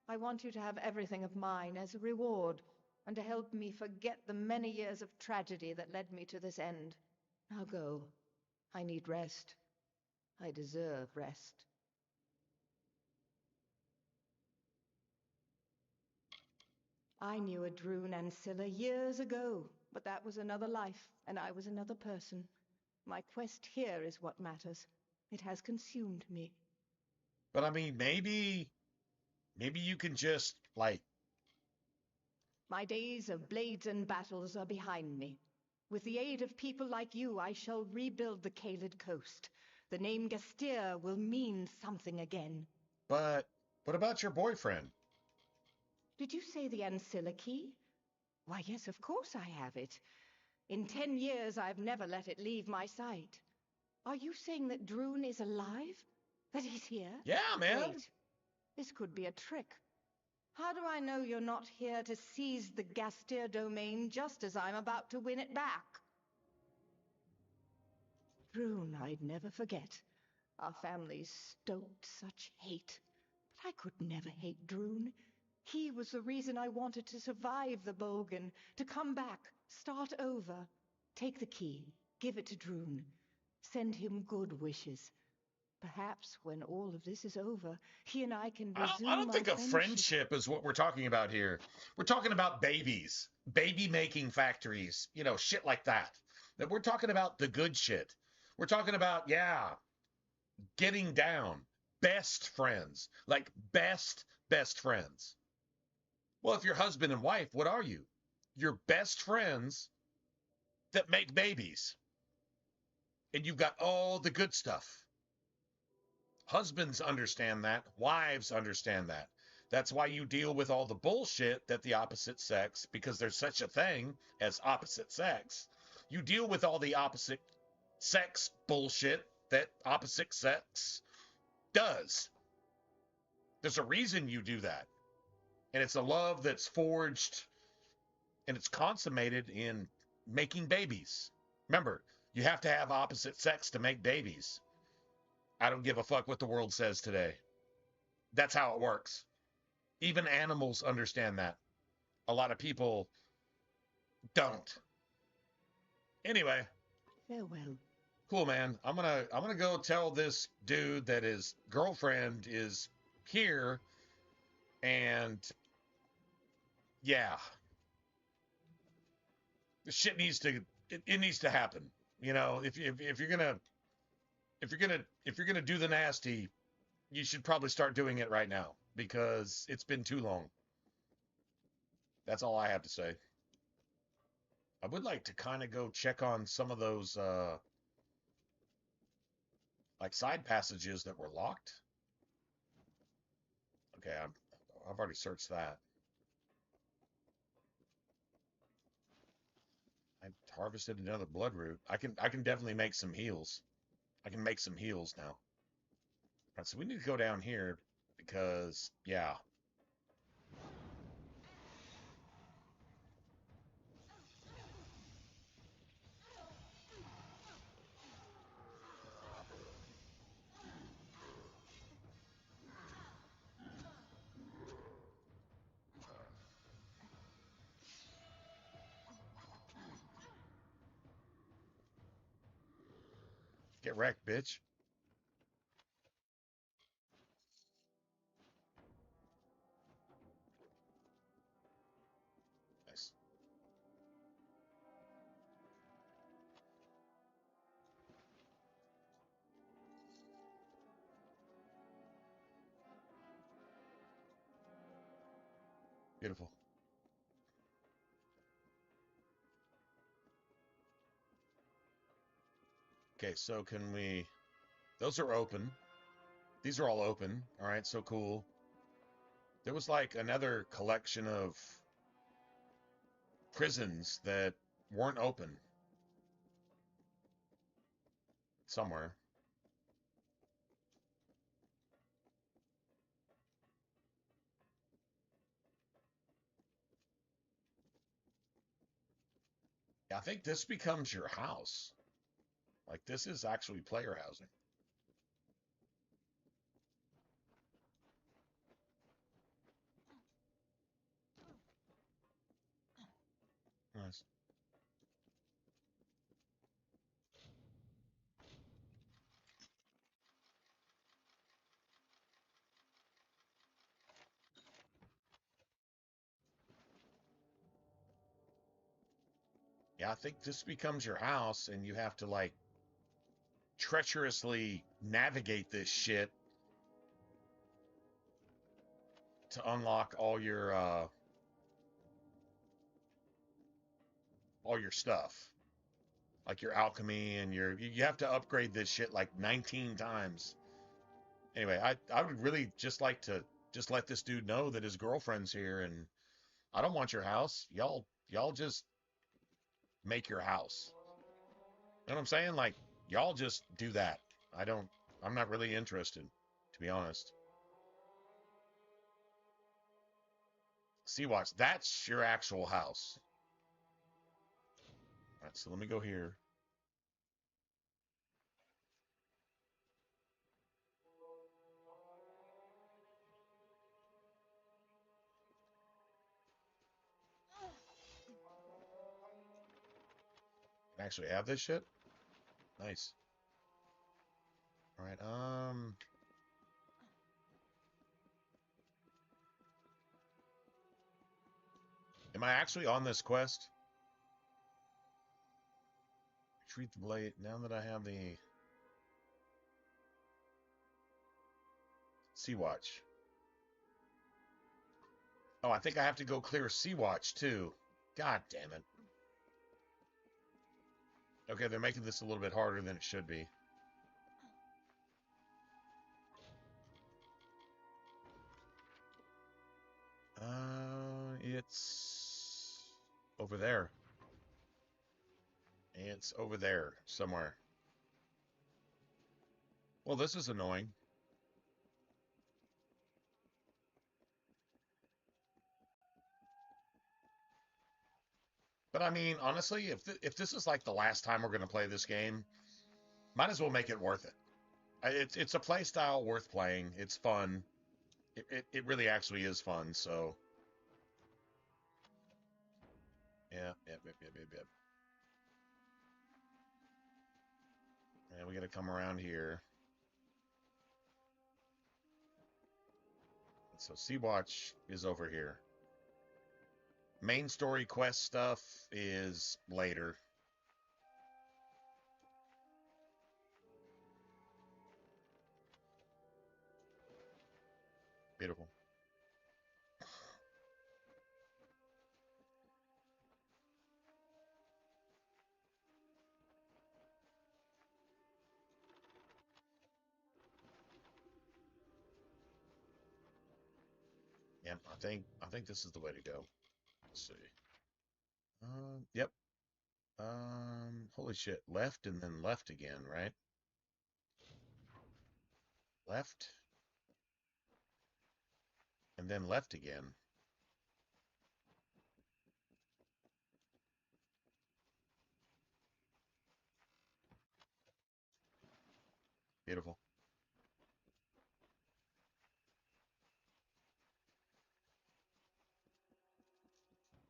Speaker 13: I want you to have everything of mine as a reward, and to help me forget the many years of tragedy that led me to this end. Now go. I need rest. I deserve rest. I knew a Drune Ancilla years ago, but that was another life, and I was another person. My quest here is what matters. It has consumed me.
Speaker 1: But I mean, maybe you can just, like...
Speaker 13: My days of blades and battles are behind me. With the aid of people like you, I shall rebuild the Caelid coast. The name Gastier will mean something again.
Speaker 1: But what about your boyfriend?
Speaker 13: Did you say the Ancilla key? Why, yes, of course I have it. In 10 years, I've never let it leave my sight. Are you saying that Drune is alive? That he's here?
Speaker 1: Yeah, man.
Speaker 13: Wait. This could be a trick. How do I know you're not here to seize the Gastier domain just as I'm about to win it back? Drune, I'd never forget. Our families stoked such hate. But I could never hate Drune. He was the reason I wanted to survive the Bolgan, to come back, start over. Take the key, give it to Drune. Send him good wishes. Perhaps when all of this is over, he and I can resume
Speaker 1: I don't think
Speaker 13: our
Speaker 1: a friendship is what we're talking about here. We're talking about babies, baby-making factories, you know, shit like that. That we're talking about the good shit. We're talking about, yeah, getting down, best friends, like best friends. Well, if you're husband and wife, what are you? You're best friends that make babies. And you've got all the good stuff. Husbands understand that. Wives understand that. That's why you deal with all the bullshit that the opposite sex, because there's such a thing as opposite sex. You deal with all the opposite sex bullshit that opposite sex does. There's a reason you do that. And it's a love that's forged and it's consummated in making babies. Remember, you have to have opposite sex to make babies. I don't give a fuck what the world says today. That's how it works. Even animals understand that. A lot of people don't. Anyway.
Speaker 13: Farewell.
Speaker 1: Cool, man. I'm gonna go tell this dude that his girlfriend is here, and yeah, the shit needs to it needs to happen. You know, if you're gonna do the nasty, you should probably start doing it right now because it's been too long. That's all I have to say. I would like to kind of go check on some of those, like side passages that were locked. Okay, I've already searched that. I harvested another bloodroot. I can definitely make some heals. I can make some heals now. All right, so we need to go down here because, yeah. Get wrecked, bitch. Nice. Beautiful. Okay, so can we... Those are open. These are all open. All right, so cool. There was like another collection of prisons that weren't open somewhere. Yeah, I think this becomes your house. Like, this is actually player housing. Nice. Yeah, I think this becomes your house, and you have to, like, treacherously navigate this shit to unlock all your stuff. Like your alchemy and you have to upgrade this shit like 19 times. Anyway, I would really just like to just let this dude know that his girlfriend's here, and I don't want your house. Y'all just make your house. You know what I'm saying? Like, y'all just do that. I'm not really interested, to be honest. Sea-Watch, that's your actual house. All right, so let me go here. Can I actually have this shit? Nice. All right, am I actually on this quest? Retrieve the blade. Now that I have the Sea-Watch. Oh, I think I have to go clear Sea-Watch, too. God damn it. Okay, they're making this a little bit harder than it should be. It's over there. It's over there somewhere. Well, this is annoying. But I mean, honestly, if this is like the last time we're going to play this game, might as well make it worth it. It's a play style worth playing. It's fun. It really actually is fun, so... Yeah, yep. And we got to come around here. So Sea-Watch is over here. Main story quest stuff is later. Beautiful. Yeah, I think this is the way to go. Let's see. Yep. Holy shit. Left and then left again, right? Left. And then left again. Beautiful.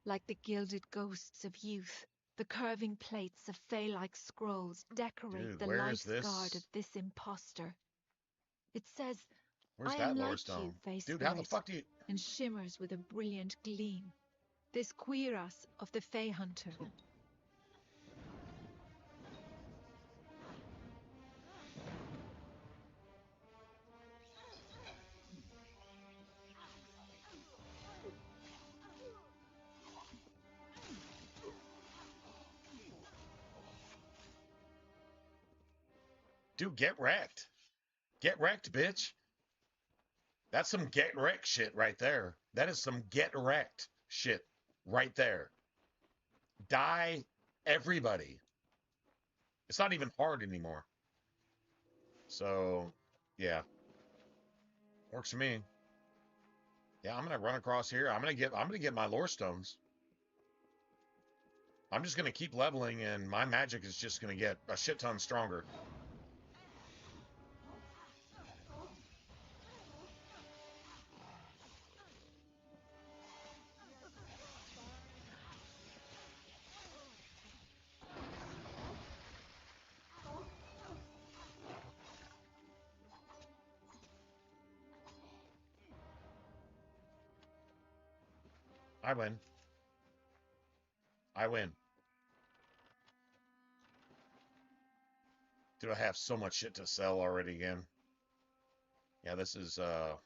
Speaker 6: Like the gilded ghosts of youth, the curving plates of fey-like scrolls decorate
Speaker 1: Dude,
Speaker 6: the
Speaker 1: where is
Speaker 6: life's guard of
Speaker 1: this?
Speaker 6: this impostor. It says,
Speaker 1: Where's
Speaker 6: I
Speaker 1: that
Speaker 6: am
Speaker 1: lore
Speaker 6: like you,
Speaker 1: stone?
Speaker 6: Fey
Speaker 1: Dude, how the
Speaker 6: Spirit,
Speaker 1: fuck do you...
Speaker 6: and shimmers with a brilliant gleam. This cuirass of the Fey Hunter.
Speaker 1: Dude, get wrecked. Get wrecked, bitch. That's some get wrecked shit right there. That is some get wrecked shit right there. Die, everybody. It's not even hard anymore. So, yeah. Works for me. Yeah, I'm gonna run across here. I'm gonna get my lore stones. I'm just gonna keep leveling, and my magic is just gonna get a shit ton stronger. I win. I win. Dude, I have so much shit to sell already again. Yeah, this is the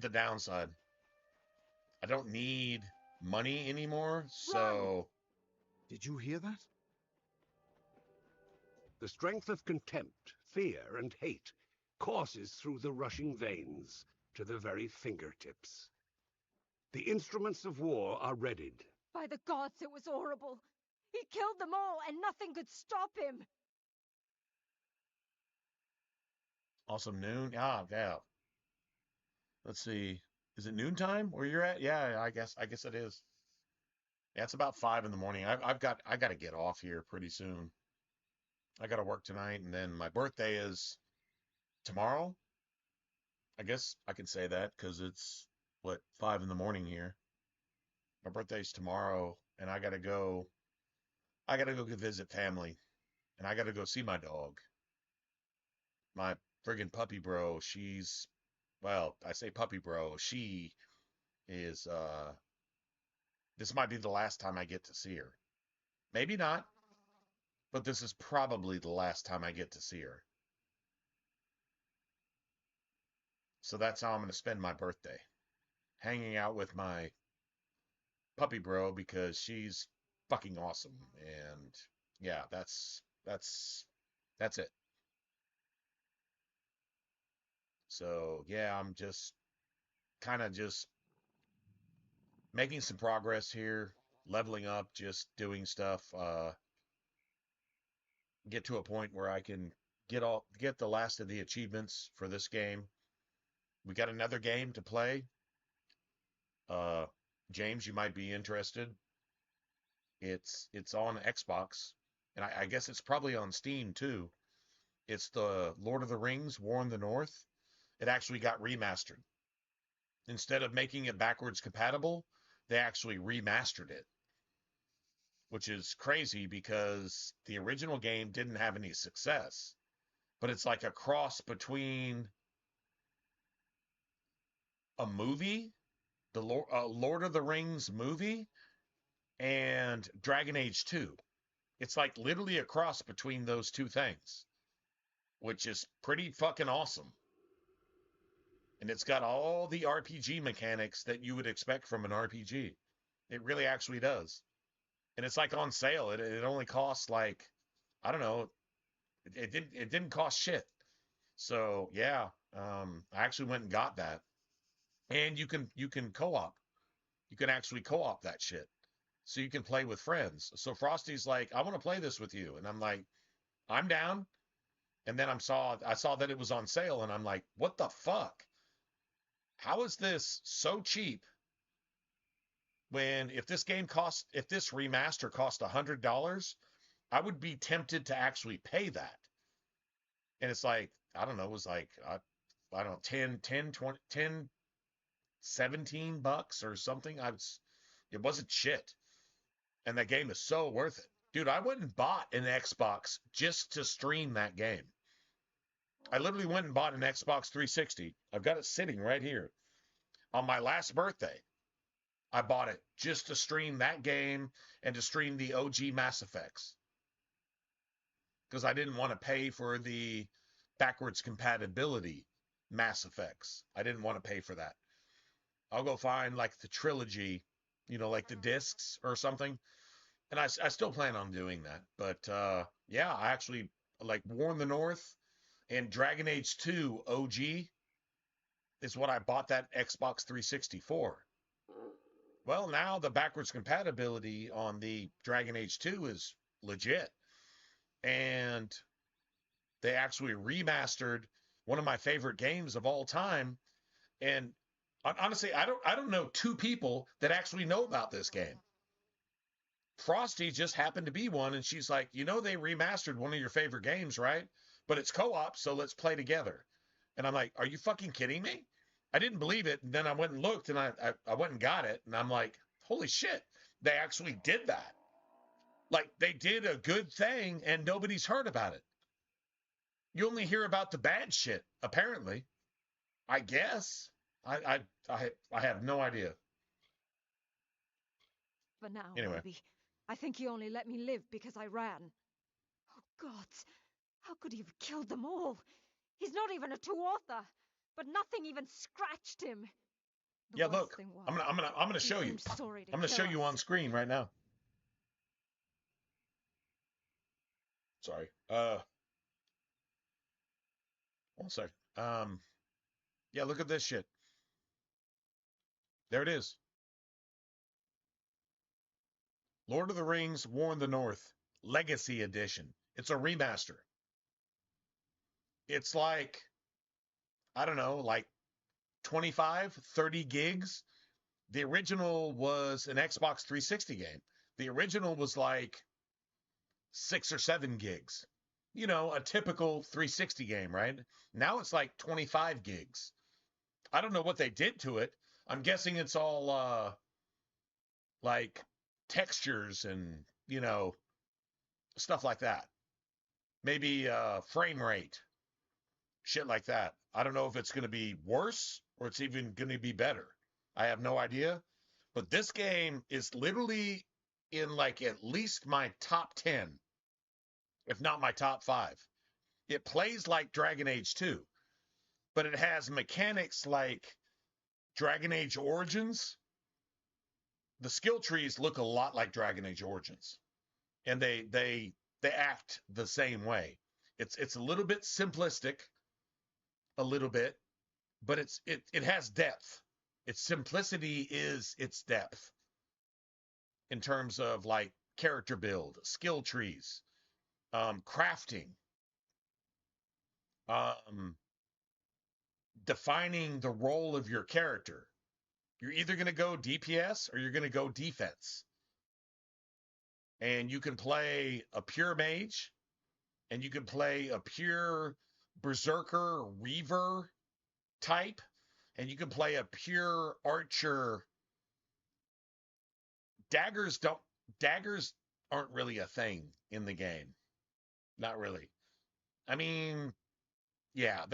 Speaker 1: downside. I don't need money anymore, so...
Speaker 4: Did you hear that? The strength of contempt, fear, and hate courses through the rushing veins to the very fingertips. The instruments of war are readied.
Speaker 8: By the gods, it was horrible. He killed them all, and nothing could stop him.
Speaker 1: Awesome noon. Ah, yeah. Let's see. Is it noontime where you're at? Yeah, I guess it is. Yeah, it's about 5 in the morning. I got to get off here pretty soon. I got to work tonight, and then my birthday is tomorrow. I guess I can say that because it's what 5 in the morning here. My birthday's tomorrow, and I got to go. I got to go visit family, and I got to go see my dog. My friggin' puppy bro. She's well, I say puppy bro. She is this might be the last time I get to see her. Maybe not, but this is probably the last time I get to see her. So that's how I'm going to spend my birthday. Hanging out with my puppy bro because she's fucking awesome. And yeah, that's it. So yeah, I'm just kind of just making some progress here, leveling up, just doing stuff, get to a point where I can get the last of the achievements for this game. We got another game to play. Uh, James, you might be interested. It's on Xbox, and I guess it's probably on Steam too. It's the Lord of the Rings, War in the North. It actually got remastered. Instead of making it backwards compatible, they actually remastered it, which is crazy because the original game didn't have any success. But it's like a cross between a movie, the Lord of the Rings movie, and Dragon Age 2. It's like literally a cross between those two things, which is pretty fucking awesome. And it's got all the RPG mechanics that you would expect from an RPG. It really actually does. And it's like on sale. It only costs like, I don't know, it didn't cost shit. So yeah, I actually went and got that, and you can co-op. You can actually co-op that shit, so you can play with friends. So Frosty's like, I want to play this with you, and I'm like, I'm down. And then I saw that it was on sale, and I'm like, what the fuck? How is this so cheap? When if this remaster cost $100, I would be tempted to actually pay that. And it's like, I don't know, it was like, I don't know, 17 bucks or something. It wasn't shit. And that game is so worth it. Dude, I went and bought an Xbox just to stream that game. I literally went and bought an Xbox 360. I've got it sitting right here. On my last birthday, I bought it just to stream that game and to stream the OG Mass Effects. Because I didn't want to pay for the backwards compatibility Mass Effects. I didn't want to pay for that. I'll go find like the trilogy, like the discs or something. And I still plan on doing that. But yeah, I actually like War in the North and Dragon Age 2 OG is what I bought that Xbox 360 for. Well, now the backwards compatibility on the Dragon Age 2 is legit. And they actually remastered one of my favorite games of all time. And honestly, I don't know two people that actually know about this game. Frosty just happened to be one, and she's like, they remastered one of your favorite games, right? But it's co-op, so let's play together. And I'm like, are you fucking kidding me? I didn't believe it. And then I went and looked, and I went and got it. And I'm like, holy shit, they actually did that. Like, they did a good thing, and nobody's heard about it. You only hear about the bad shit, apparently. I guess. I have no idea.
Speaker 8: For now,
Speaker 1: Anyway.
Speaker 8: baby. I think he only let me live because I ran. Oh, God. How could he have killed them all? He's not even a two-author, but nothing even scratched him.
Speaker 1: Yeah, look. I'm gonna show you. I'm gonna show you on screen right now. Sorry. 1 second. Yeah, look at this shit. There it is. Lord of the Rings, War in the North, Legacy Edition. It's a remaster. It's like, I don't know, like 25, 30 gigs. The original was an Xbox 360 game. The original was like 6 or 7 gigs. A typical 360 game, right? Now it's like 25 gigs. I don't know what they did to it. I'm guessing it's all like textures and, stuff like that. Maybe frame rate, shit like that. I don't know if it's going to be worse or it's even going to be better. I have no idea. But this game is literally in like at least my top 10, if not my top 5. It plays like Dragon Age 2, but it has mechanics like Dragon Age Origins. The skill trees look a lot like Dragon Age Origins, and they act the same way. It's a little bit simplistic, a little bit, but it has depth. Its simplicity is its depth in terms of like character build, skill trees, crafting, defining the role of your character. You're either going to go DPS or you're going to go defense. And you can play a pure mage, and you can play a pure berserker, reaver type, and you can play a pure archer. Daggers aren't really a thing in the game. Not really. I mean, yeah,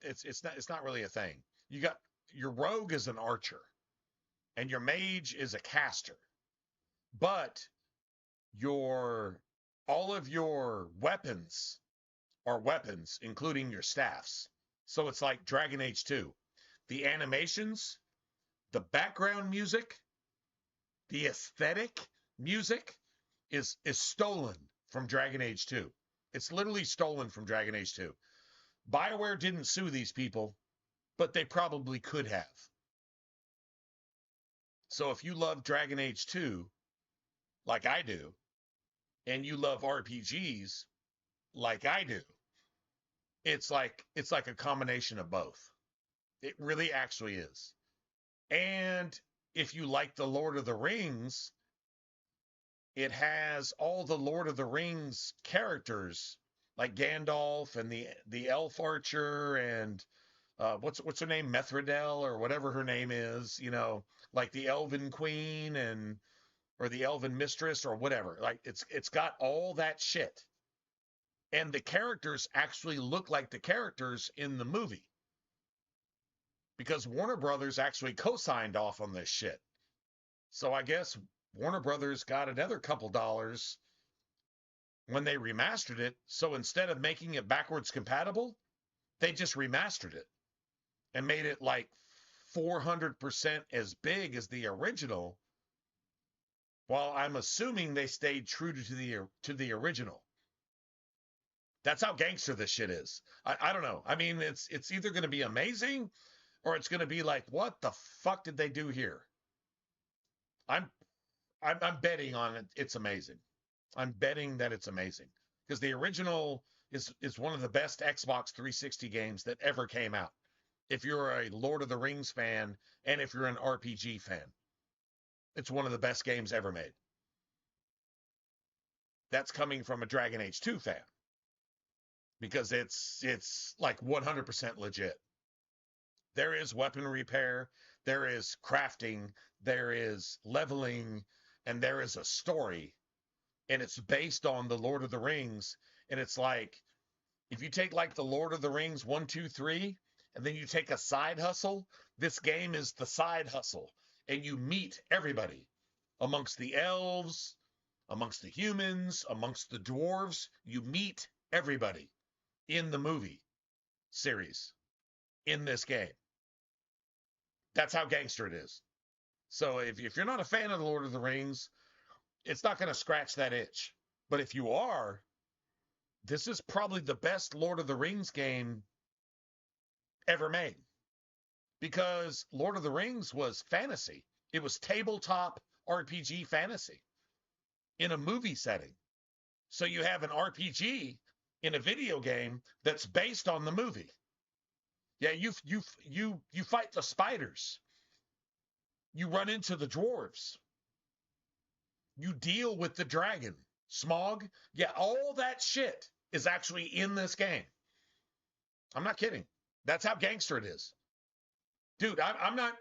Speaker 1: it's not really a thing. You got your rogue is an archer, and your mage is a caster. But all of your weapons are weapons, including your staffs. So it's like Dragon Age 2. The animations, the background music, the aesthetic music is stolen from Dragon Age 2. It's literally stolen from Dragon Age 2. BioWare didn't sue these people, but they probably could have. So if you love Dragon Age 2, like I do, and you love RPGs, like I do, it's like a combination of both. It really actually is. And if you like the Lord of the Rings, it has all the Lord of the Rings characters, like Gandalf and the elf archer and what's her name, Methridel or whatever her name is, you know, like the Elven Queen and or the Elven Mistress or whatever. Like it's got all that shit. And the characters actually look like the characters in the movie. Because Warner Brothers actually co-signed off on this shit. So I guess Warner Brothers got another couple dollars when they remastered it. So instead of making it backwards compatible, they just remastered it and made it like 400% as big as the original. While I'm assuming they stayed true to the original. That's how gangster this shit is. I don't know. I mean, it's either going to be amazing or it's going to be like, what the fuck did they do here? I'm betting on it. It's amazing. I'm betting that it's amazing because the original is one of the best Xbox 360 games that ever came out. If you're a Lord of the Rings fan and if you're an RPG fan, it's one of the best games ever made. That's coming from a Dragon Age 2 fan because it's like 100% legit. There is weapon repair, there is crafting, there is leveling, and there is a story. And it's based on the Lord of the Rings. And it's like, if you take like the Lord of the Rings 1, 2, 3, and then you take a side hustle, this game is the side hustle. And you meet everybody amongst the elves, amongst the humans, amongst the dwarves. You meet everybody in the movie series in this game. That's how gangster it is. So if you're not a fan of the Lord of the Rings, it's not going to scratch that itch. But if you are, this is probably the best Lord of the Rings game ever made. Because Lord of the Rings was fantasy. It was tabletop RPG fantasy in a movie setting. So you have an RPG in a video game that's based on the movie. Yeah, you fight the spiders. You run into the dwarves. You deal with the dragon. Smog. Yeah, all that shit is actually in this game. I'm not kidding. That's how gangster it is. Dude, I'm not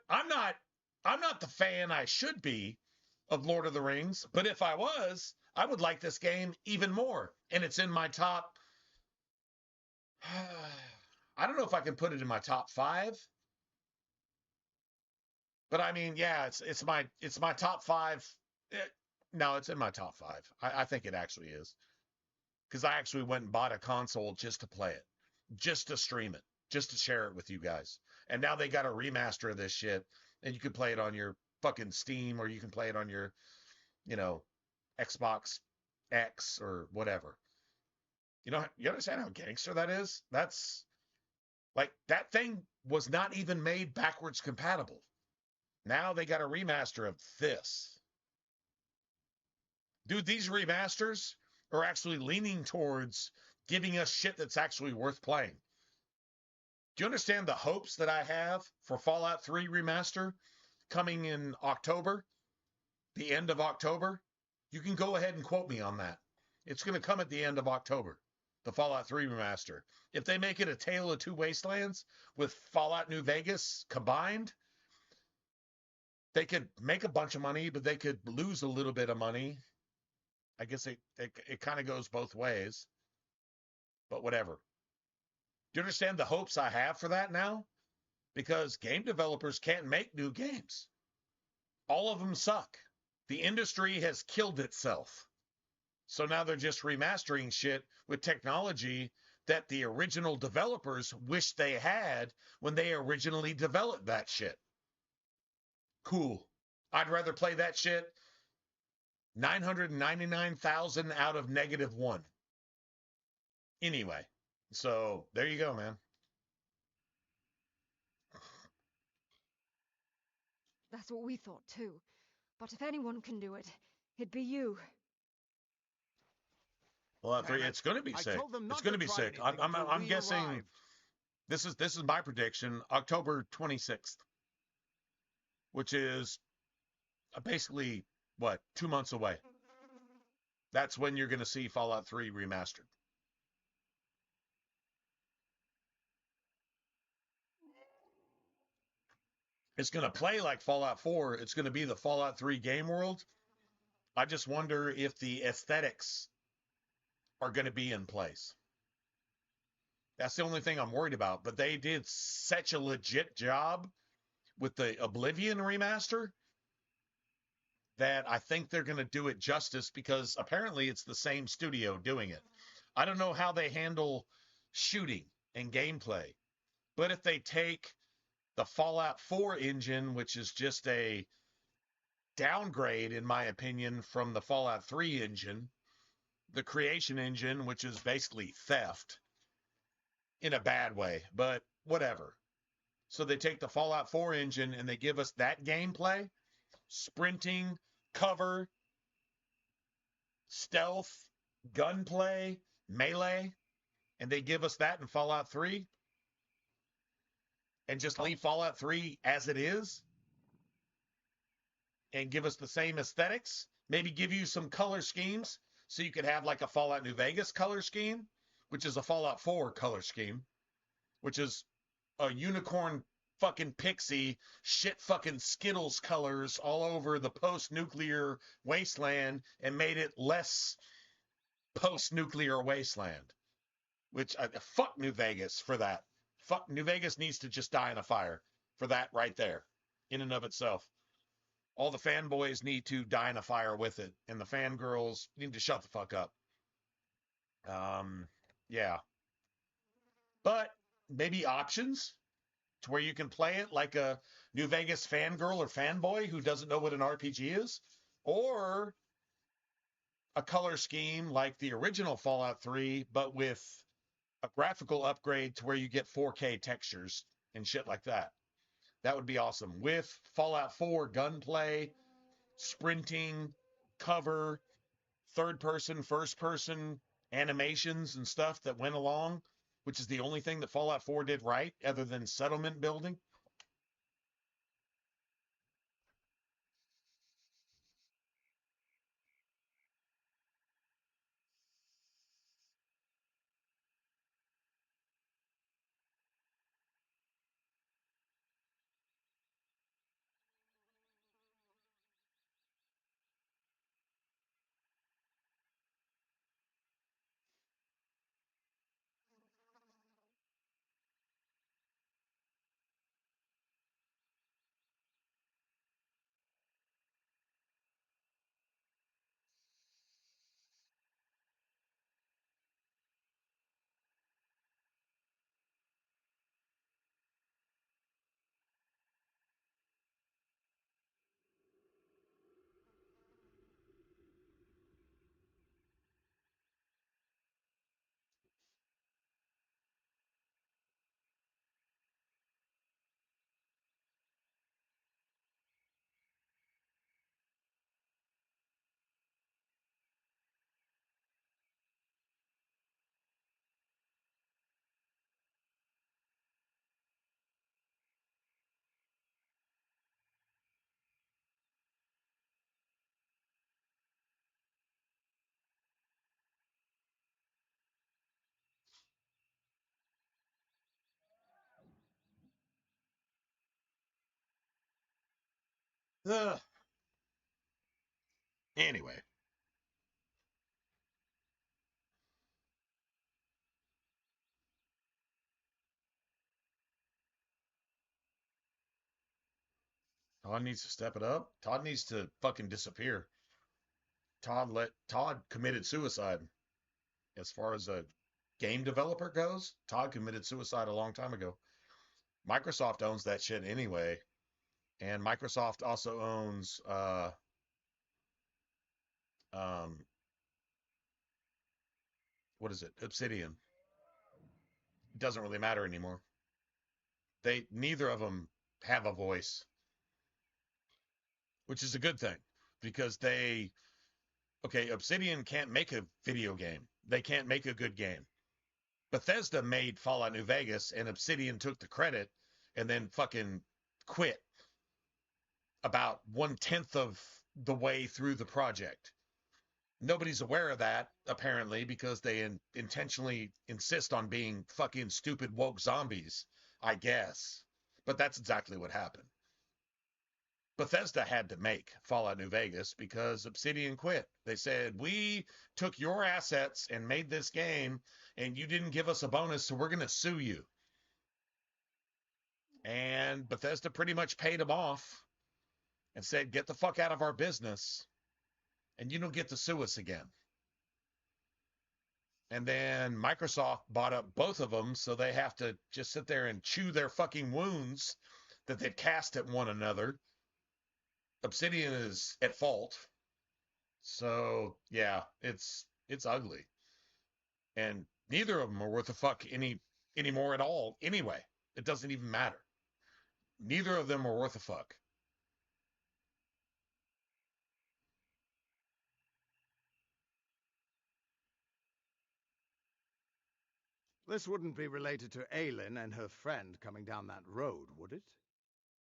Speaker 1: the fan I should be of Lord of the Rings, but if I was, I would like this game even more. And it's in my top I don't know if I can put it in my top 5. But I mean, yeah, it's my top 5. No, it's in my top 5. I think it actually is. Because I actually went and bought a console just to play it, just to stream it, just to share it with you guys. And now they got a remaster of this shit, and you can play it on your fucking Steam, or you can play it on your, you know, Xbox X or whatever. You know, you understand how gangster that is? That's like, that thing was not even made backwards compatible. Now they got a remaster of this. Dude, these remasters are actually leaning towards giving us shit that's actually worth playing. Do you understand the hopes that I have for Fallout 3 Remaster coming in October, the end of October? You can go ahead and quote me on that. It's going to come at the end of October, the Fallout 3 Remaster. If they make it a Tale of Two Wastelands with Fallout New Vegas combined, they could make a bunch of money, but they could lose a little bit of money. I guess it kind of goes both ways, but whatever. Do you understand the hopes I have for that now? Because game developers can't make new games. All of them suck. The industry has killed itself. So now they're just remastering shit with technology that the original developers wish they had when they originally developed that shit. Cool. I'd rather play that shit 999,000 out of -1. Anyway, So there you go, man.
Speaker 8: That's what we thought too. But if anyone can do it, it'd be you.
Speaker 1: Fallout 3, it's going to be sick. It's going to be sick. I'm guessing this is my prediction, October 26th, which is basically what, 2 months away. That's when you're going to see Fallout 3 remastered. It's going to play like Fallout 4. It's going to be the Fallout 3 game world. I just wonder if the aesthetics are going to be in place. That's the only thing I'm worried about. But they did such a legit job with the Oblivion remaster that I think they're going to do it justice, because apparently it's the same studio doing it. I don't know how they handle shooting and gameplay, but if they take the Fallout 4 engine, which is just a downgrade, in my opinion, from the Fallout 3 engine, the creation engine, which is basically theft in a bad way, but whatever. So they take the Fallout 4 engine and they give us that gameplay, sprinting, cover, stealth, gunplay, melee, and they give us that in Fallout 3 and just leave Fallout 3 as it is and give us the same aesthetics, maybe give you some color schemes so you could have like a Fallout New Vegas color scheme, which is a Fallout 4 color scheme, which is a unicorn fucking pixie shit fucking Skittles colors all over the post-nuclear wasteland and made it less post-nuclear wasteland, which fuck New Vegas for that. Fuck New Vegas needs to just die in a fire for that right there in and of itself. All the fanboys need to die in a fire with it, and the fangirls need to shut the fuck up. Yeah. But maybe options to where you can play it like a New Vegas fangirl or fanboy who doesn't know what an RPG is, or a color scheme like the original Fallout 3, but with a graphical upgrade to where you get 4K textures and shit like that. That would be awesome. With Fallout 4 gunplay, sprinting, cover, third person, first person animations and stuff that went along, which is the only thing that Fallout 4 did right other than settlement building. Ugh. Anyway. Todd needs to step it up. Todd needs to fucking disappear. Todd committed suicide. As far as a game developer goes, Todd committed suicide a long time ago. Microsoft owns that shit anyway. And Microsoft also owns um what is it? Obsidian. It doesn't really matter anymore. Neither of them have a voice, which is a good thing, because Obsidian can't make a video game. They can't make a good game. Bethesda made Fallout New Vegas, and Obsidian took the credit and then fucking quit about 1/10 of the way through the project. Nobody's aware of that, apparently, because they intentionally insist on being fucking stupid woke zombies, I guess. But that's exactly what happened. Bethesda had to make Fallout New Vegas because Obsidian quit. They said, we took your assets and made this game, and you didn't give us a bonus, so we're going to sue you. And Bethesda pretty much paid them off and said, get the fuck out of our business, and you don't get to sue us again. And then Microsoft bought up both of them, so they have to just sit there and chew their fucking wounds that they've cast at one another. Obsidian is at fault. So, yeah, it's ugly. And neither of them are worth a fuck anymore at all anyway. It doesn't even matter. Neither of them are worth a fuck.
Speaker 14: This wouldn't be related to Aylin and her friend coming down that road, would it?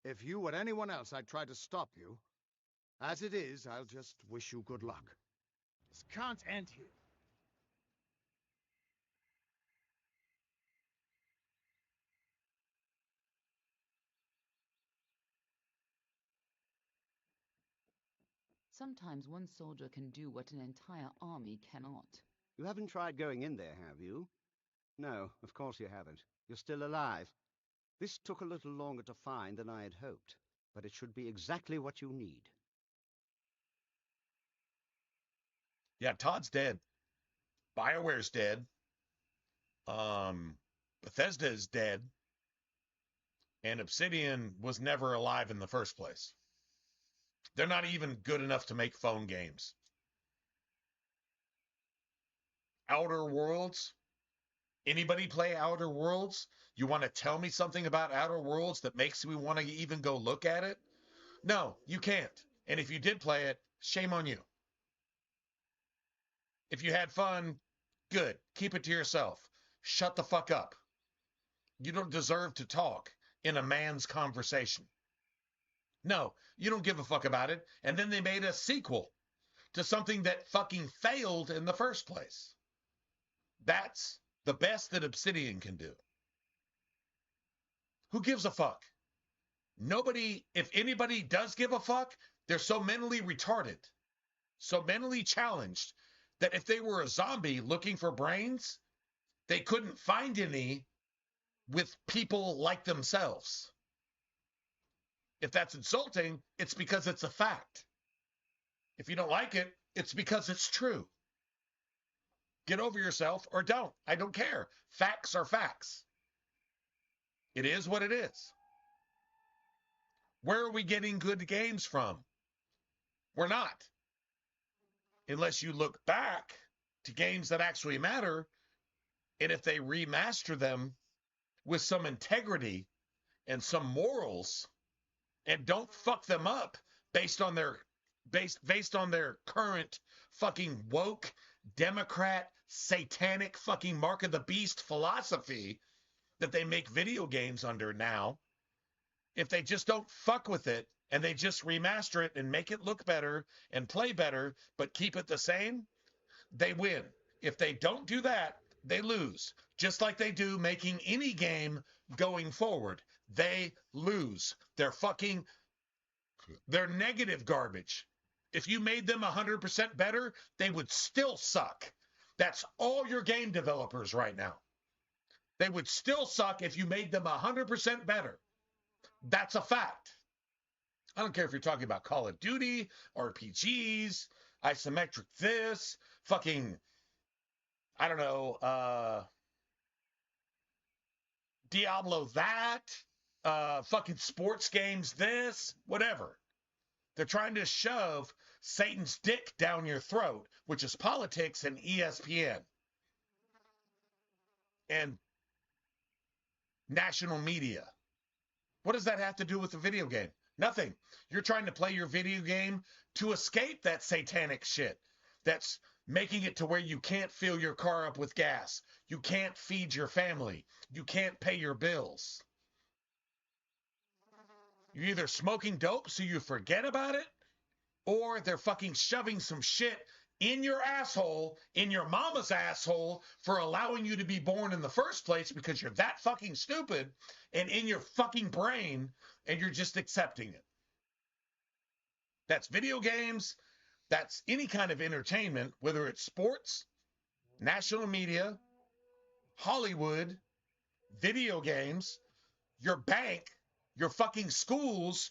Speaker 14: If you were anyone else, I'd try to stop you. As it is, I'll just wish you good luck.
Speaker 2: This can't end here.
Speaker 7: Sometimes one soldier can do what an entire army cannot.
Speaker 4: You haven't tried going in there, have you? No, of course you haven't. You're still alive. This took a little longer to find than I had hoped, but it should be exactly what you need.
Speaker 1: Yeah, Todd's dead. BioWare's dead. Bethesda is dead. And Obsidian was never alive in the first place. They're not even good enough to make phone games. Outer Worlds? Anybody play Outer Worlds? You want to tell me something about Outer Worlds that makes me want to even go look at it? No, you can't. And if you did play it, shame on you. If you had fun, good. Keep it to yourself. Shut the fuck up. You don't deserve to talk in a man's conversation. No, you don't give a fuck about it. And then they made a sequel to something that fucking failed in the first place. That's the best that Obsidian can do. Who gives a fuck? Nobody, if anybody does give a fuck, they're so mentally retarded, so mentally challenged, that if they were a zombie looking for brains, they couldn't find any with people like themselves. If that's insulting, it's because it's a fact. If you don't like it, it's because it's true. Get over yourself or don't. I don't care. Facts are facts. It is what it is. Where are we getting good games from? We're not. Unless you look back to games that actually matter, and if they remaster them with some integrity and some morals, and don't fuck them up based on their current fucking woke Democrat satanic fucking mark of the beast philosophy that they make video games under now. If they just don't fuck with it and they just remaster it and make it look better and play better but keep it the same, they win. If they don't do that, they lose. Just like they do making any game going forward. They lose. They're negative garbage. If you made them 100% better, they would still suck. That's all your game developers right now. They would still suck if you made them 100% better. That's a fact. I don't care if you're talking about Call of Duty, RPGs, isometric this, fucking, I don't know, Diablo that, fucking sports games this, whatever. They're trying to shove Satan's dick down your throat, which is politics and ESPN. And national media. What does that have to do with the video game? Nothing. You're trying to play your video game to escape that satanic shit that's making it to where you can't fill your car up with gas. You can't feed your family. You can't pay your bills. You're either smoking dope so you forget about it, or they're fucking shoving some shit in your asshole, in your mama's asshole, for allowing you to be born in the first place because you're that fucking stupid, and in your fucking brain, and you're just accepting it. That's video games. That's any kind of entertainment, whether it's sports, national media, Hollywood, video games, your bank, your fucking schools,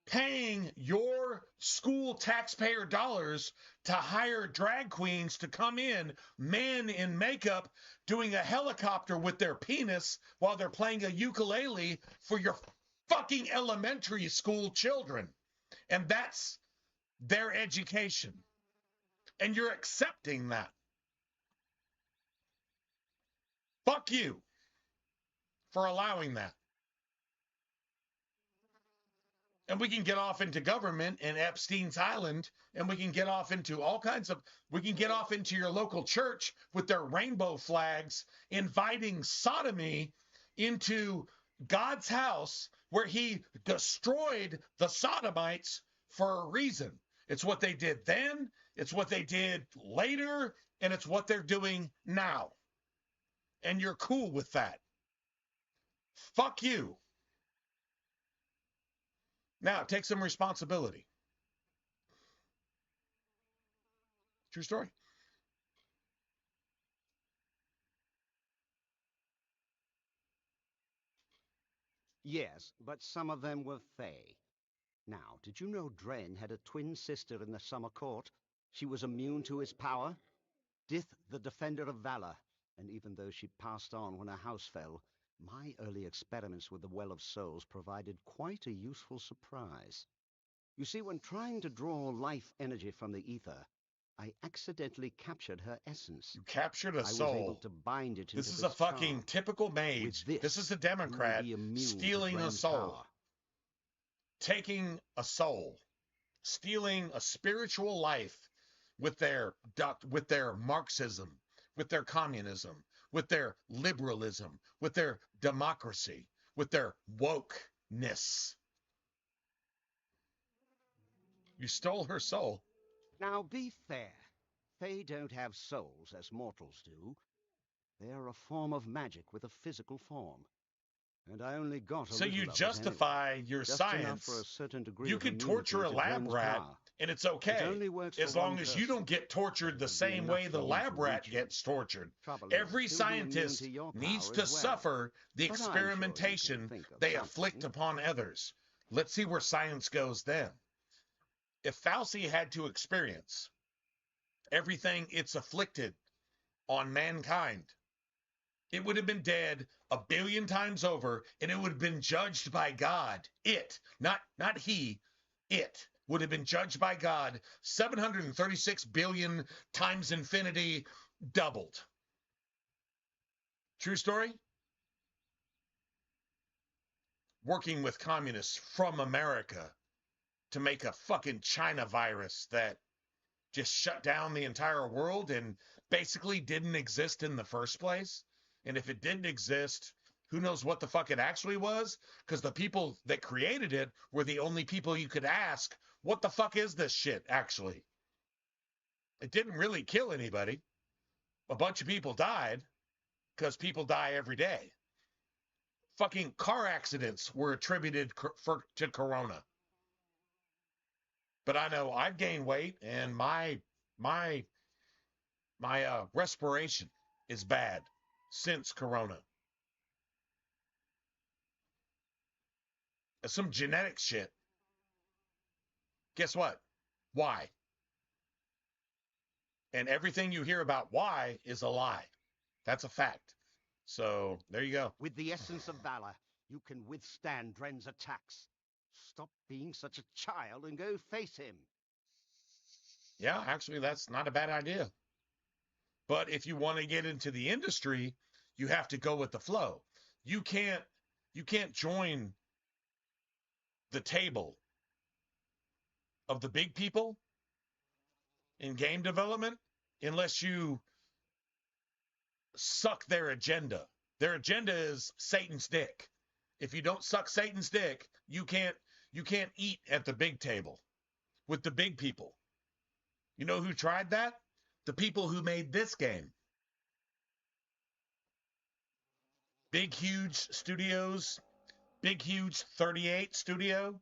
Speaker 1: paying your school taxpayer dollars to hire drag queens to come in, men in makeup, doing a helicopter with their penis while they're playing a ukulele for your fucking elementary school children. And that's their education. And you're accepting that. Fuck you for allowing that. And we can get off into government and Epstein's Island, and we can get off into all kinds of, we can get off into your local church with their rainbow flags, inviting sodomy into God's house where he destroyed the sodomites for a reason. It's what they did then, it's what they did later, and it's what they're doing now. And you're cool with that. Fuck you. Now, take some responsibility. True story.
Speaker 4: Yes, but some of them were Fae. Now, did you know Dren had a twin sister in the Summer Court? She was immune to his power? Dith, the Defender of Valor. And even though she passed on when her house fell, my early experiments with the Well of Souls provided quite a useful surprise. You see, when trying to draw life energy from the ether, I accidentally captured her essence.
Speaker 1: You captured a soul.
Speaker 4: I was able to bind it into
Speaker 1: this is a fucking
Speaker 4: charm.
Speaker 1: typical mage. This is a Democrat stealing a soul.
Speaker 4: Power.
Speaker 1: Taking a soul. Stealing a spiritual life with their Marxism, with their communism, with their liberalism, with their democracy, with their wokeness. You stole her soul.
Speaker 4: Now, be fair. They don't have souls as mortals do. They're a form of magic with a physical form. And I only got a
Speaker 1: So you justify
Speaker 4: anyway.
Speaker 1: your
Speaker 4: Just
Speaker 1: science.
Speaker 4: For a certain degree
Speaker 1: you
Speaker 4: of
Speaker 1: can torture a lab rat, and it's okay, as long as you don't get tortured the same way the lab rat gets tortured. Every scientist needs to suffer the experimentation they afflict upon others. Let's see where science goes then. If Fauci had to experience everything it's afflicted on mankind, it would have been dead 1 billion times over, and it would have been judged by God. It, not he, it would have been judged by God 736 billion times infinity, doubled. True story? Working with communists from America to make a fucking China virus that just shut down the entire world and basically didn't exist in the first place. And if it didn't exist, who knows what the fuck it actually was? Because the people that created it were the only people you could ask, what the fuck is this shit, actually? It didn't really kill anybody. A bunch of people died, because people die every day. Fucking car accidents were attributed to Corona. But I know I've gained weight, and my respiration is bad since Corona. It's some genetic shit. Guess what? Why? And everything you hear about why is a lie. That's a fact. So there you go.
Speaker 4: With the essence of valor, you can withstand Dren's attacks. Stop being such a child and go face him.
Speaker 1: Yeah, actually, that's not a bad idea. But if you want to get into the industry, You have to go with the flow. You can't join the table of the big people in game development unless you suck their agenda. Their agenda is Satan's dick. If you don't suck Satan's dick, you can't eat at the big table with the big people. You know who tried that? The people who made this game. Big, huge studios, big, huge 38 studio,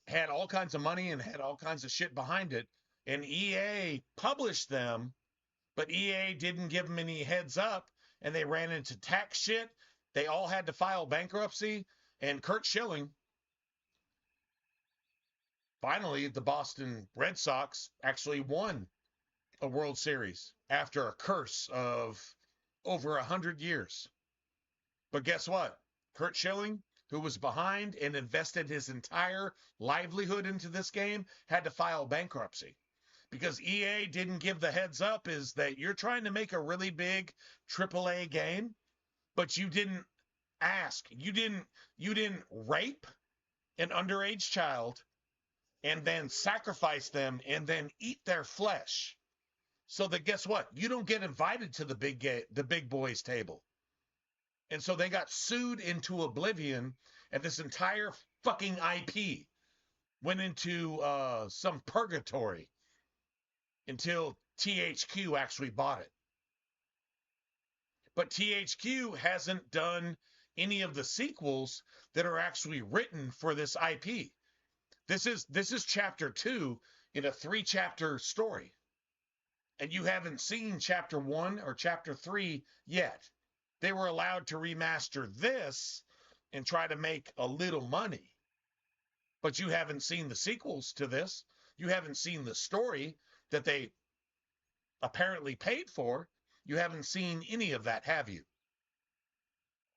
Speaker 1: had all kinds of money and had all kinds of shit behind it. And EA published them, but EA didn't give them any heads up, and they ran into tax shit. They all had to file bankruptcy, and Kurt Schilling, finally, the Boston Red Sox actually won a World Series after a curse of over 100 years. But guess what? Kurt Schilling, who was behind and invested his entire livelihood into this game, had to file bankruptcy because EA didn't give the heads up is that you're trying to make a really big AAA game, but you didn't ask. You didn't rape an underage child and then sacrifice them and then eat their flesh. So that guess what? You don't get invited to the big boys table. And so they got sued into oblivion, and this entire fucking IP went into some purgatory until THQ actually bought it. But THQ hasn't done any of the sequels that are actually written for this IP. This is chapter 2 in a 3-chapter story. And you haven't seen chapter 1 or chapter 3 yet. They were allowed to remaster this and try to make a little money. But you haven't seen the sequels to this. You haven't seen the story that they apparently paid for. You haven't seen any of that, have you?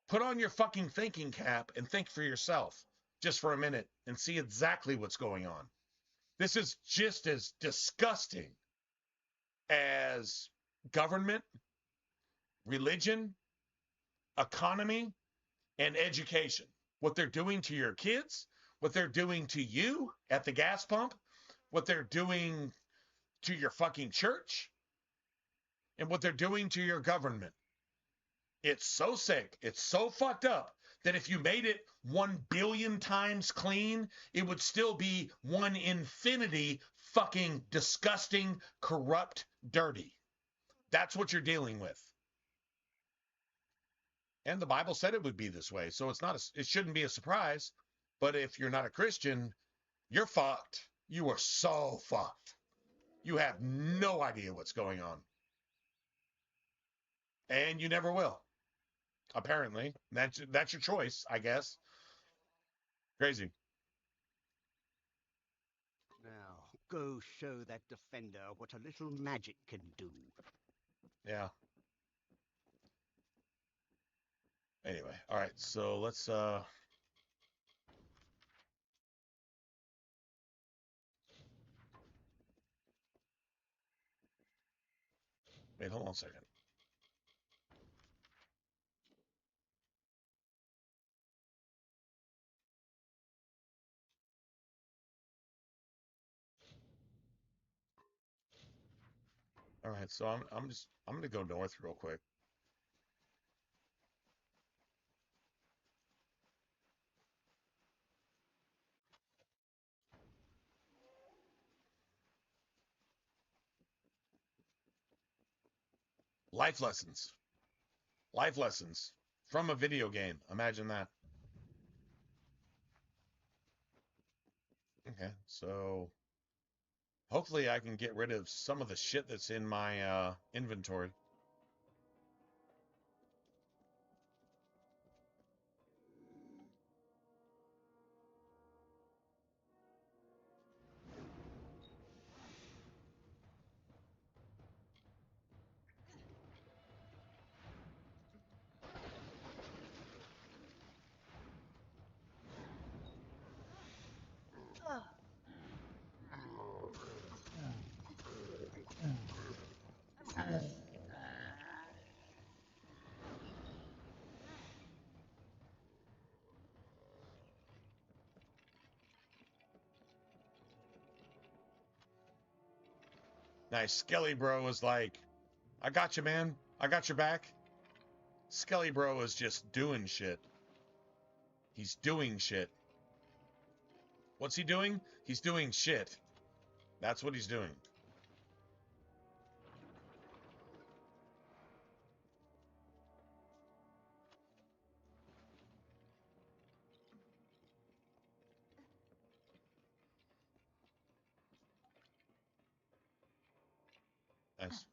Speaker 1: Put on your fucking thinking cap and think for yourself just for a minute and see exactly what's going on. This is just as disgusting as government, religion, economy, and education. What they're doing to your kids, what they're doing to you at the gas pump, what they're doing to your fucking church, and what they're doing to your government. It's so sick, it's so fucked up that if you made it 1 billion times clean, it would still be 1 infinity fucking disgusting, corrupt, dirty. That's what you're dealing with. And the Bible said it would be this way, so it shouldn't be a surprise. But if you're not a Christian, you're fucked. You are so fucked. You have no idea what's going on. And you never will. Apparently. That's your choice, I guess. Crazy.
Speaker 4: Now, go show that defender what a little magic can do.
Speaker 1: Yeah. Anyway, all right, so let's wait, hold on a second. All right, so I'm gonna go north real quick. Life lessons. Life lessons from a video game. Imagine that. Okay, so hopefully I can get rid of some of the shit that's in my inventory. Nice. Skelly Bro is like, I got you, man. I got your back. Skelly Bro is just doing shit. He's doing shit. What's he doing? He's doing shit. That's what he's doing. Nice.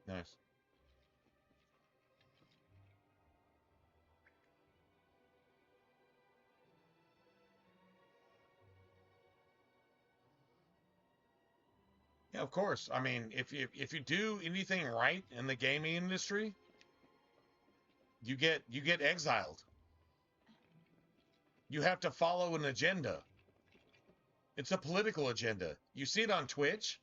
Speaker 1: Nice. Yeah, of course. I mean, if you do anything right in the gaming industry, you get exiled. You have to follow an agenda. It's a political agenda. You see it on Twitch.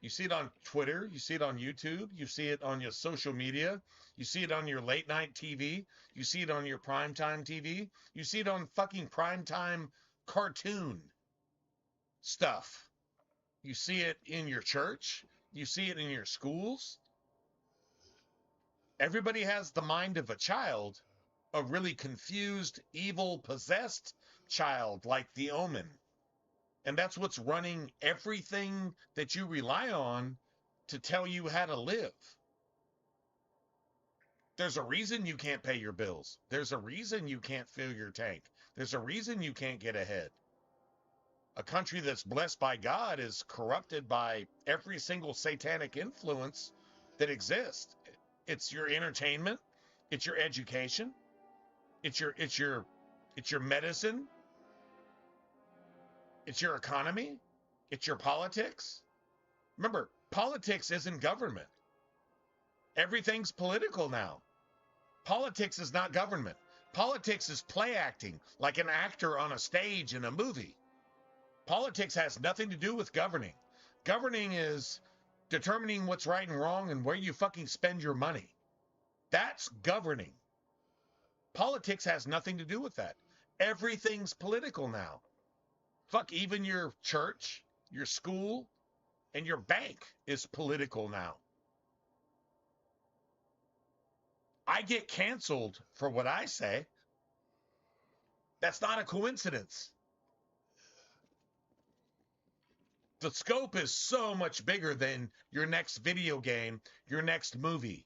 Speaker 1: You see it on Twitter. You see it on YouTube. You see it on your social media. You see it on your late night TV. You see it on your primetime TV. You see it on fucking primetime cartoon stuff. You see it in your church. You see it in your schools. Everybody has the mind of a child, a really confused, evil, possessed child like the Omen. And that's what's running everything that you rely on to tell you how to live. There's a reason you can't pay your bills. There's a reason you can't fill your tank. There's a reason you can't get ahead. A country that's blessed by God is corrupted by every single satanic influence that exists. It's your entertainment, it's your education, it's your medicine, it's your economy, it's your politics. Remember, politics isn't government. Everything's political now. Politics is not government. Politics is play acting, like an actor on a stage in a movie. Politics has nothing to do with governing. Governing is determining what's right and wrong and where you fucking spend your money. That's governing. Politics has nothing to do with that. Everything's political now. Fuck, even your church, your school, and your bank is political now. I get canceled for what I say. That's not a coincidence. The scope is so much bigger than your next video game, your next movie,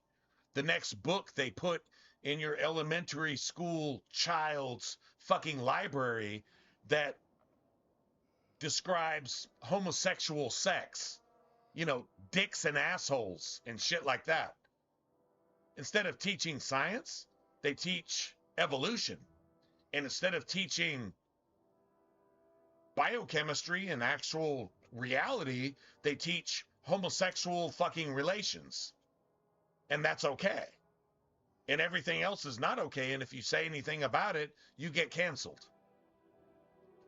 Speaker 1: the next book they put in your elementary school child's fucking library that describes homosexual sex, you know, dicks and assholes and shit like that. Instead of teaching science, they teach evolution. And instead of teaching biochemistry and actual reality, they teach homosexual fucking relations. And that's okay. And everything else is not okay. And if you say anything about it, you get canceled.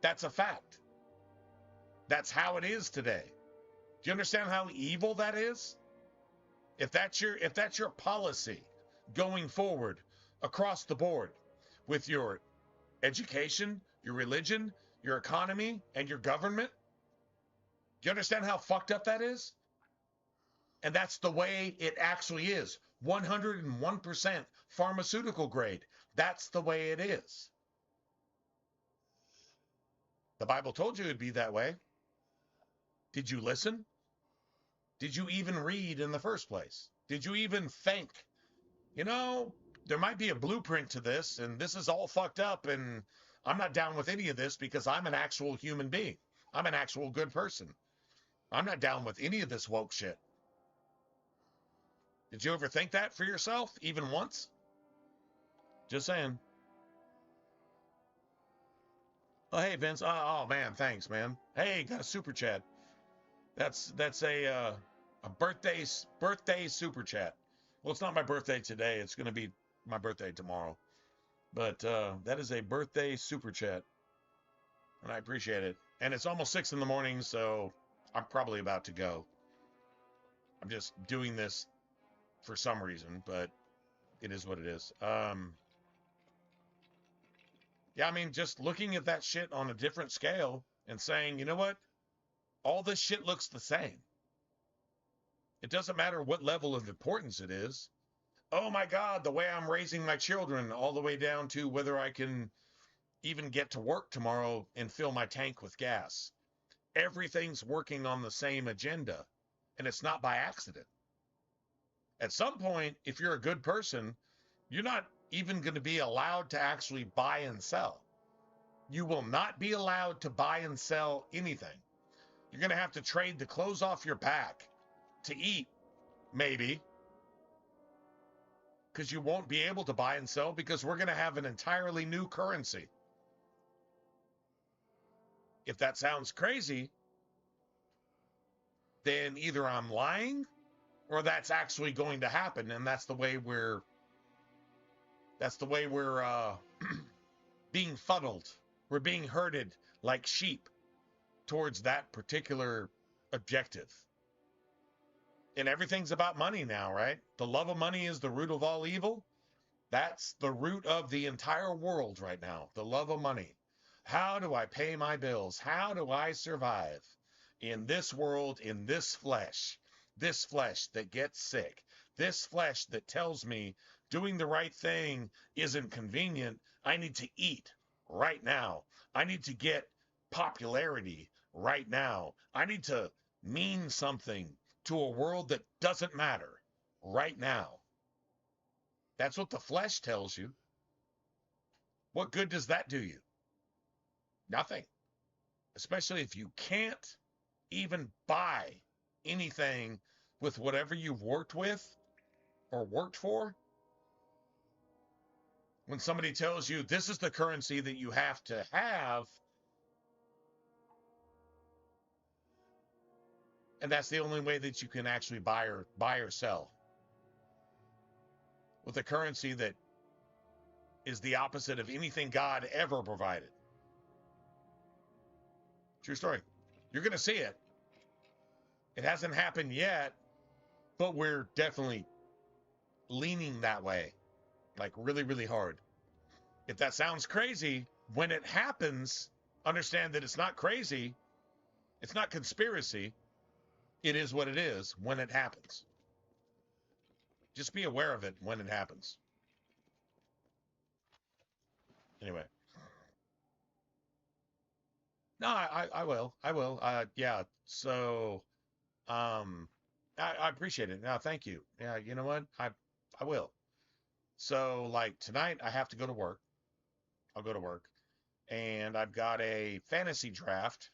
Speaker 1: That's a fact. That's how it is today. Do you understand how evil that is? If that's your policy going forward across the board with your education, your religion, your economy, and your government, do you understand how fucked up that is? And that's the way it actually is. 101% pharmaceutical grade. That's the way it is. The Bible told you it'd be that way. Did you listen? Did you even read in the first place? Did you even think, you know, there might be a blueprint to this, and this is all fucked up, and I'm not down with any of this because I'm an actual human being. I'm an actual good person. I'm not down with any of this woke shit. Did you ever think that for yourself, even once? Just saying. Oh, hey, Vince. Oh, man, thanks, man. Hey, got a super chat. That's a birthday super chat. Well, it's not my birthday today. It's going to be my birthday tomorrow. But that is a birthday super chat, and I appreciate it. And it's almost 6 in the morning, so I'm probably about to go. I'm just doing this for some reason, but it is what it is. Yeah, I mean, just looking at that shit on a different scale and saying, you know what? All this shit looks the same. It doesn't matter what level of importance it is. Oh my God, the way I'm raising my children, all the way down to whether I can even get to work tomorrow and fill my tank with gas. Everything's working on the same agenda, and it's not by accident. At some point, if you're a good person, you're not even going to be allowed to actually buy and sell. You will not be allowed to buy and sell anything. You're going to have to trade the clothes off your back to eat, maybe, because you won't be able to buy and sell because we're going to have an entirely new currency. If that sounds crazy, then either I'm lying or that's actually going to happen, and that's the way we're being funneled. We're being herded like sheep towards that particular objective. And everything's about money now, right? The love of money is the root of all evil. That's the root of the entire world right now, the love of money. How do I pay my bills? How do I survive in this world, in this flesh that gets sick, this flesh that tells me doing the right thing isn't convenient? I need to eat right now. I need to get popularity right now. I need to mean something to a world that doesn't matter right now. That's what the flesh tells you. What good does that do you? Nothing. Especially if you can't even buy anything with whatever you've worked with or worked for. When somebody tells you this is the currency that you have to have, and that's the only way that you can actually buy or sell, with a currency that is the opposite of anything God ever provided. True story. You're going to see it. It hasn't happened yet, but we're definitely leaning that way, like really, really hard. If that sounds crazy, when it happens, understand that it's not crazy. It's not conspiracy. It is what it is when it happens. Just be aware of it when it happens. Anyway. No, I will. I will. Yeah. So, I appreciate it. No, thank you. Yeah. You know what? I will. So, like tonight, I have to go to work. I'll go to work, and I've got a fantasy draft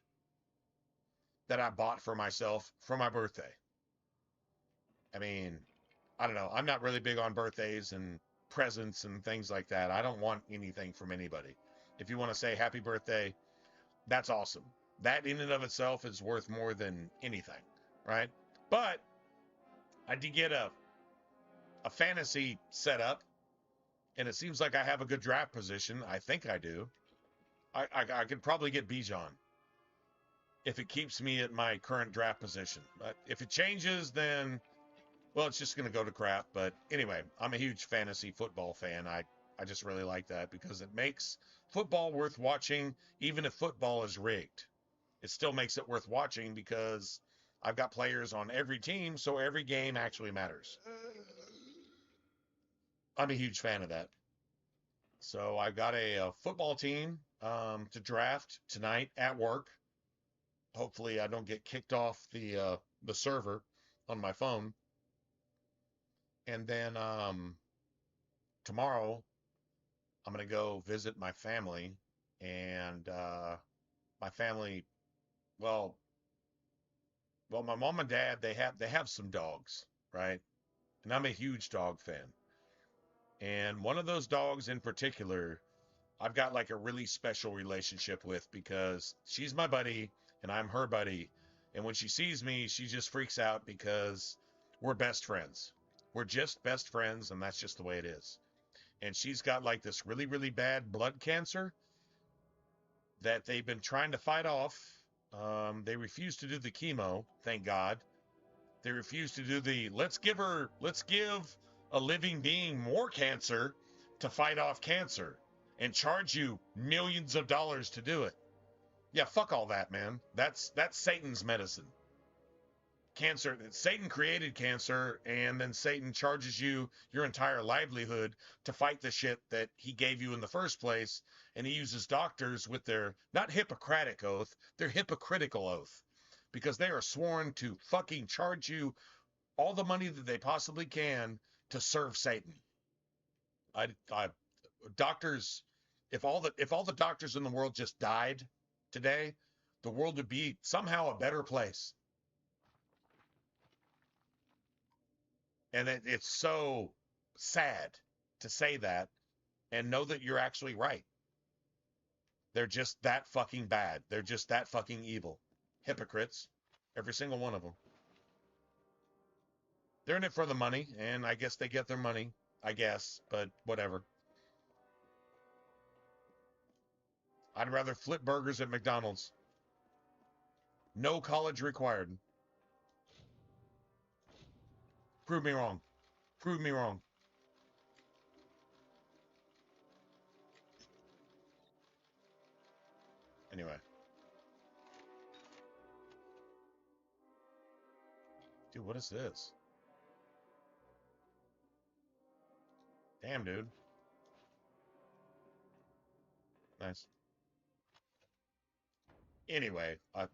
Speaker 1: that I bought for myself for my birthday. I mean, I don't know. I'm not really big on birthdays and presents and things like that. I don't want anything from anybody. If you want to say happy birthday, that's awesome. That in and of itself is worth more than anything, right? But I did get a fantasy set up, and it seems like I have a good draft position. I think I do. I could probably get Bijan if it keeps me at my current draft position. But if it changes, then, well, it's just going to go to crap. But anyway, I'm a huge fantasy football fan. I just really like that because it makes football worth watching, even if football is rigged. It still makes it worth watching because I've got players on every team, so every game actually matters. I'm a huge fan of that. So I've got a football team to draft tonight at work. Hopefully, I don't get kicked off the server on my phone. And then tomorrow, I'm gonna go visit my family, and my family, well, my mom and dad they have some dogs, right? And I'm a huge dog fan. And one of those dogs in particular, I've got like a really special relationship with because she's my buddy and I'm her buddy. And when she sees me, she just freaks out because we're best friends. We're just best friends, and that's just the way it is. And she's got like this really, really bad blood cancer that they've been trying to fight off. They refuse to do the chemo, thank God. They refuse to do the let's give a living being more cancer to fight off cancer and charge you millions of dollars to do it. Yeah, fuck all that, man. That's Satan's medicine. Cancer, Satan created cancer, and then Satan charges you your entire livelihood to fight the shit that he gave you in the first place. And he uses doctors with their not Hippocratic oath, their hypocritical oath, because they are sworn to fucking charge you all the money that they possibly can to serve Satan. I doctors, if all the doctors in the world just died today, the world would be somehow a better place. And it's so sad to say that and know that you're actually right. They're just that fucking bad. They're just that fucking evil. Hypocrites. Every single one of them. They're in it for the money, and I guess they get their money. I guess, but whatever. I'd rather flip burgers at McDonald's. No college required. Prove me wrong. Prove me wrong. Anyway. Dude, what is this? Damn, dude. Nice. Anyway, I'm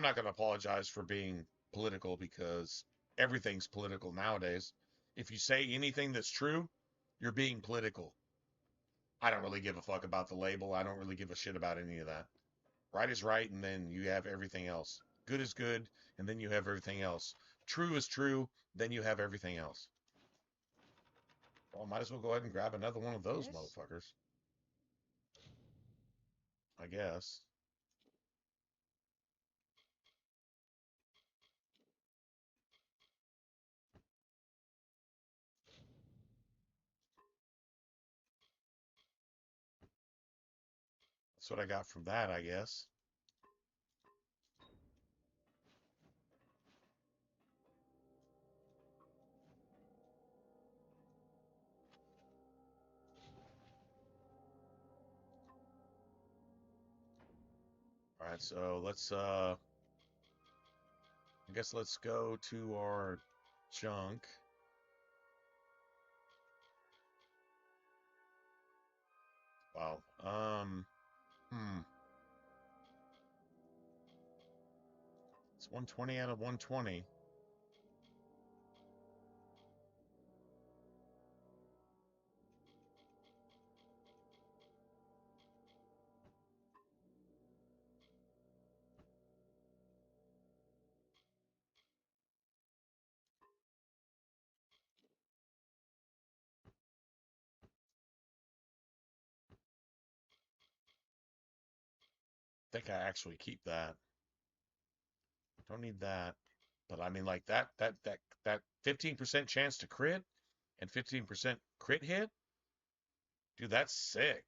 Speaker 1: not going to apologize for being political because everything's political nowadays. If you say anything that's true, you're being political. I don't really give a fuck about the label. I don't really give a shit about any of that. Right is right, and then you have everything else. Good is good, and then you have everything else. True is true, then you have everything else. Well, might as well go ahead and grab another one of those motherfuckers. I guess. That's what I got from that, I guess. All right, so I guess let's go to our junk. Wow. It's 120 out of 120. I think I actually keep that. Don't need that. But I mean, like that 15% chance to crit and 15% crit hit, dude, that's sick.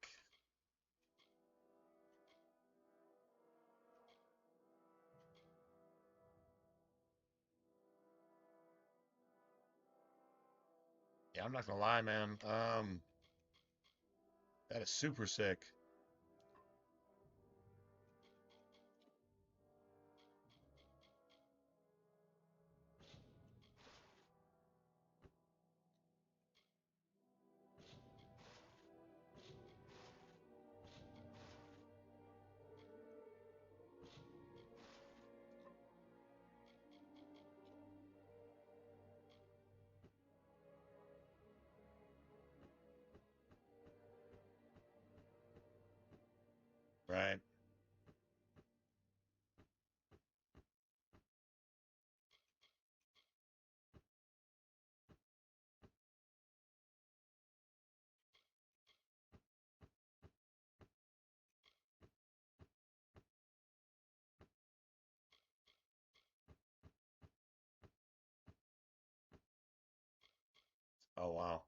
Speaker 1: Yeah, I'm not gonna lie, man. That is super sick. Oh, wow.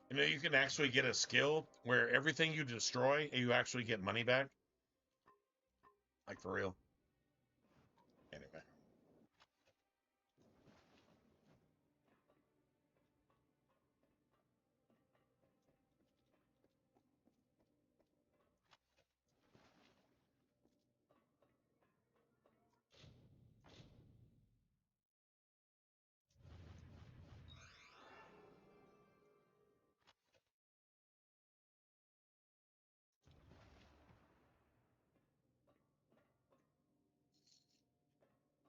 Speaker 1: You know, you can actually get a skill where everything you destroy, you actually get money back. Like, for real. Anyway.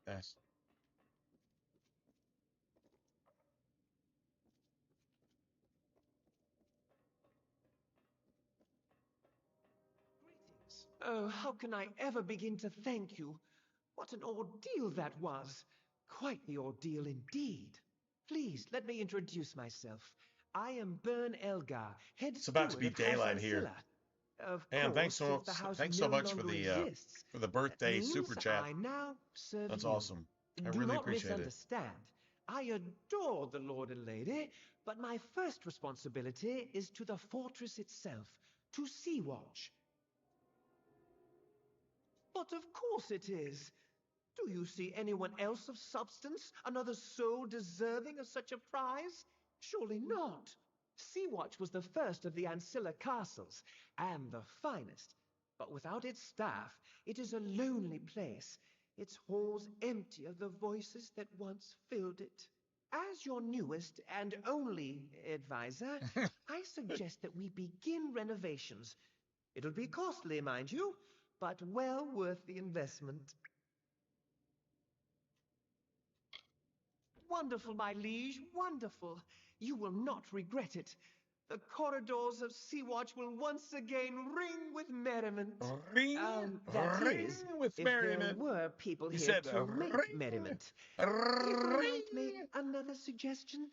Speaker 1: Nice.
Speaker 10: Oh, how can I ever begin to thank you? What an ordeal that was. Quite the ordeal indeed. Please, let me introduce myself. I am Bern Elgar, head
Speaker 1: It's about to
Speaker 10: steward
Speaker 1: be
Speaker 10: of House
Speaker 1: daylight here.
Speaker 10: Ancilla. Of
Speaker 1: And
Speaker 10: course, if the house
Speaker 1: thanks
Speaker 10: no
Speaker 1: so much
Speaker 10: longer exists,
Speaker 1: for the
Speaker 10: that
Speaker 1: birthday
Speaker 10: means
Speaker 1: super chat.
Speaker 10: I now serve
Speaker 1: That's
Speaker 10: you.
Speaker 1: awesome. I
Speaker 10: Do
Speaker 1: really
Speaker 10: not
Speaker 1: appreciate it.
Speaker 10: misunderstand. I adore the Lord and Lady, but my first responsibility is to the fortress itself, to Sea-Watch. But of course it is. Do you see anyone else of substance, another soul deserving of such a prize? Surely not. Sea-Watch was the first of the Ancilla castles, and the finest. But without its staff, it is a lonely place, its halls empty of the voices that once filled it. As your newest and only advisor, I suggest that we begin renovations. It'll be costly, mind you, but well worth the investment. Wonderful, my liege, wonderful. You will not regret it. The corridors of Sea-Watch will once again ring with merriment. That is,
Speaker 1: with
Speaker 10: if there
Speaker 1: merriment.
Speaker 10: were people
Speaker 1: You
Speaker 10: here
Speaker 1: said
Speaker 10: to make merriment. If I might make another suggestion,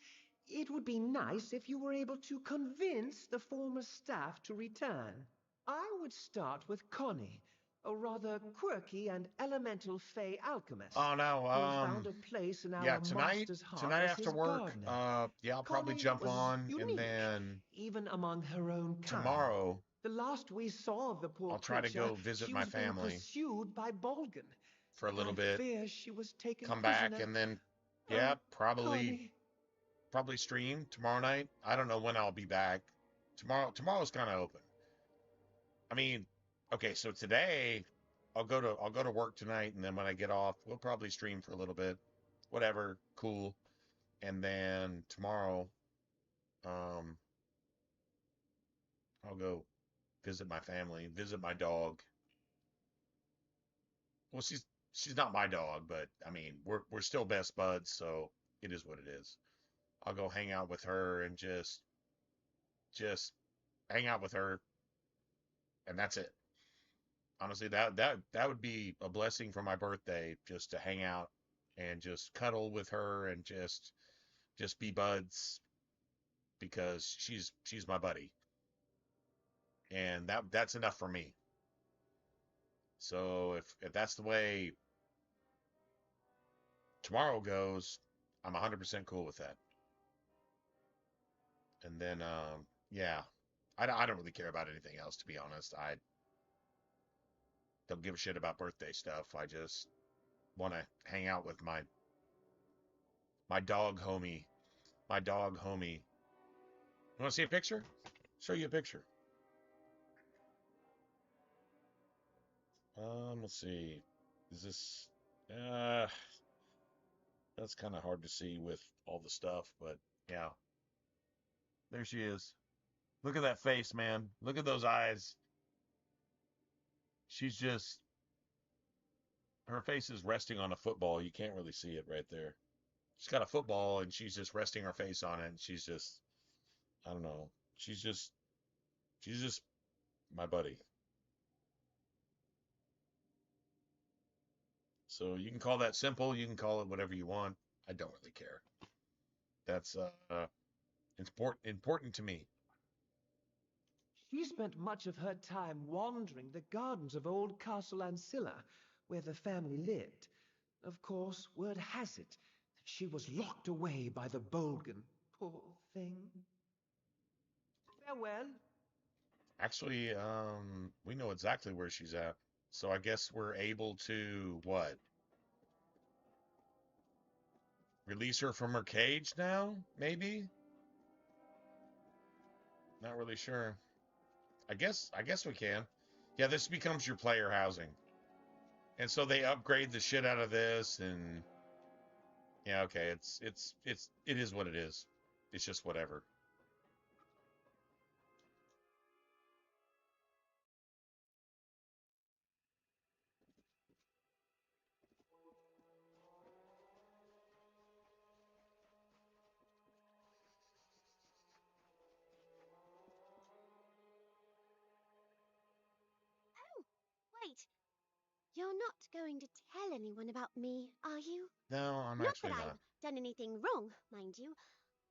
Speaker 10: it would be nice if you were able to convince the former staff to return. I would start with Connie, a rather quirky and elemental fey alchemist.
Speaker 1: Oh no,
Speaker 10: who found a place in
Speaker 1: yeah,
Speaker 10: our master's heart
Speaker 1: tonight
Speaker 10: as
Speaker 1: after
Speaker 10: his
Speaker 1: work,
Speaker 10: gardener.
Speaker 1: yeah, I'll probably
Speaker 10: Connie
Speaker 1: jump
Speaker 10: was
Speaker 1: on, and
Speaker 10: unique,
Speaker 1: then
Speaker 10: even among her own kind.
Speaker 1: tomorrow
Speaker 10: The last we saw of the poor
Speaker 1: I'll try to
Speaker 10: creature,
Speaker 1: go visit
Speaker 10: she
Speaker 1: my
Speaker 10: was being
Speaker 1: family
Speaker 10: pursued by Bolgan.
Speaker 1: for a little
Speaker 10: I
Speaker 1: bit,
Speaker 10: fear she was taken
Speaker 1: come
Speaker 10: prisoner.
Speaker 1: back, and then yeah,
Speaker 10: Connie.
Speaker 1: probably stream tomorrow night. I don't know when I'll be back. Tomorrow's kind of open. I mean, okay, so today I'll go to work tonight, and then when I get off, we'll probably stream for a little bit. Whatever, cool. And then tomorrow, um, I'll go visit my family, visit my dog. Well, she's not my dog, but I mean, we're still best buds, so it is what it is. I'll go hang out with her and just hang out with her, and that's it. Honestly, that would be a blessing for my birthday, just to hang out and just cuddle with her and just be buds because she's my buddy, and that's enough for me. So if that's the way tomorrow goes, I'm 100% cool with that. And then yeah, I don't really care about anything else, to be honest. I don't give a shit about birthday stuff. I just want to hang out with my dog homie. My dog homie. You want to see a picture? Show you a picture. Let's see. Is this that's kind of hard to see with all the stuff, but yeah. There she is. Look at that face, man. Look at those eyes. She's just, her face is resting on a football. You can't really see it right there. She's got a football and she's just resting her face on it. And she's just, I don't know. She's just my buddy. So you can call that simple. You can call it whatever you want. I don't really care. That's important to me.
Speaker 10: She spent much of her time wandering the gardens of old Castle Ancilla, where the family lived. Of course, word has it that she was locked away by the Bolgan. Poor thing. Farewell.
Speaker 1: Actually, we know exactly where she's at. So I guess we're able to, what? Release her from her cage now? Maybe? Not really sure. I guess we can. Yeah, this becomes your player housing. And so they upgrade the shit out of this and yeah, okay, it is what it is. It's just whatever.
Speaker 15: Oh, wait. You're not going to tell anyone about me, are you?
Speaker 1: No, I'm
Speaker 15: Not
Speaker 1: actually
Speaker 15: that
Speaker 1: not.
Speaker 15: I've done anything wrong, mind you.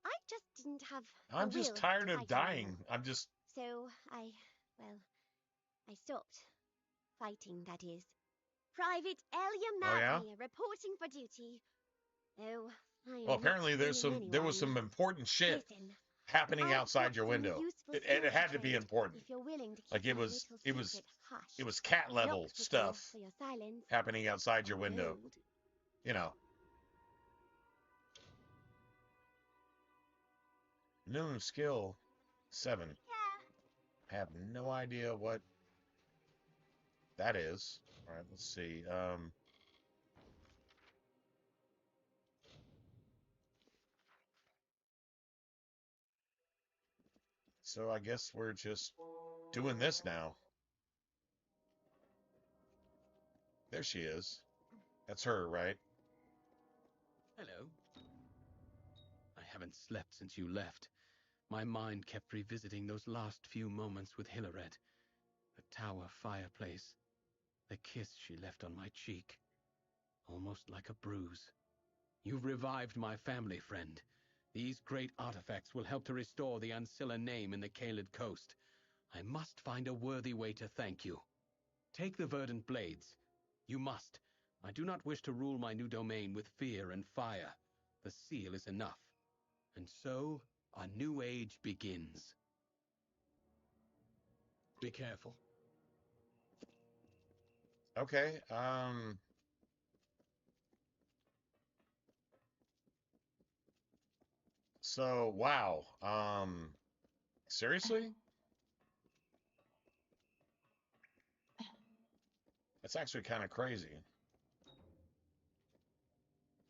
Speaker 15: I just didn't have the
Speaker 1: I'm just
Speaker 15: will
Speaker 1: tired
Speaker 15: to
Speaker 1: of
Speaker 15: fight
Speaker 1: dying.
Speaker 15: anymore.
Speaker 1: I'm just
Speaker 15: So I stopped. Fighting, that is. Private Elia
Speaker 1: Oh yeah?
Speaker 15: Mavnia reporting for duty. Oh, I am
Speaker 1: Well,
Speaker 15: not
Speaker 1: apparently there was
Speaker 15: anyone.
Speaker 1: some important shit
Speaker 15: Listen,
Speaker 1: happening
Speaker 15: I've
Speaker 1: outside
Speaker 15: got
Speaker 1: your
Speaker 15: some
Speaker 1: window.
Speaker 15: useful
Speaker 1: It
Speaker 15: skills
Speaker 1: had
Speaker 15: to
Speaker 1: to be
Speaker 15: trade,
Speaker 1: important.
Speaker 15: if you're willing to keep
Speaker 1: Like it
Speaker 15: my
Speaker 1: was
Speaker 15: little secret hush.
Speaker 1: it was cat level
Speaker 15: Not
Speaker 1: stuff
Speaker 15: for your silence.
Speaker 1: happening outside your window.
Speaker 15: Old.
Speaker 1: You know. Noon skill 7.
Speaker 15: Yeah.
Speaker 1: Have no idea what that is. All right, let's see. So I guess we're just doing this now. There she is. That's her, right?
Speaker 12: Hello. I haven't slept since you left. My mind kept revisiting those last few moments with Hilaret. The tower fireplace. The kiss she left on my cheek. Almost like a bruise. You've revived my family, friend. These great artifacts will help to restore the Ancilla name in the Caelid coast. I must find a worthy way to thank you. Take the verdant blades. You must. I do not wish to rule my new domain with fear and fire. The seal is enough. And so, a new age begins. Be careful.
Speaker 1: Okay. So wow. Seriously? That's actually kind of crazy.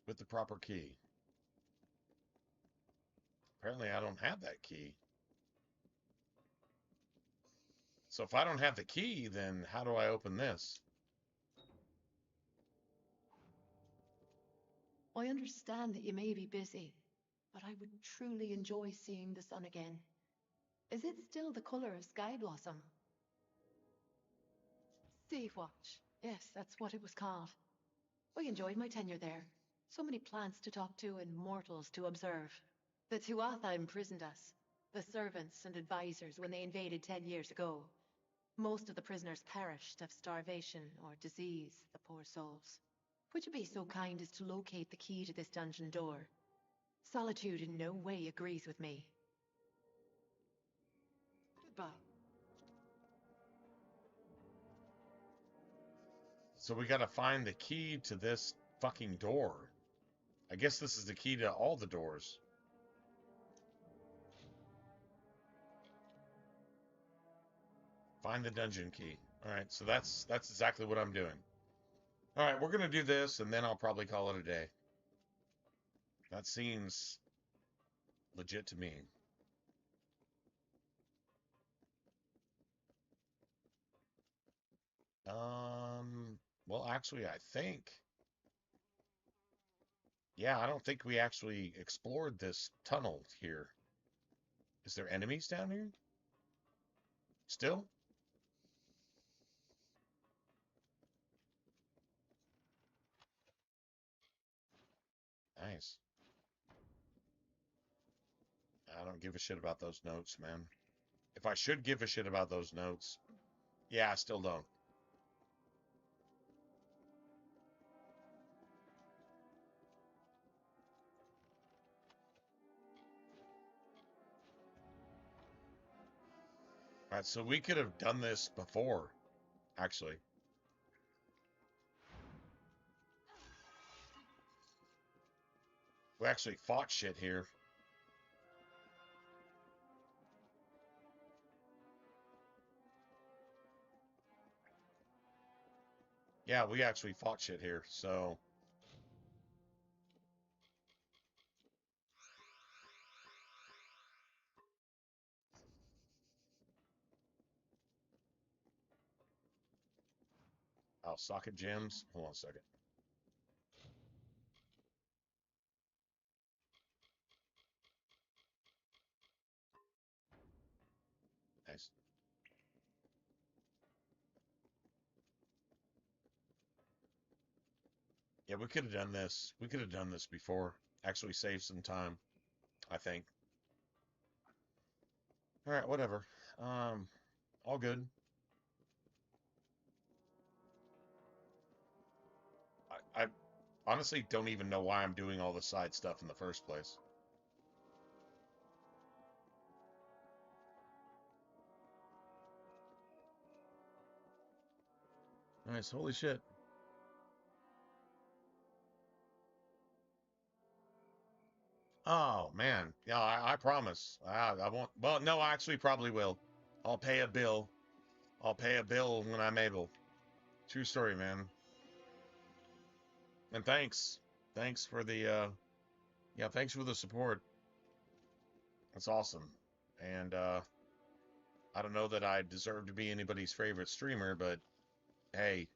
Speaker 1: With the proper key. Apparently I don't have that key. So if I don't have the key, then how do I open this?
Speaker 3: I understand that you may be busy, but I would truly enjoy seeing the sun again. Is it still the color of sky blossom? Sea Watch. Yes, that's what it was called. I enjoyed my tenure there. So many plants to talk to and mortals to observe. The Tuatha imprisoned us, the servants and advisors, when they invaded 10 years ago. Most of the prisoners perished of starvation or disease, the poor souls. Would you be so kind as to locate the key to this dungeon door? Solitude in no way agrees with me. Goodbye.
Speaker 1: So we gotta find the key to this fucking door. I guess this is the key to all the doors. Find the dungeon key. Alright, so that's exactly what I'm doing. Alright, we're gonna do this and then I'll probably call it a day. That seems legit to me. actually, I think... Yeah, I don't think we actually explored this tunnel here. Is there enemies down here? Still? Nice. I don't give a shit about those notes, man. If I should give a shit about those notes, yeah, I still don't. All right, so we could have done this before, actually. We actually fought shit here. Yeah, we actually fought shit here, so... Oh, socket gems? Hold on a second. Nice. Yeah, we could have done this. We could have done this before. Actually saved some time, I think. All right, whatever. All good. I honestly don't even know why I'm doing all the side stuff in the first place. Nice, holy shit. Oh, man. Yeah, I promise. I won't. Well, no, I actually probably will. I'll pay a bill. I'll pay a bill when I'm able. True story, man. And thanks. Thanks for the, yeah, thanks for the support. That's awesome. And, I don't know that I deserve to be anybody's favorite streamer, but hey,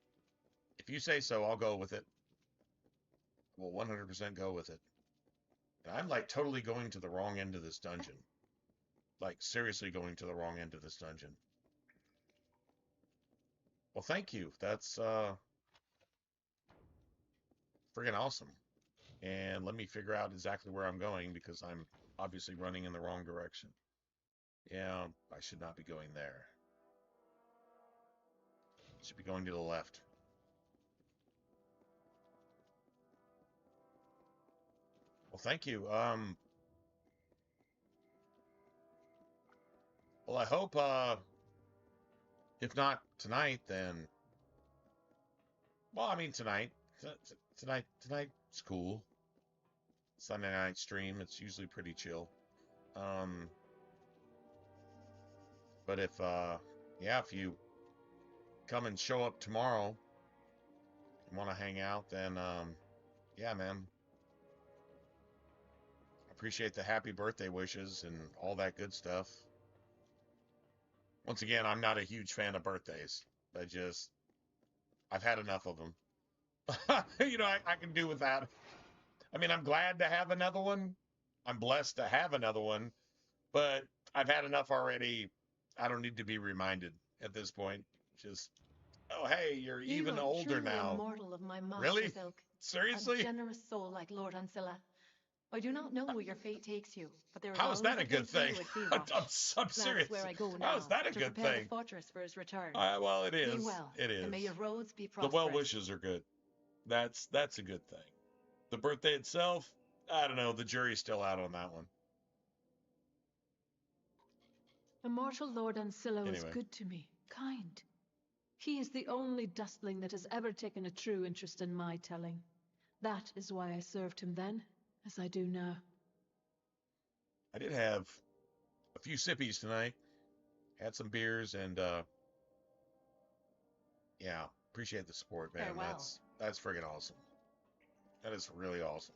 Speaker 1: if you say so, I'll go with it. We'll 100% go with it. And I'm like totally going to the wrong end of this dungeon. Like seriously going to the wrong end of this dungeon. Well, thank you. That's friggin' awesome. And let me figure out exactly where I'm going because I'm obviously running in the wrong direction. Yeah, I should not be going there. Should be going to the left. Well, thank you. Well, I hope, if not tonight, then, well, I mean, tonight. Tonight's cool. Sunday night stream, it's usually pretty chill. But if, yeah, if you come and show up tomorrow and want to hang out, then, yeah, man. Appreciate the happy birthday wishes and all that good stuff. Once again, I'm not a huge fan of birthdays. I've had enough of them. You know, I can do with that. I mean, I'm glad to have another one. I'm blessed to have another one, but I've had enough already. I don't need to be reminded at this point. Just, oh, hey, you're even older now.
Speaker 3: Immortal of my master's
Speaker 1: Really?
Speaker 3: ilk.
Speaker 1: Seriously?
Speaker 3: A generous soul like Lord Ancilla. I do not know where your fate takes you, but there is
Speaker 1: How is that a good thing? I'm serious.
Speaker 3: That's where I go now.
Speaker 1: How is that a
Speaker 3: to
Speaker 1: good
Speaker 3: prepare
Speaker 1: thing?
Speaker 3: the fortress for his return.
Speaker 1: Well, it is.
Speaker 3: Be well,
Speaker 1: It is.
Speaker 3: and may your roads be
Speaker 1: The
Speaker 3: prosperous.
Speaker 1: well wishes are good. That's a good thing. The birthday itself, I don't know. The jury's still out on that one.
Speaker 16: Immortal Lord Ancilla is
Speaker 1: Anyway.
Speaker 16: good to me, kind. He is the only dustling that has ever taken a true interest in my telling. That is why I served him then, as I do now.
Speaker 1: I did have a few sippies tonight. Had some beers and yeah, appreciate the support, man.
Speaker 3: Farewell.
Speaker 1: That's friggin' awesome. That is really awesome.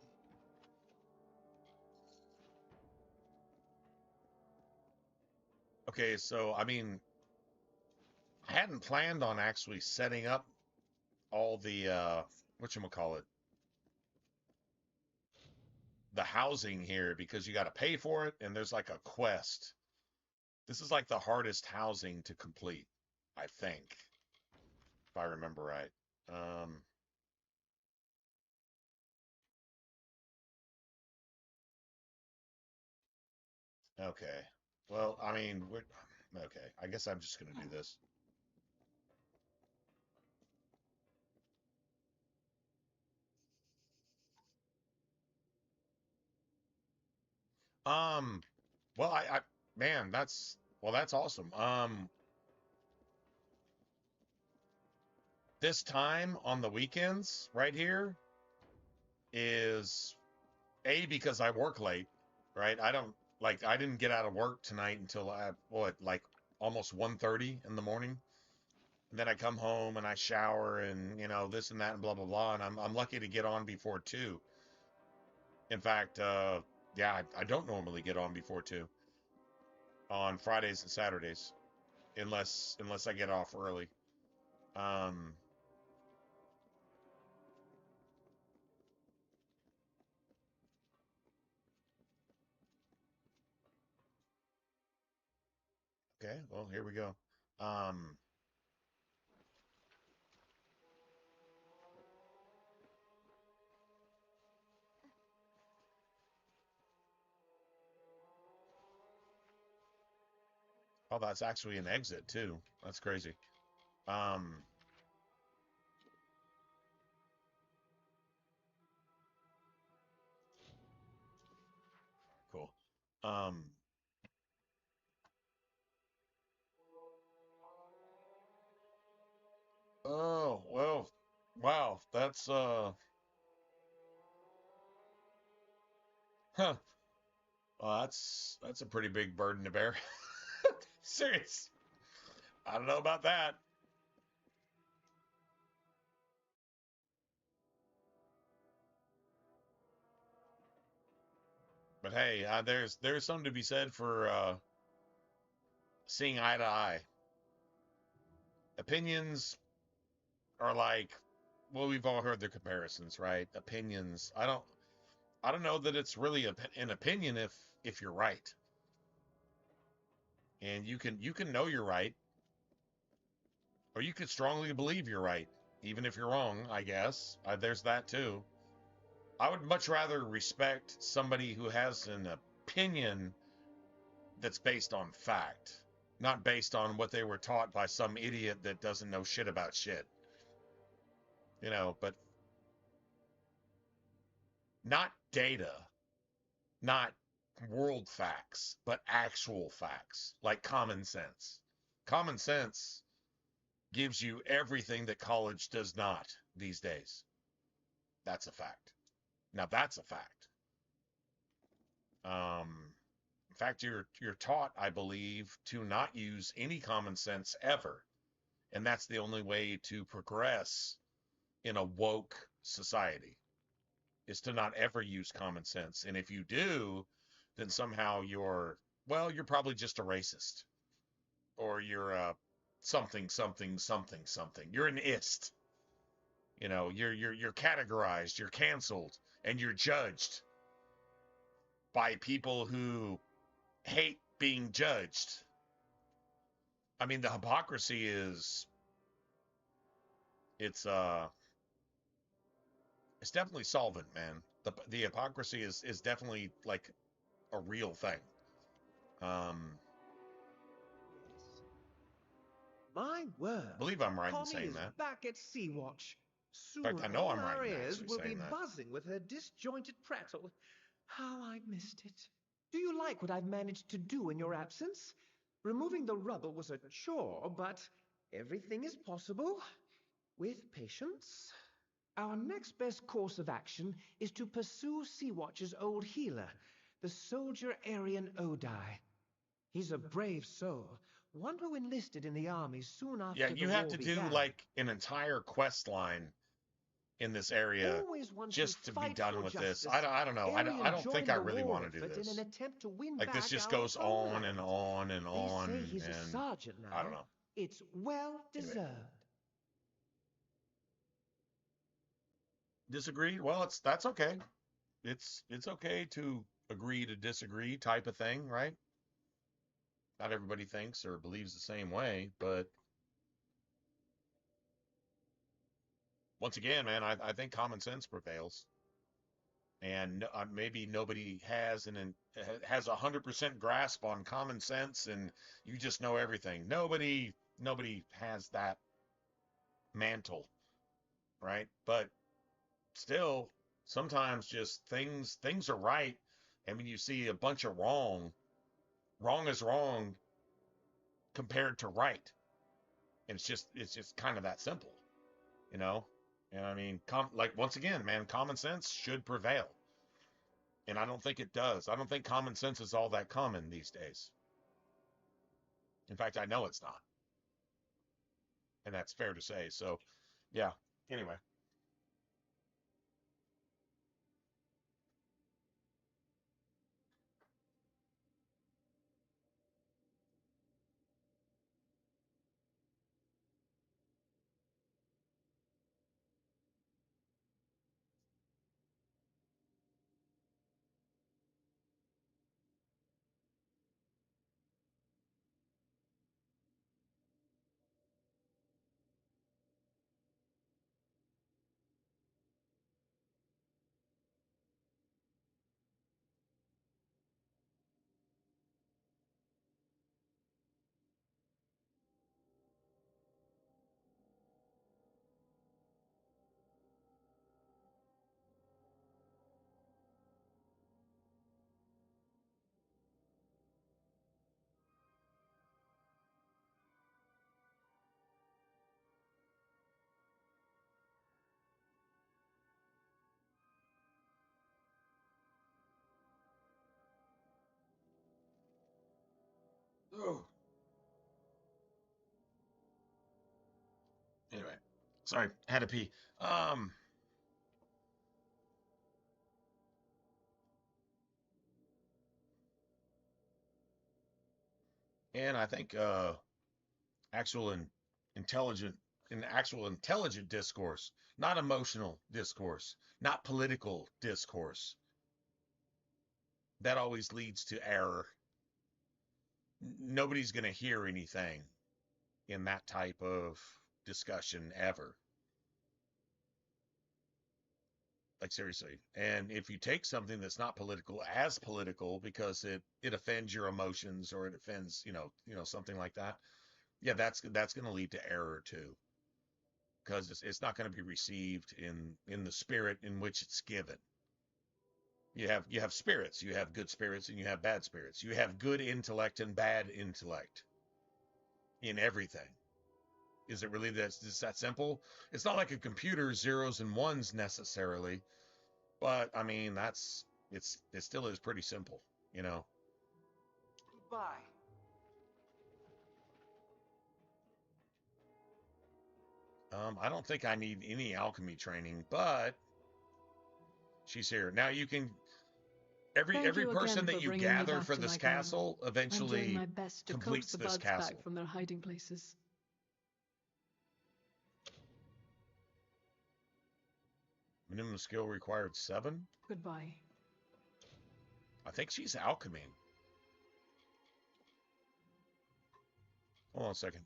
Speaker 1: Okay, so I mean, I hadn't planned on actually setting up all the whatchamacallit, the housing here because you got to pay for it, and there's like a quest. This is like the hardest housing to complete, I think, if I remember right. Okay. Well, I mean, okay. I guess I'm just gonna do this. Um, well, man, that's awesome. This time on the weekends, right here, is because I work late, right? I didn't get out of work tonight until like almost 1:30 in the morning. And then I come home and I shower and this and that and blah blah blah, and I'm lucky to get on before 2. In fact, yeah, I don't normally get on before 2 on Fridays and Saturdays, unless I get off early. Um, okay, well, here we go. Um, oh, that's actually an exit too. That's crazy. Um, cool. Um, oh, well, wow, huh. Well, that's a pretty big burden to bear. Serious. I don't know about that. But hey, there's something to be said for seeing eye to eye. Opinions are like, well, we've all heard the comparisons, right? Opinions. I don't know that it's really an opinion if you're right. And you can know you're right, or you could strongly believe you're right, even if you're wrong, I guess. There's that too. I would much rather respect somebody who has an opinion that's based on fact, not based on what they were taught by some idiot that doesn't know shit about shit. But not data, not world facts, but actual facts, like common sense. Common sense gives you everything that college does not these days. That's a fact. Now that's a fact. In fact, you're taught, I believe, to not use any common sense ever, and that's the only way to progress in a woke society, is to not ever use common sense. And if you do, then somehow you're probably just a racist, or you're a something something something something. You're an ist. You're categorized, you're canceled, and you're judged by people who hate being judged. I mean, the hypocrisy it's it's definitely solvent, man. The hypocrisy is definitely like a real thing. Um,
Speaker 10: My word.
Speaker 1: I believe I'm right in
Speaker 10: Connie
Speaker 1: saying
Speaker 10: is
Speaker 1: that.
Speaker 10: back at Sea-Watch.
Speaker 1: In
Speaker 10: Soon
Speaker 1: fact, I know
Speaker 10: all
Speaker 1: I'm right
Speaker 10: our
Speaker 1: in
Speaker 10: ears
Speaker 1: actually
Speaker 10: will be
Speaker 1: saying that.
Speaker 10: buzzing with her disjointed prattle. How I missed it. Do you like what I've managed to do in your absence? Removing the rubble was a chore, but everything is possible with patience. Our next best course of action is to pursue Sea-Watch's old healer, the soldier Aryan Odai. He's a brave soul, one who enlisted in the army soon after
Speaker 1: Yeah,
Speaker 10: the
Speaker 1: you have
Speaker 10: war
Speaker 1: to do
Speaker 10: began.
Speaker 1: like an entire quest line in this area
Speaker 10: Always want
Speaker 1: just
Speaker 10: to
Speaker 1: to be
Speaker 10: fight
Speaker 1: done
Speaker 10: for
Speaker 1: with this.
Speaker 10: justice.
Speaker 1: I don't know. I
Speaker 10: Aryan
Speaker 1: don't think
Speaker 10: joined
Speaker 1: I
Speaker 10: the
Speaker 1: really
Speaker 10: war
Speaker 1: want to do
Speaker 10: effort in
Speaker 1: this.
Speaker 10: an attempt to win
Speaker 1: Like, this
Speaker 10: back
Speaker 1: just
Speaker 10: our
Speaker 1: goes on and
Speaker 10: homeland.
Speaker 1: on and
Speaker 10: They
Speaker 1: on,
Speaker 10: say he's a
Speaker 1: and
Speaker 10: sergeant now.
Speaker 1: I don't know.
Speaker 10: It's well
Speaker 1: Anyway.
Speaker 10: deserved.
Speaker 1: Disagreed? Well, that's okay. It's okay to agree to disagree type of thing, right? Not everybody thinks or believes the same way, but once again, man, I think common sense prevails, and maybe nobody has 100% grasp on common sense, and you just know everything. Nobody has that mantle, right? But still, sometimes just things are right, and when you see a bunch of wrong, wrong is wrong compared to right, and it's just kind of that simple, you know. And I mean, like once again, man, common sense should prevail. And I don't think it does. I don't think common sense is all that common these days. In fact, I know it's not. And that's fair to say. So, yeah. Anyway. Oh. Anyway. Sorry, had to pee. Um and I think actual and intelligent actual intelligent discourse, not emotional discourse, not political discourse. That always leads to error. Nobody's going to hear anything in that type of discussion ever. Like seriously. And if you take something that's not political as political because it offends your emotions or it offends, something like that, yeah, that's going to lead to error too. Because it's not going to be received in the spirit in which it's given. You have spirits. You have good spirits and you have bad spirits. You have good intellect and bad intellect in everything. Is it really that simple? It's not like a computer, zeros and ones necessarily, but I mean it still is pretty simple, you know.
Speaker 17: Goodbye.
Speaker 1: I don't think I need any alchemy training, but she's here now. You can every person that you gather for this castle eventually
Speaker 16: I'm doing my best to
Speaker 1: completes
Speaker 16: coax the
Speaker 1: this
Speaker 16: bugs
Speaker 1: castle.
Speaker 16: back from their hiding places.
Speaker 1: Minimum skill required 7.
Speaker 16: Goodbye.
Speaker 1: I think she's alchemy. Hold on a second.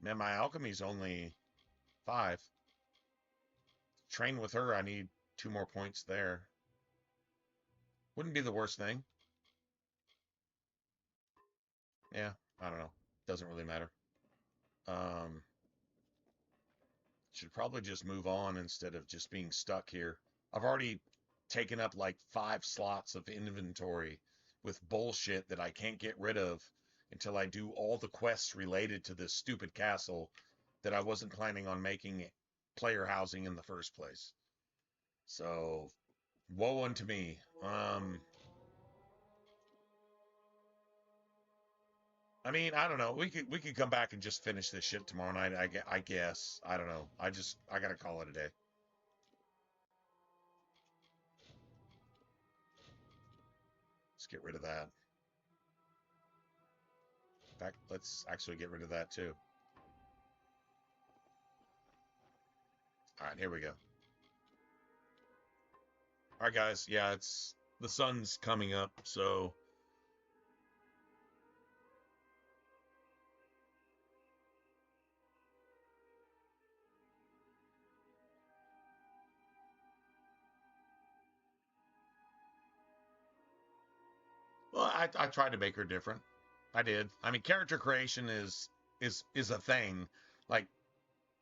Speaker 1: Man, my alchemy's only 5. Train with her, I need 2 more points there. Wouldn't be the worst thing. Yeah, I don't know. Doesn't really matter. Should probably just move on instead of just being stuck here. I've already taken up like 5 slots of inventory with bullshit that I can't get rid of until I do all the quests related to this stupid castle that I wasn't planning on making player housing in the first place. So, woe unto me. I mean, I don't know. We could come back and just finish this shit tomorrow night. I guess. I don't know. I gotta call it a day. Let's get rid of that. In fact, let's actually get rid of that too. All right, here we go. All right, guys. Yeah, it's the sun's coming up, so well, I tried to make her different. I did. I mean, character creation is a thing. Like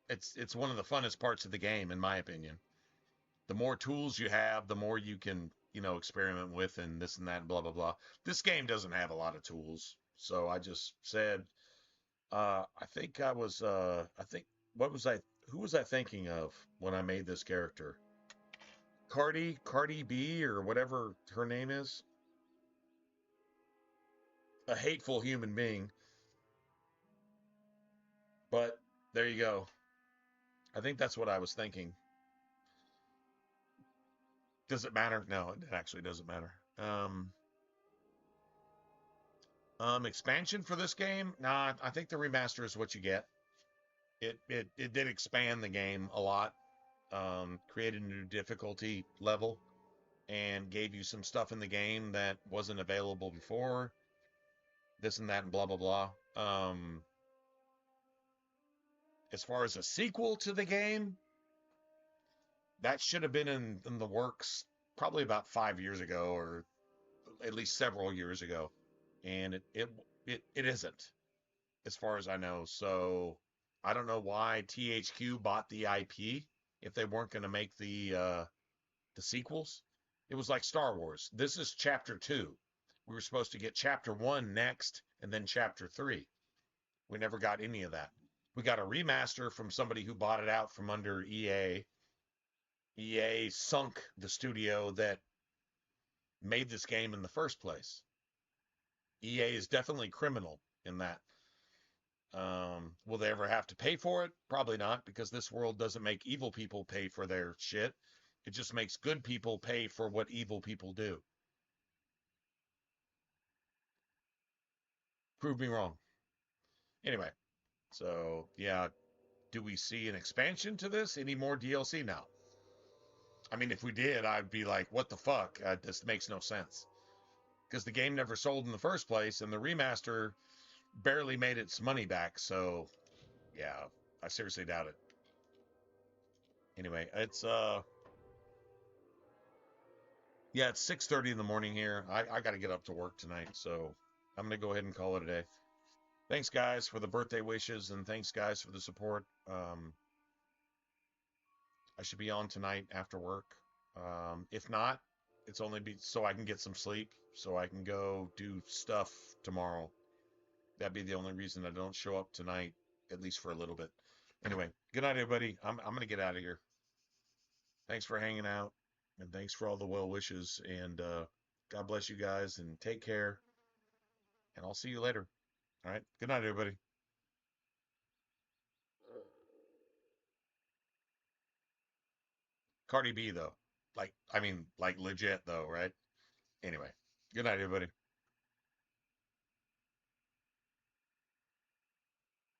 Speaker 1: it's one of the funnest parts of the game, in my opinion. The more tools you have, the more you can, experiment with and this and that and blah blah blah. This game doesn't have a lot of tools, so I just said, I think I think what was I who was I thinking of when I made this character? Cardi B or whatever her name is, a hateful human being. But there you go. I think that's what I was thinking. Does it matter? No, it actually doesn't matter. Expansion for this game? Nah, I think the remaster is what you get. It did expand the game a lot. Created a new difficulty level and gave you some stuff in the game that wasn't available before. This and that and blah blah blah. As far as a sequel to the game, that should have been in the works probably about 5 years ago, or at least several years ago, and it isn't, as far as I know. So I don't know why THQ bought the IP if they weren't going to make the sequels. It was like Star Wars. This is Chapter 2. We were supposed to get Chapter 1 next, and then Chapter 3. We never got any of that. We got a remaster from somebody who bought it out from under EA. EA sunk the studio that made this game in the first place. EA is definitely criminal in that. Will they ever have to pay for it? Probably not, because this world doesn't make evil people pay for their shit. It just makes good people pay for what evil people do. Prove me wrong. Anyway, so yeah, do we see an expansion to this? Any more DLC now? I mean, if we did, I'd be like, what the fuck? This makes no sense. Because the game never sold in the first place, and the remaster barely made its money back. So, yeah, I seriously doubt it. Anyway, it's yeah, it's 6:30 in the morning here. I got to get up to work tonight, so I'm gonna go ahead and call it a day. Thanks, guys, for the birthday wishes, and thanks, guys, for the support. I should be on tonight after work. If not, it's only so I can get some sleep, so I can go do stuff tomorrow. That'd be the only reason I don't show up tonight, at least for a little bit. Anyway, good night, everybody. I'm gonna get out of here. Thanks for hanging out, and thanks for all the well wishes. And God bless you guys, and take care. And I'll see you later. All right. Good night, everybody. Cardi B though, like I mean, like legit though, right? Anyway, good night, everybody.